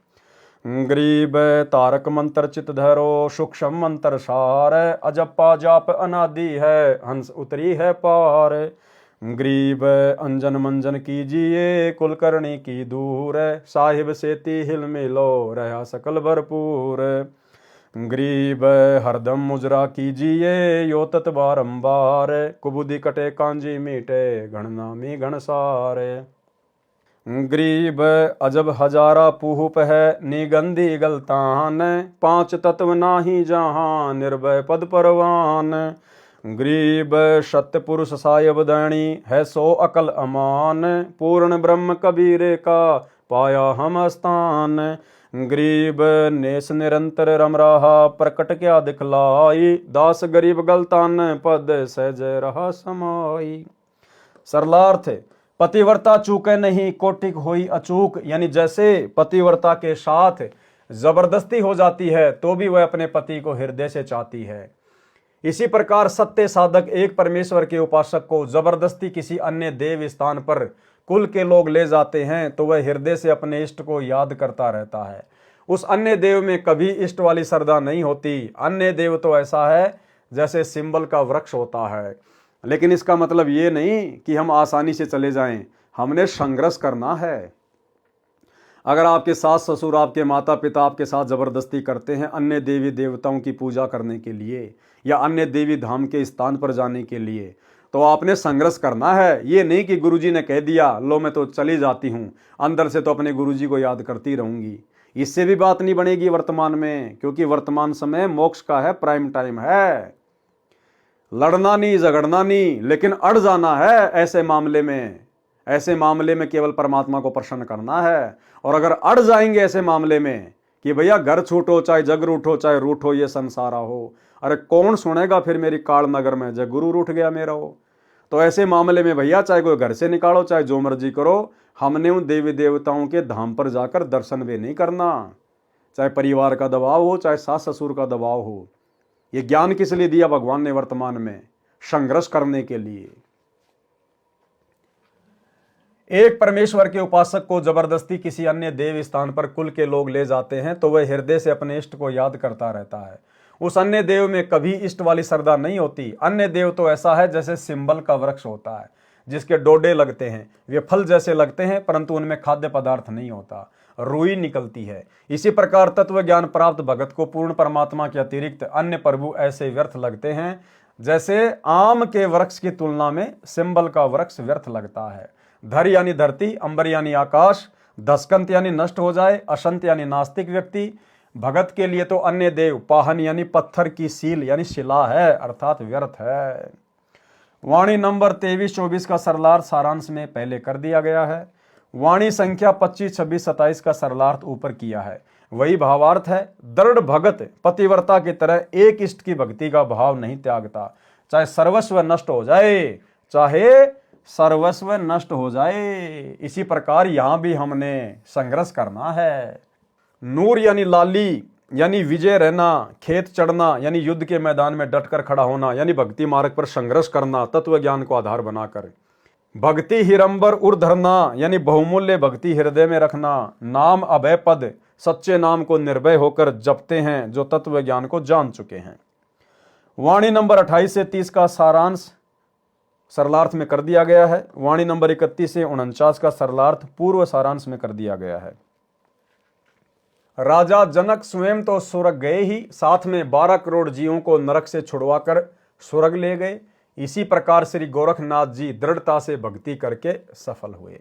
गरीब तारक मंत्र चित धरो, सूक्ष्म मंत्र सार, अजप्पा जाप अनादि है, हंस उतरी है पार। गरीब अंजन मंजन कीजिए, कुलकर्णी की दूर, साहिब सेती हिल मिलो, रहा सकल भरपूर। गरीब हरदम मुजरा कीजिए, यो तत् बारंबार, कुबुदि कटे कांजी मीटे, गणनामी घनसार। गरीब अजब हजारा पूप है, निगंधी गलतान, 5 तत्व नाही जहां, निर्भय पद परवान। गरीब सत्य पुरुष सायब दैणी, है सो अकल अमान, पूर्ण ब्रह्म कबीरे का, पाया हम स्थान। गरीब नेस निरंतर रम रहा, प्रकट क्या दिखलाई, दास गरीब गलतान, पद सहज रहा समाई। सरलार्थ, पतिव्रता चूके नहीं, कोटिक होई अचूक। यानी जैसे पतिव्रता के साथ जबरदस्ती हो जाती है तो भी वह अपने पति को हृदय से चाहती है, इसी प्रकार सत्य साधक एक परमेश्वर के उपासक को जबरदस्ती किसी अन्य देव स्थान पर कुल के लोग ले जाते हैं तो वह हृदय से अपने इष्ट को याद करता रहता है। उस अन्य देव में कभी इष्ट वाली श्रद्धा नहीं होती। अन्य देव तो ऐसा है जैसे सिंबल का वृक्ष होता है। लेकिन इसका मतलब ये नहीं कि हम आसानी से चले जाएं, हमने संघर्ष करना है। अगर आपके सास ससुर, आपके माता पिता आपके साथ जबरदस्ती करते हैं अन्य देवी देवताओं की पूजा करने के लिए या अन्य देवी धाम के स्थान पर जाने के लिए, तो आपने संघर्ष करना है। ये नहीं कि गुरुजी ने कह दिया लो मैं तो चली जाती हूँ, अंदर से तो अपने गुरुजी को याद करती रहूंगी। इससे भी बात नहीं बनेगी वर्तमान में, क्योंकि वर्तमान समय मोक्ष का है, प्राइम टाइम है। लड़ना नहीं, झगड़ना नहीं, लेकिन अड़ जाना है ऐसे मामले में। ऐसे मामले में केवल परमात्मा को प्रसन्न करना है। और अगर अड़ जाएंगे ऐसे मामले में कि भैया घर छूटो, चाहे जग रूठो, चाहे रूठो ये संसारा हो, अरे कौन सुनेगा फिर मेरी काल नगर में जब गुरु रूठ गया मेरा हो। तो ऐसे मामले में भैया चाहे कोई घर से निकालो, चाहे जो मर्जी करो, हमने उन देवी देवताओं के धाम पर जाकर दर्शन भी नहीं करना। चाहे परिवार का दबाव हो, चाहे सास ससुर का दबाव हो। ये ज्ञान किस लिए दिया भगवान ने वर्तमान में? संघर्ष करने के लिए। एक परमेश्वर के उपासक को जबरदस्ती किसी अन्य देव स्थान पर कुल के लोग ले जाते हैं तो वह हृदय से अपने इष्ट को याद करता रहता है। उस अन्य देव में कभी इष्ट वाली श्रद्धा नहीं होती। अन्य देव तो ऐसा है जैसे सिंबल का वृक्ष होता है, जिसके डोडे लगते हैं, वे फल जैसे लगते हैं परंतु उनमें खाद्य पदार्थ नहीं होता, रुई निकलती है। इसी प्रकार तत्व ज्ञान प्राप्त भगत को पूर्ण परमात्मा के अतिरिक्त अन्य प्रभु ऐसे व्यर्थ लगते हैं जैसे आम के वृक्ष की तुलना में सिंबल का वृक्ष व्यर्थ लगता है। धर यानी धरती, अंबर यानी आकाश, दस्कंत यानी नष्ट हो जाए, असंत यानी नास्तिक व्यक्ति। भगत के लिए तो अन्य देव पाहन यानी पत्थर की सील यानी शिला है, अर्थात व्यर्थ है। वाणी नंबर 23-24 का सरलार्थ सारांश में पहले कर दिया गया है। वाणी संख्या 25, 26, 27 का सरलार्थ ऊपर किया है। वही भावार्थ है। दृढ़ भगत पतिव्रता की तरह एक इष्ट की भक्ति का भाव नहीं त्यागता, चाहे सर्वस्व नष्ट हो जाए, चाहे सर्वस्व नष्ट हो जाए। इसी प्रकार यहां भी हमने संघर्ष करना है। नूर यानी लाली यानी विजय रहना, खेत चढ़ना यानी युद्ध के मैदान में डटकर खड़ा होना यानी भक्ति मार्ग पर संघर्ष करना तत्व ज्ञान को आधार बनाकर। भक्ति हिरंबर उर धरना यानी बहुमूल्य भक्ति हृदय में रखना। नाम अभय पद, सच्चे नाम को निर्भय होकर जपते हैं जो तत्व ज्ञान को जान चुके हैं। वाणी नंबर 28 से 30 का सारांश सरलार्थ में कर दिया गया है। वाणी नंबर 31 से 49 का सरलार्थ पूर्व सारांश में कर दिया गया है। राजा जनक स्वयं तो स्वर्ग गए ही, साथ में 12 करोड़ जीवों को नरक से छुड़वाकर स्वर्ग ले गए। इसी प्रकार श्री गोरखनाथ जी दृढ़ता से भक्ति करके सफल हुए।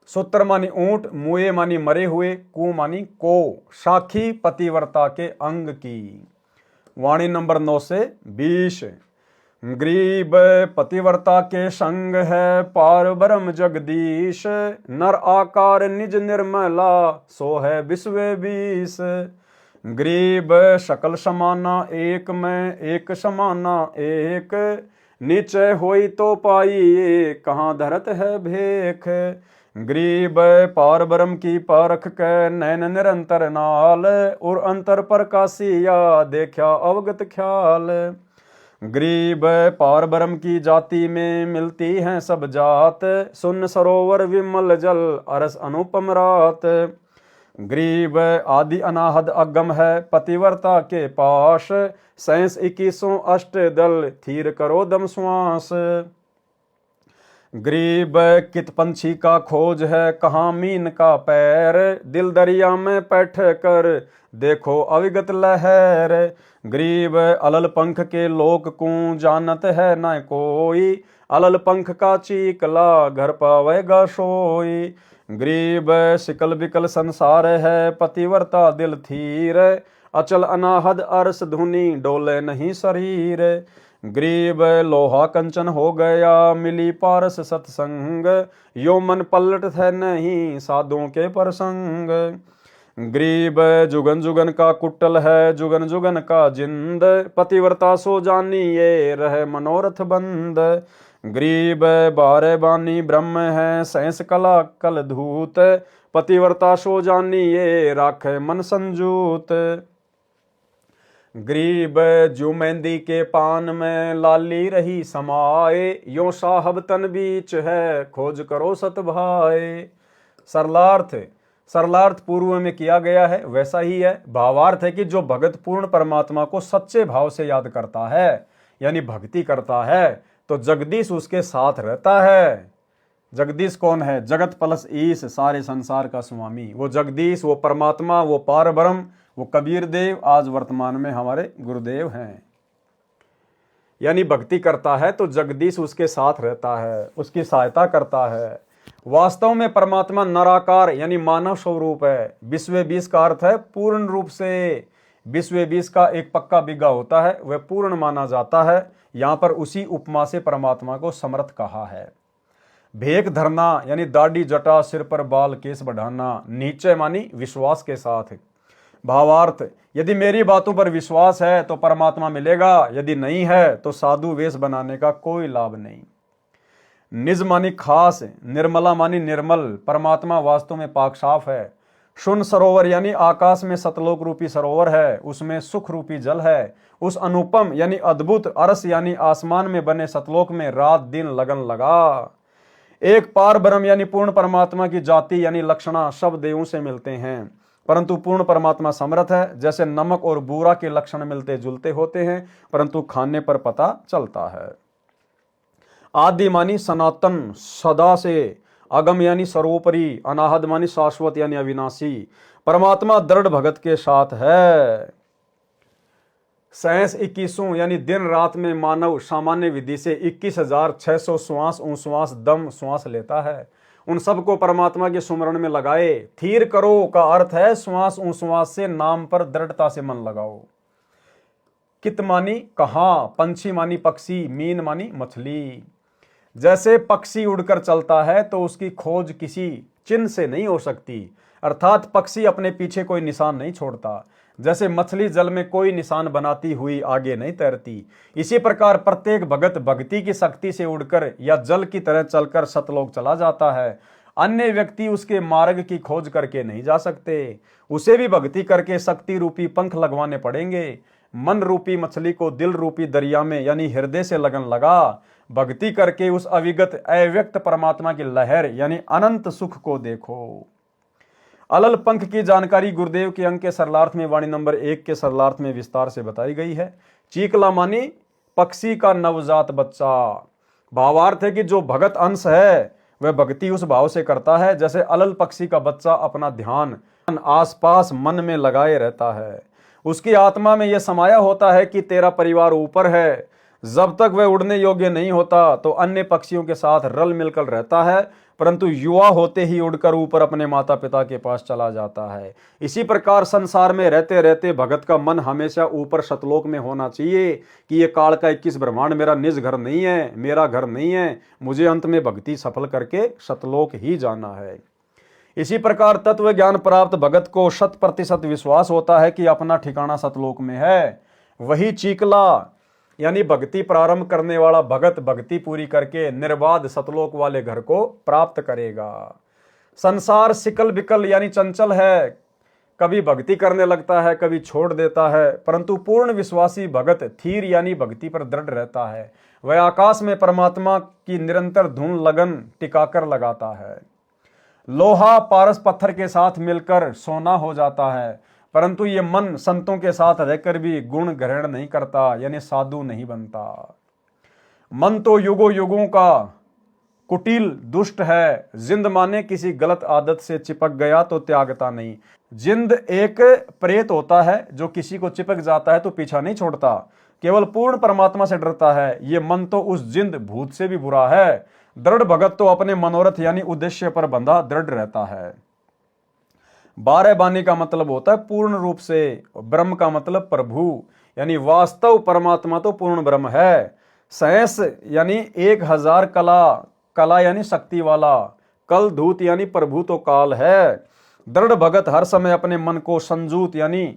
सूत्र मानी ऊंट, मुए मानी मरे हुए, कु मानी को, साखी पतिव्रता के अंग की। वाणी नंबर 9 से 20। गरीब पतिव्रता के संग है पार ब्रह्म जगदीश, नर आकार निज निर्मला सो है विश्व बीस। गरीब सकल समाना एक में एक समाना एक, नीचे होई तो पाई कहाँ धरत है भेख। गरीब पार ब्रह्म की पारख के नैन निरंतर नाल, और अंतर प्रकाशिया देखा अवगत ख्याल। गरीब पार ब्रह्म की जाति में मिलती हैं सब जात, सुन सरोवर विमल जल अरस अनुपम रात। गरीब आदि अनाहद अगम है पतिव्रता के पास, सैंस 21 अष्ट दल थीर करो दम श्वास। गरीब कित पंछी का खोज है कहाँ मीन का पैर, दिल दरिया में बैठ कर देखो अविगत लहर। गरीब अलल पंख के लोक को जानत है न कोई, अलल पंख का चीकला घर पावेगा सोई। गरीब सिकल बिकल संसार है पतिव्रता दिल थीर, अचल अनाहद अरस धुनी डोले नहीं शरीर। गरीब लोहा कंचन हो गया मिली पारस सत्संग, यो मन पलट है नहीं साधुओं के प्रसंग। गरीब जुगन जुगन का कुट्टल है जुगन जुगन का जिंद, पतिव्रता सो जानिए रहे मनोरथ बंद। गरीब बारे बानी ब्रह्म है सैंस कला कल धूत, पतिव्रता सो जानिए राखे मन संजूत। गरीब जो मेहंदी के पान में लाली रही समाए, यो साहब तन बीच है खोज करो सत भाए। सरलार्थ पूर्व में किया गया है वैसा ही है। भावार्थ है कि जो भगत पूर्ण परमात्मा को सच्चे भाव से याद करता है यानी भक्ति करता है तो जगदीश उसके साथ रहता है। जगदीश कौन है? जगत प्लस ईश, सारे संसार का स्वामी। वो जगदीश, वो परमात्मा, वो पार ब्रह्म, वो कबीर देव आज वर्तमान में हमारे गुरुदेव हैं। यानी भक्ति करता है तो जगदीश उसके साथ रहता है, उसकी सहायता करता है। वास्तव में परमात्मा नराकार यानी मानव स्वरूप है। विश्व बीस का अर्थ है पूर्ण रूप से। विश्व बीस का एक पक्का बिगा होता है, वह पूर्ण माना जाता है। यहां पर उसी उपमा से परमात्मा को समर्थ कहा है। भेक धरना यानी दाढ़ी जटा सिर पर बाल केस बढ़ाना, नीचे मानी विश्वास के साथ। भावार्थ, यदि मेरी बातों पर विश्वास है तो परमात्मा मिलेगा, यदि नहीं है तो साधु वेश बनाने का कोई लाभ नहीं। निज मानी खास, निर्मला मानी निर्मल, परमात्मा वास्तव में पाक साफ है। शून्य सरोवर यानी आकाश में सतलोक रूपी सरोवर है, उसमें सुख रूपी जल है। उस अनुपम यानी अद्भुत अरस यानी आसमान में बने सतलोक में रात दिन लगन लगा। एक पार ब्रह्म यानी पूर्ण परमात्मा की जाति यानी लक्षणा सब देवों से मिलते हैं, परंतु पूर्ण परमात्मा समर्थ है। जैसे नमक और बूरा के लक्षण मिलते जुलते होते हैं परंतु खाने पर पता चलता है। आदि मानी सनातन सदा से, अगम यानी सर्वोपरि, अनाहद मानी शाश्वत यानी अविनाशी। परमात्मा दृढ़ भगत के साथ है। सैंस 21 यानी दिन रात में मानव सामान्य विधि से 21,600 श्वास दम श्वास लेता है। उन सबको परमात्मा के सुमरण में लगाए। थीर करो का अर्थ है श्वास से नाम पर दृढ़ता से मन लगाओ। कित मानी कहाँ, पंछी मानी पक्षी, मीन मानी मछली। जैसे पक्षी उड़कर चलता है तो उसकी खोज किसी चिन्ह से नहीं हो सकती, अर्थात पक्षी अपने पीछे कोई निशान नहीं छोड़ता। जैसे मछली जल में कोई निशान बनाती हुई आगे नहीं तैरती, इसी प्रकार प्रत्येक भगत भक्ति की शक्ति से उड़कर या जल की तरह चलकर सतलोक चला जाता है। अन्य व्यक्ति उसके मार्ग की खोज करके नहीं जा सकते, उसे भी भक्ति करके शक्ति रूपी पंख लगवाने पड़ेंगे। मन रूपी मछली को दिल रूपी दरिया में यानी हृदय से लगन लगा। भक्ति करके उस अविगत अव्यक्त परमात्मा की लहर यानी अनंत सुख को देखो। अलल पंख की जानकारी गुरुदेव के अंग के सरलार्थ में वाणी नंबर 1 के सरलार्थ में विस्तार से बताई गई है। चीकला मानी पक्षी का नवजात बच्चा। भावार्थ है कि जो भगत अंश है वह भक्ति उस भाव से करता है जैसे अलल पक्षी का बच्चा अपना ध्यान आसपास मन में लगाए रहता है। उसकी आत्मा में यह समाया होता है कि तेरा परिवार ऊपर है, जब तक वह उड़ने योग्य नहीं होता तो अन्य पक्षियों के साथ रल मिलकर रहता है, परंतु युवा होते ही उड़कर ऊपर अपने माता पिता के पास चला जाता है। इसी प्रकार संसार में रहते रहते भगत का मन हमेशा ऊपर सतलोक में होना चाहिए कि ये काल का 21 ब्रह्मांड मेरा निज घर नहीं है, मेरा घर नहीं है, मुझे अंत में भक्ति सफल करके सतलोक ही जाना है। इसी प्रकार तत्व ज्ञान प्राप्त भगत को 100% विश्वास होता है कि अपना ठिकाना सतलोक में है। वही चीकला यानी भक्ति प्रारंभ करने वाला भगत भक्ति पूरी करके निर्बाध सतलोक वाले घर को प्राप्त करेगा। संसार सिकल बिकल यानी चंचल है, कभी भक्ति करने लगता है, कभी छोड़ देता है, परंतु पूर्ण विश्वासी भगत थीर यानी भक्ति पर दृढ़ रहता है। वह आकाश में परमात्मा की निरंतर धुन लगन टिकाकर लगाता है। लोहा पारस पत्थर के साथ मिलकर सोना हो जाता है, परंतु ये मन संतों के साथ रहकर भी गुण ग्रहण नहीं करता यानी साधु नहीं बनता। मन तो युगों युगों का कुटिल दुष्ट है, जिंद माने किसी गलत आदत से चिपक गया तो त्यागता नहीं। जिंद एक प्रेत होता है जो किसी को चिपक जाता है तो पीछा नहीं छोड़ता, केवल पूर्ण परमात्मा से डरता है। ये मन तो उस जिंद भूत से भी बुरा है। दृढ़ भगत तो अपने मनोरथ यानी उद्देश्य पर बंधा दृढ़ रहता है। 12 बानी का मतलब होता है पूर्ण रूप से, ब्रह्म का मतलब प्रभु यानी वास्तव परमात्मा तो पूर्ण ब्रह्म है। सहस यानी 1000 कला यानी शक्ति वाला, कल धूत यानी प्रभु तो काल है। दृढ़ भगत हर समय अपने मन को संजूत यानी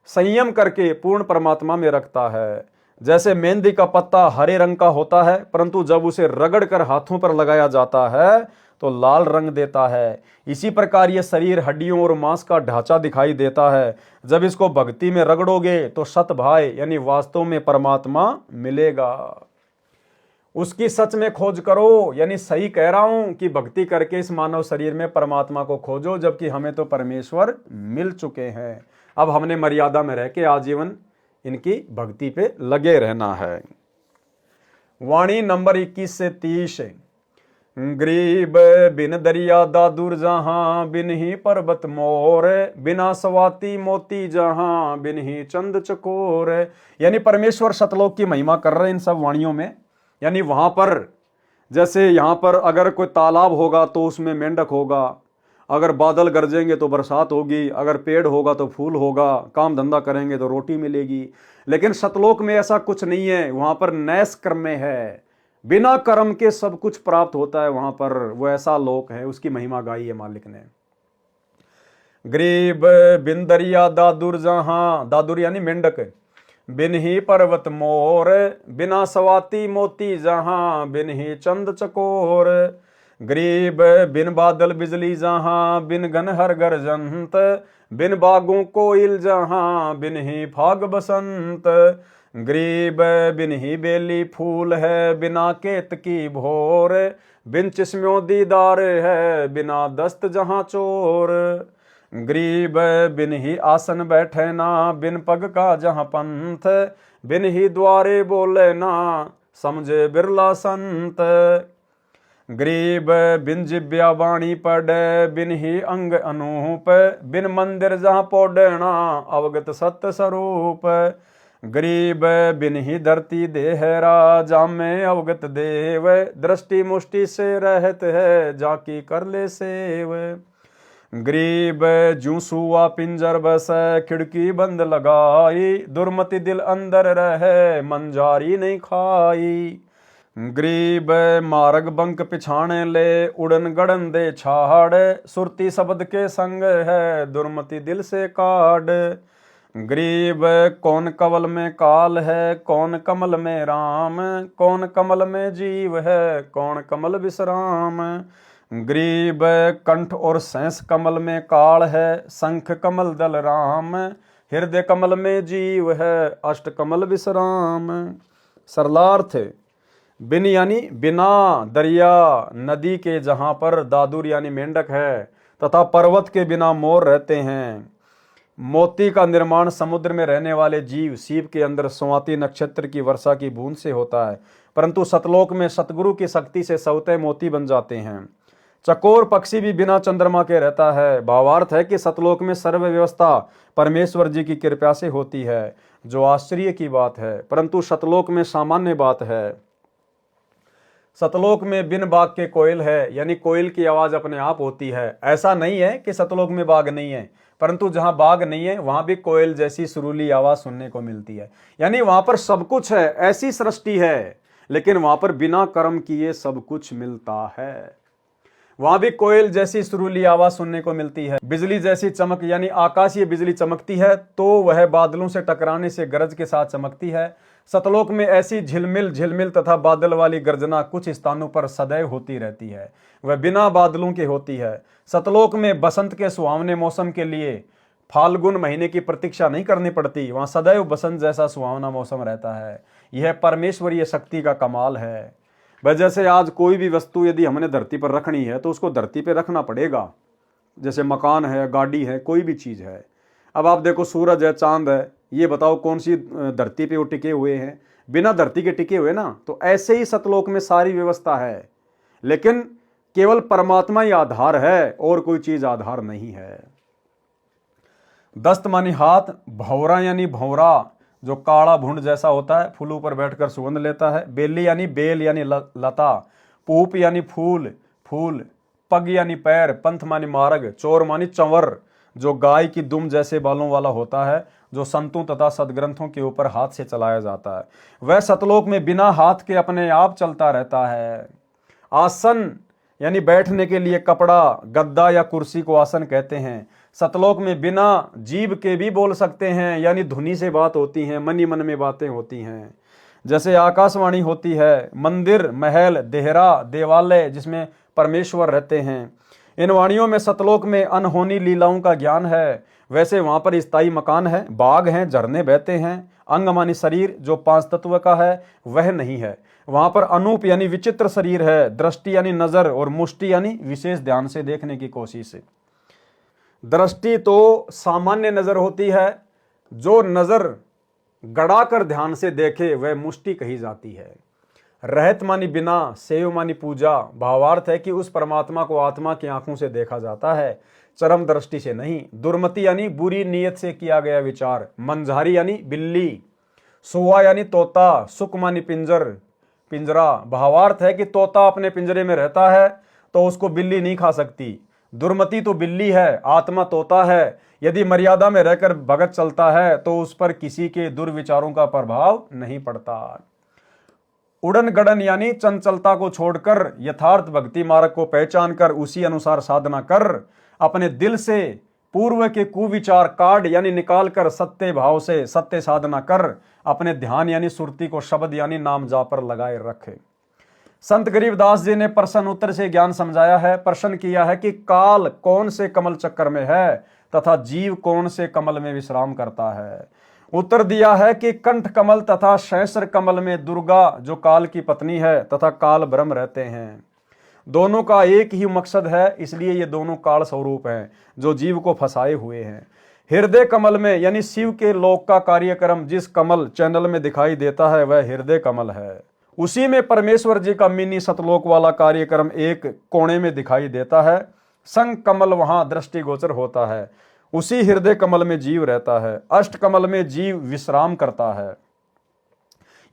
संयम करके पूर्ण परमात्मा में रखता है। जैसे मेहंदी का पत्ता हरे रंग का होता है, परंतु जब उसे रगड़कर हाथों पर लगाया जाता है तो लाल रंग देता है। इसी प्रकार ये शरीर हड्डियों और मांस का ढांचा दिखाई देता है। जब इसको भक्ति में रगड़ोगे तो सत भाई यानी वास्तव में परमात्मा मिलेगा। उसकी सच में खोज करो, यानी सही कह रहा हूं कि भक्ति करके इस मानव शरीर में परमात्मा को खोजो, जबकि हमें तो परमेश्वर मिल चुके हैं। अब हमने मर्यादा में रह के आजीवन इनकी भक्ति पे लगे रहना है। वाणी नंबर 21 से 30। गरीब बिन दरिया दादुर जहां, बिन ही पर्वत मोर, बिना सवाती मोती जहां, बिन ही चंद चकोर। यानी परमेश्वर सतलोक की महिमा कर रहे हैं इन सब वाणियों में। यानी वहां पर जैसे यहाँ पर अगर कोई तालाब होगा तो उसमें मेंढक होगा, अगर बादल गरजेंगे तो बरसात होगी, अगर पेड़ होगा तो फूल होगा, काम धंधा करेंगे तो रोटी मिलेगी। लेकिन सतलोक में ऐसा कुछ नहीं है। वहां पर नैस कर्म में है, बिना कर्म के सब कुछ प्राप्त होता है। वहां पर वो ऐसा लोक है, उसकी महिमा गाई है मालिक ने। गरीब बिन दरिया दादुर जहां, दादुर यानी मेंढक, बिन ही पर्वत मोर, बिना सवाती मोती जहां, बिन ही चंद चकोर। गरीब बिन बादल बिजली जहां, बिन घन हर गर्जंत, बिन बागों कोयल जहां, बिन ही फाग बसंत। गरीब बिन ही बेली फूल है, बिना केत की भोर, बिन चिस्म्यों दीदार है, बिना दस्त जहां चोर। गरीब बिन ही आसन बैठे ना, बिन पग का जहां पंथ, बिन ही द्वारे बोले ना, समझे बिरला संत। गरीब बिन जिब्या वाणी पढ़े, बिन ही अंग अनूप, बिन मंदिर जहां पौडना, अवगत सत्य स्वरूप। गरीब बिन ही धरती देहरा, जामे अवगत देव, दृष्टि मुष्टि से रहत है, जाकी कर ले सेव। गरीब जू सुआ पिंजर बस, खिड़की बंद लगाई, दुर्मति दिल अंदर रहे, मंजारी नहीं खाई। गरीब मार्ग बंक पिछाने ले, उड़न गड़न दे छाड़, सुरती शब्द के संग है, दुर्मति दिल से काढ़। गरीब कौन कवल में काल है, कौन कमल में राम, कौन कमल में जीव है, कौन कमल विश्राम। गरीब कंठ और सैंस कमल में काल है, शंख कमल दल राम, हृदय कमल में जीव है, अष्ट कमल विश्राम। सरलार्थ बिन यानी बिना दरिया नदी के जहां पर दादुर यानी मेंढक है, तथा पर्वत के बिना मोर रहते हैं। मोती का निर्माण समुद्र में रहने वाले जीव सीप के अंदर स्वाति नक्षत्र की वर्षा की बूंद से होता है, परंतु सतलोक में सतगुरु की शक्ति से सवते मोती बन जाते हैं। चकोर पक्षी भी बिना चंद्रमा के रहता है। भावार्थ है कि सतलोक में सर्व व्यवस्था परमेश्वर जी की कृपा से होती है। जो आश्चर्य की बात है, परंतु सतलोक में सामान्य बात है। सतलोक में बिन बाग के कोयल है, यानी कोयल की आवाज अपने आप होती है। ऐसा नहीं है कि सतलोक में बाग नहीं है, परंतु जहां बाग नहीं है वहां भी कोयल जैसी सुरीली आवाज सुनने को मिलती है। यानी वहां पर सब कुछ है, ऐसी सृष्टि है, लेकिन वहां पर बिना कर्म किए सब कुछ मिलता है। वहां भी कोयल जैसी सुरीली आवाज सुनने को मिलती है। बिजली जैसी चमक, यानी आकाशीय बिजली चमकती है तो वह बादलों से टकराने से गरज के साथ चमकती है। सतलोक में ऐसी झिलमिल झिलमिल तथा बादल वाली गर्जना कुछ स्थानों पर सदैव होती रहती है, वह बिना बादलों के होती है। सतलोक में बसंत के सुहावने मौसम के लिए फाल्गुन महीने की प्रतीक्षा नहीं करनी पड़ती, वहां सदैव बसंत जैसा सुहावना मौसम रहता है। यह परमेश्वरीय शक्ति का कमाल है। वजह से आज कोई भी वस्तु यदि हमने धरती पर रखनी है तो उसको धरती पर रखना पड़ेगा। जैसे मकान है, गाड़ी है, कोई भी चीज है। अब आप देखो, सूरज है, चांद है, ये बताओ कौन सी धरती पे वो टिके हुए हैं? बिना धरती के टिके हुए ना। तो ऐसे ही सतलोक में सारी व्यवस्था है, लेकिन केवल परमात्मा ही आधार है और कोई चीज आधार नहीं है। दस्त मानी हाथ, भौरा यानी भौरा जो काला भुंड जैसा होता है, फूलों पर बैठकर सुगंध लेता है। बेली यानी बेल यानी लता, पूप यानी फूल फूल, पग यानी पैर, पंथ मानी मार्ग, चोर मानी चंवर जो गाय की दुम जैसे बालों वाला होता है, जो संतों तथा सदग्रंथों के ऊपर हाथ से चलाया जाता है। वह सतलोक में बिना हाथ के अपने आप चलता रहता है। आसन यानी बैठने के लिए कपड़ा, गद्दा या कुर्सी को आसन कहते हैं। सतलोक में बिना जीभ के भी बोल सकते हैं, यानी धुनी से बात होती है, मन ही मन में बातें होती हैं। जैसे आकाशवाणी होती है, मंदिर, महल, देहरा, देवालय जिसमें परमेश्वर रहते हैं। इन वाणियों में सतलोक में अनहोनी लीलाओं का ज्ञान है। वैसे वहां पर स्थायी मकान है, बाग हैं, झरने बहते हैं। अंग मानी शरीर जो 5 तत्व का है वह नहीं है। वहां पर अनूप यानी विचित्र शरीर है। दृष्टि यानी नजर, और मुष्टि यानी विशेष ध्यान से देखने की कोशिश है। दृष्टि तो सामान्य नजर होती है, जो नजर गड़ाकर ध्यान से देखे वह मुष्टि कही जाती है। रहत मानी बिना, सेव मानी पूजा, भावार्थ है कि उस परमात्मा को आत्मा की आंखों से देखा जाता है, चरम दृष्टि से नहीं। दुर्मति यानी बुरी नीयत से किया गया विचार। मंझारी यानी बिल्ली। सुआ यानी तोता, सुक मानी पिंजरा, भावार्थ है कि तोता अपने पिंजरे में रहता है तो उसको बिल्ली नहीं खा सकती। दुर्मति तो बिल्ली है, आत्मा तोता है। यदि मर्यादा में रहकर भगत चलता है तो उस पर किसी के दुर्विचारों का प्रभाव नहीं पड़ता। उड़न गड़न यानी चंचलता को छोड़कर यथार्थ भक्ति मार्ग को पहचान कर उसी अनुसार साधना कर अपने दिल से पूर्व के कुविचार काट यानी निकाल कर सत्य भाव से सत्य साधना कर अपने ध्यान यानी सुरती को शब्द यानी नाम जा पर लगाए रखे। संत गरीबदास जी ने प्रश्न उत्तर से ज्ञान समझाया है। प्रश्न किया है कि काल कौन से कमल चक्कर में है तथा जीव कौन से कमल में विश्राम करता है। उत्तर दिया है कि कंठ कमल तथा सहस्र कमल में दुर्गा जो काल की पत्नी है तथा काल ब्रह्म रहते हैं। दोनों का एक ही मकसद है, इसलिए ये दोनों काल स्वरूप हैं जो जीव को फंसाए हुए हैं। हृदय कमल में यानी शिव के लोक का कार्यक्रम जिस कमल चैनल में दिखाई देता है वह हृदय कमल है। उसी में परमेश्वर जी का मिनी सतलोक वाला कार्यक्रम एक कोने में दिखाई देता है। संग कमल वहां दृष्टिगोचर होता है। उसी हृदय कमल में जीव रहता है। अष्ट कमल में जीव विश्राम करता है।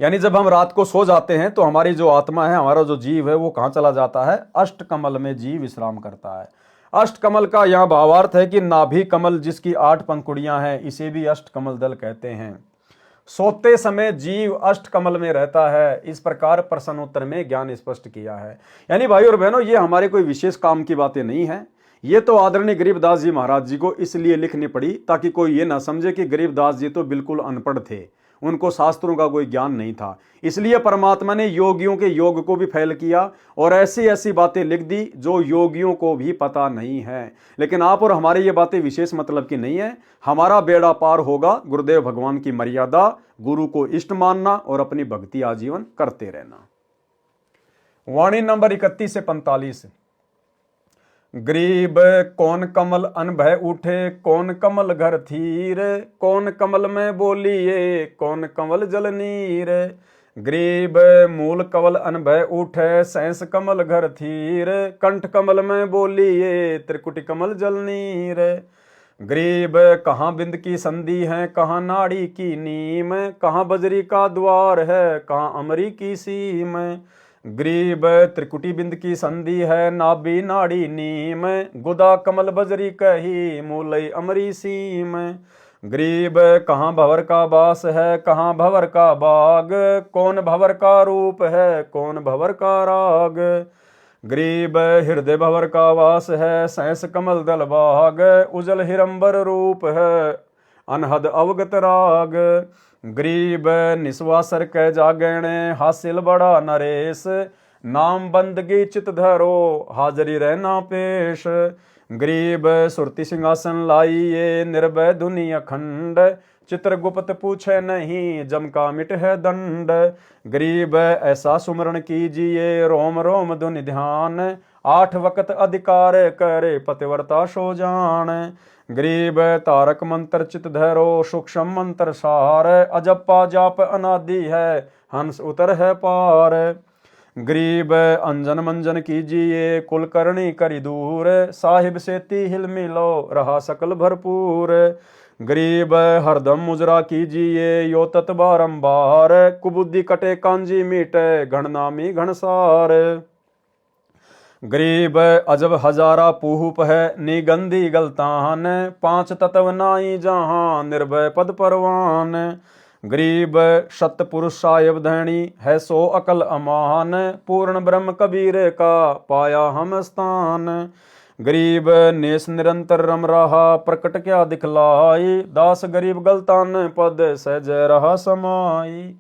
यानी जब हम रात को सो जाते हैं तो हमारी जो आत्मा है, हमारा जो जीव है, वो कहाँ चला जाता है? अष्ट कमल में जीव विश्राम करता है। अष्ट कमल का यहाँ भावार्थ है कि नाभि कमल जिसकी 8 पंखुड़ियां हैं, इसे भी अष्ट कमल दल कहते हैं। सोते समय जीव अष्ट कमल में रहता है। इस प्रकार प्रश्नोत्तर में ज्ञान स्पष्ट किया है। यानी भाई और बहनों, ये हमारे कोई विशेष काम की बातें नहीं है। ये तो आदरणीय गरीबदास जी महाराज जी को इसलिए लिखनी पड़ी ताकि कोई ये ना समझे कि गरीबदास जी तो बिल्कुल अनपढ़ थे, उनको शास्त्रों का कोई ज्ञान नहीं था। इसलिए परमात्मा ने योगियों के योग को भी फैल किया और ऐसी ऐसी बातें लिख दी जो योगियों को भी पता नहीं है। लेकिन आप और हमारे ये बातें विशेष मतलब की नहीं है। हमारा बेड़ा पार होगा गुरुदेव भगवान की मर्यादा, गुरु को इष्ट मानना और अपनी भक्ति आजीवन करते रहना। वाणी नंबर 31 से 45। गरीब कौन कमल अनभय उठे, कौन कमल घर थीर, कौन कमल में बोलिए, कौन कमल जल नीर। गरीब मूल कमल अनभय उठे, सहस कमल घर थीर, कंठ कमल में बोलिए, त्रिकुटी कमल जल नीर। गरीब कहाँ बिंद की संधि है, कहाँ नाड़ी की नीम, कहाँ बजरी का द्वार है, कहाँ अमरी की सीम। गरीब त्रिकुटी बिंद की संधि है, नाभि नाड़ी नीम, गुदा कमल बजरी कही, मूलई अमरी सीम। गरीब कहाँ भंवर का बास है, कहाँ भंवर का बाग, कौन भंवर का रूप है, कौन भंवर का राग। गरीब हृदय भंवर का वास है, सहस कमल दल बाग, उजल हिरंबर रूप है, अनहद अवगत राग। गरीब निस्वासर कै जागणे, हासिल बड़ा नरेश, नाम बंदगी चित धरो, हाजरी रहना पेश। गरीब सुरति सिंहासन लाइए, निर्भय धुनि अखंड, चित्रगुप्त पूछे नहीं, जम का मिट है दंड। गरीब ऐसा सुमरण कीजिए, रोम रोम धुनि ध्यान, 8 वक्त अधिकार करे, पतिव्रता सो जान। गरीब तारक मंत्र चित धरो, सूक्ष्म मंत्र सार, अजप्पा जाप अनादि है, हंस उतर है पार। गरीब अंजन मंजन कीजिए, कुलकर्णी करी दूर, साहिब सेती हिल मिलो, रहा सकल भरपूर। गरीब हरदम मुजरा कीजिए, यो तत् बारंबार, कुबुद्धि कटे कांजी मीटे, घननामी घनसार। गरीब अजब हजारा पूप है, निगंधी गलतान, 5 तत्व नाई जहां, निर्भय पद परवान। गरीब सतपुरुष साहेब धैणी है, सो अकल अमान, पूर्ण ब्रह्म कबीर का पाया हम स्थान। गरीब नेस निरंतर रम रहा, प्रकट क्या दिखलाई, दास गरीब गलतान पद सहज रहा समाई।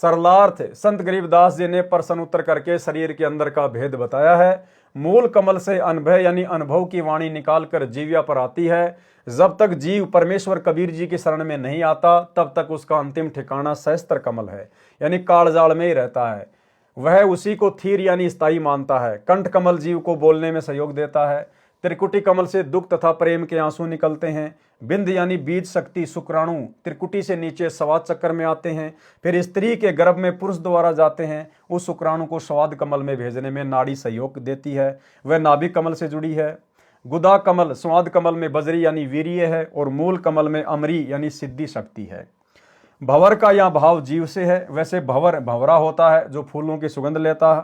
सरलार्थ संत गरीबदास जी ने प्रश्न उत्तर करके शरीर के अंदर का भेद बताया है। मूल कमल से अनुभव यानी अनुभव की वाणी निकालकर जीविया पर आती है। जब तक जीव परमेश्वर कबीर जी की शरण में नहीं आता, तब तक उसका अंतिम ठिकाना सहस्त्र कमल है, यानी कालजाल में ही रहता है। वह उसी को थीर यानी स्थायी मानता है। कंठ कमल जीव को बोलने में सहयोग देता है। त्रिकुटी कमल से दुख तथा प्रेम के आंसू निकलते हैं। बिंद यानी बीज शक्ति शुक्राणु त्रिकुटी से नीचे स्वाद चक्कर में आते हैं, फिर स्त्री के गर्भ में पुरुष द्वारा जाते हैं। उस शुक्राणु को स्वाद कमल में भेजने में नाड़ी सहयोग देती है, वह नाभिक कमल से जुड़ी है। गुदा कमल स्वाद कमल में बजरी यानी वीर्य है, और मूल कमल में अमरी यानी सिद्धि शक्ति है। भंवर का यह भाव जीव से है। वैसे भंवर भंवरा होता है जो फूलों की सुगंध लेता है,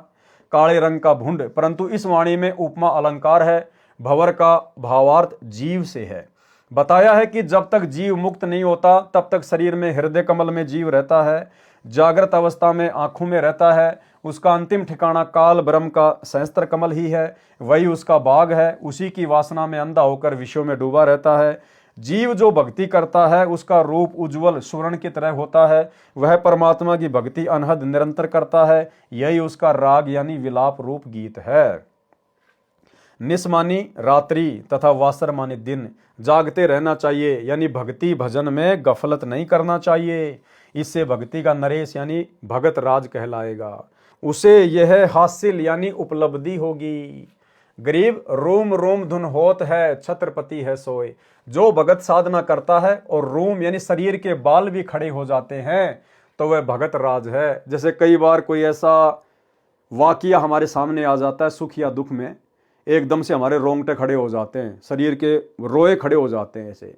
काले रंग का भुंड, परंतु इस वाणी में उपमा अलंकार है। भंवर का भावार्थ जीव से है। बताया है कि जब तक जीव मुक्त नहीं होता, तब तक शरीर में हृदय कमल में जीव रहता है, जागृत अवस्था में आंखों में रहता है। उसका अंतिम ठिकाना काल ब्रह्म का सहस्त्र कमल ही है, वही उसका बाग है। उसी की वासना में अंधा होकर विषयों में डूबा रहता है। जीव जो भक्ति करता है, उसका रूप उज्जवल स्वर्ण की तरह होता है। वह परमात्मा की भक्ति अनहद निरंतर करता है। यही उसका राग यानी विलाप रूप गीत है। निस मानी रात्रि तथा वासर मानी दिन, जागते रहना चाहिए, यानी भक्ति भजन में गफलत नहीं करना चाहिए। इससे भक्ति का नरेश यानी भगत राज कहलाएगा। उसे यह हासिल यानी उपलब्धि होगी। गरीब रोम रोम धुन होत है, छत्रपति है सोए। जो भगत साधना करता है और रोम यानी शरीर के बाल भी खड़े हो जाते हैं, तो वह भगत राज है। जैसे कई बार कोई ऐसा वाकया हमारे सामने आ जाता है सुख या दुख में, एकदम से हमारे रोंगटे खड़े हो जाते हैं, शरीर के रोए खड़े हो जाते हैं ऐसे।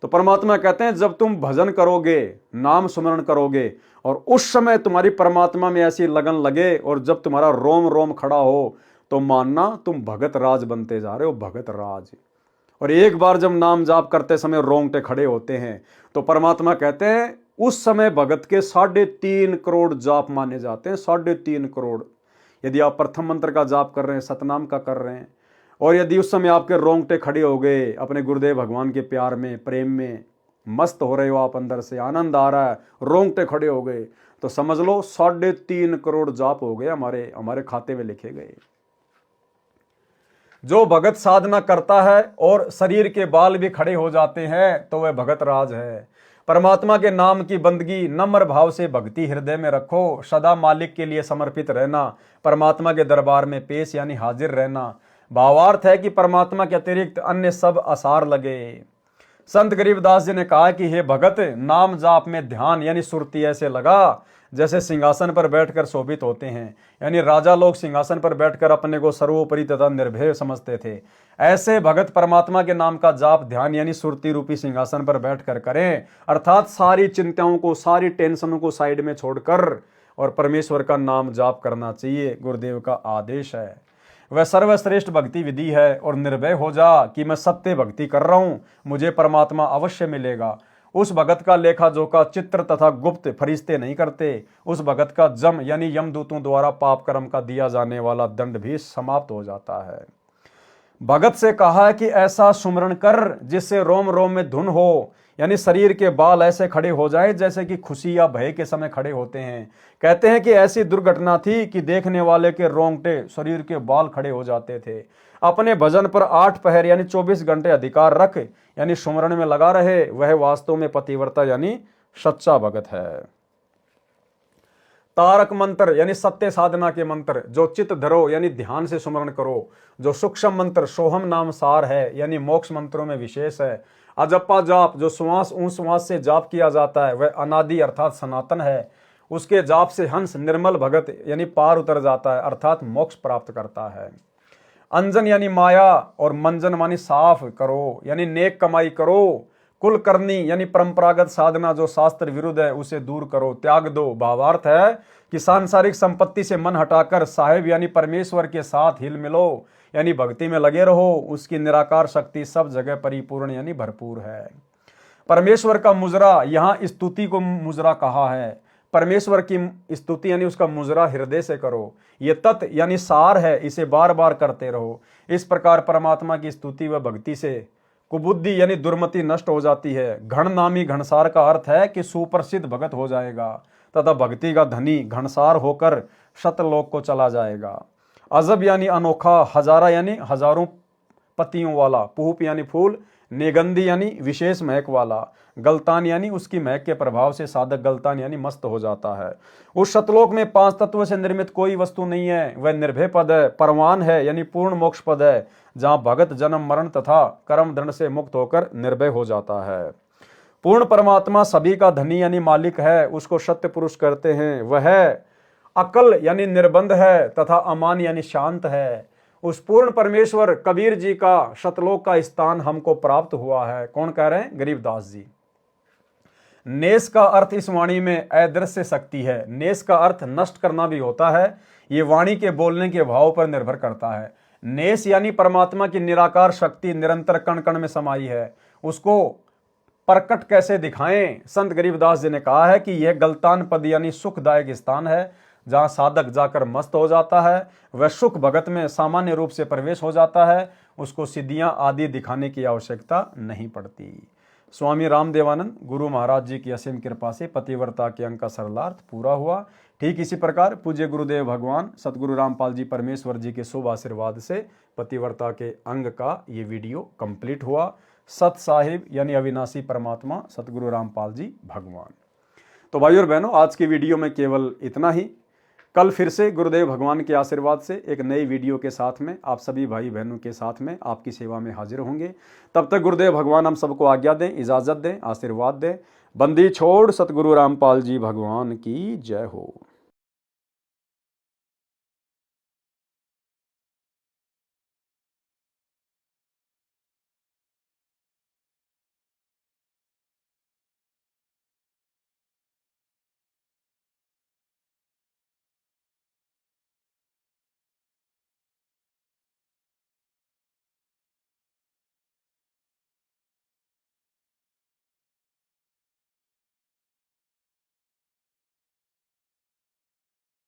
तो परमात्मा कहते हैं जब तुम भजन करोगे, नाम सुमरण करोगे, और उस समय तुम्हारी परमात्मा में ऐसी लगन लगे, और जब तुम्हारा रोम रोम खड़ा हो, तो मानना तुम भगत राज बनते जा रहे हो, भगत राज। और एक बार जब नाम जाप करते समय रोंगटे खड़े होते हैं, तो परमात्मा कहते हैं उस समय भगत के 3.5 करोड़ जाप माने जाते हैं। 3.5 करोड़। यदि आप प्रथम मंत्र का जाप कर रहे हैं, सतनाम का कर रहे हैं, और यदि उस समय आपके रोंगटे खड़े हो गए, अपने गुरुदेव भगवान के प्यार में, प्रेम में मस्त हो रहे हो आप, अंदर से आनंद आ रहा है, रोंगटे खड़े हो गए, तो समझ लो 3.5 करोड़ जाप हो गए, हमारे खाते में लिखे गए। जो भगत साधना करता है और शरीर के बाल भी खड़े हो जाते हैं, तो वह भगत राज है। परमात्मा के नाम की बंदगी नम्र भाव से भक्ति हृदय में रखो। सदा मालिक के लिए समर्पित रहना, परमात्मा के दरबार में पेश यानी हाजिर रहना। भावार्थ है कि परमात्मा के अतिरिक्त अन्य सब आसार लगे। संत गरीबदास जी ने कहा कि हे भगत, नाम जाप में ध्यान यानी सुरती ऐसे लगा जैसे सिंहासन पर बैठकर शोभित होते हैं। यानी राजा लोग सिंहासन पर बैठकर अपने को सर्वोपरि तथा निर्भय समझते थे। ऐसे भगत परमात्मा के नाम का जाप ध्यान यानी सुरती रूपी सिंहासन पर बैठकर करें, अर्थात सारी चिंताओं को, सारी टेंशनों को साइड में छोड़कर और परमेश्वर का नाम जाप करना चाहिए। गुरुदेव का आदेश है, वह सर्वश्रेष्ठ भक्ति विधि है। और निर्भय हो जा कि मैं सत्य भक्ति कर रहा हूं, मुझे परमात्मा अवश्य मिलेगा। उस भगत का लेखा जोखा चित्र तथा गुप्त फरिश्ते नहीं करते। उस भगत का जम यानी यमदूतों द्वारा पाप कर्म का दिया जाने वाला दंड भी समाप्त हो जाता है। भगत से कहा है कि ऐसा सुमरण कर जिससे रोम रोम में धुन हो, यानी शरीर के बाल ऐसे खड़े हो जाए जैसे कि खुशी या भय के समय खड़े होते हैं। कहते हैं कि ऐसी दुर्घटना थी कि देखने वाले के रोंगटे, शरीर के बाल खड़े हो जाते थे। अपने भजन पर 8 पहर यानी 24 घंटे अधिकार रख यानी सुमरण में लगा रहे, वह वास्तव में पतिव्रता यानी सच्चा भगत है। तारक मंत्र यानी सत्य साधना के मंत्र, जो चित धरो यानी ध्यान से सुमरण करो। जो सूक्ष्म मंत्र सोहम नाम सार है यानी मोक्ष मंत्रों में विशेष है। अजप्पा जाप, जो श्वास श्वास से जाप किया जाता है, वह अनादि अर्थात सनातन है। उसके जाप से हंस निर्मल भगत यानी पार उतर जाता है, अर्थात मोक्ष प्राप्त करता है। अंजन यानी माया और मंजन मानी साफ करो यानी नेक कमाई करो। कुल करनी यानी परंपरागत साधना जो शास्त्र विरुद्ध है उसे दूर करो, त्याग दो। भावार्थ है कि सांसारिक संपत्ति से मन हटाकर साहिब यानी परमेश्वर के साथ हिल मिलो यानी भक्ति में लगे रहो। उसकी निराकार शक्ति सब जगह परिपूर्ण यानी भरपूर है। परमेश्वर का मुजरा, यहाँ स्तुति को मुजरा कहा है। परमेश्वर की स्तुति यानी उसका मुजरा हृदय से करो। ये तत् यानी सार है, इसे बार बार करते रहो। इस प्रकार परमात्मा की स्तुति व भक्ति से कुबुद्धि यानी दुर्मति नष्ट हो जाती है। घण नामी घणसार का अर्थ है कि सुप्रसिद्ध भगत हो जाएगा तथा भक्ति का धनी घणसार होकर शतलोक को चला जाएगा। अजब यानी अनोखा, हजारा यानी हजारों पत्तियों वाला, पूप यानी फूल, नेगंदी यानी विशेष महक वाला, गलतान यानी उसकी महक के प्रभाव से साधक गलतान यानी मस्त हो जाता है। उस शतलोक में 5 तत्व से निर्मित कोई वस्तु नहीं है। वह निर्भय पद है, परवान है यानी पूर्ण मोक्ष पद है, जहां भगत जन्म मरण तथा कर्म दंड से मुक्त होकर निर्भय हो जाता है। पूर्ण परमात्मा सभी का धनी यानी मालिक है, उसको सत्य पुरुष कहते हैं। वह अकल यानी निर्बंध है तथा अमान यानी शांत है। उस पूर्ण परमेश्वर कबीर जी का शतलोक का स्थान हमको प्राप्त हुआ है। कौन कह रहे हैं? गरीबदास जी। नेस का अर्थ इस वाणी में अदृश्य शक्ति है। नेस का अर्थ नष्ट करना भी होता है। ये वाणी के बोलने के भाव पर निर्भर करता है। नेस यानी परमात्मा की निराकार शक्ति निरंतर कण कण में समाई है। उसको प्रकट कैसे दिखाएं? संत गरीबदास जी ने कहा है कि यह गलतान पद यानी सुखदायक स्थान है, जहां साधक जाकर मस्त हो जाता है। वह सुख भगत में सामान्य रूप से प्रवेश हो जाता है। उसको सिद्धियां आदि दिखाने की आवश्यकता नहीं पड़ती। स्वामी रामदेवानंद गुरु महाराज जी की असीम कृपा से पतिव्रता के अंग का सरलार्थ पूरा हुआ। ठीक इसी प्रकार पूज्य गुरुदेव भगवान सतगुरु रामपाल जी परमेश्वर जी के शुभ आशीर्वाद से पतिव्रता के अंग का ये वीडियो कंप्लीट हुआ। सत साहिब यानी अविनाशी परमात्मा सतगुरु रामपाल जी भगवान। तो भाई और बहनों, आज की वीडियो में केवल इतना ही। कल फिर से गुरुदेव भगवान के आशीर्वाद से एक नई वीडियो के साथ में आप सभी भाई बहनों के साथ में आपकी सेवा में हाजिर होंगे। तब तक गुरुदेव भगवान हम सबको आज्ञा दें, इजाज़त दें, आशीर्वाद दें। बंदी छोड़ सतगुरु रामपाल जी भगवान की जय हो।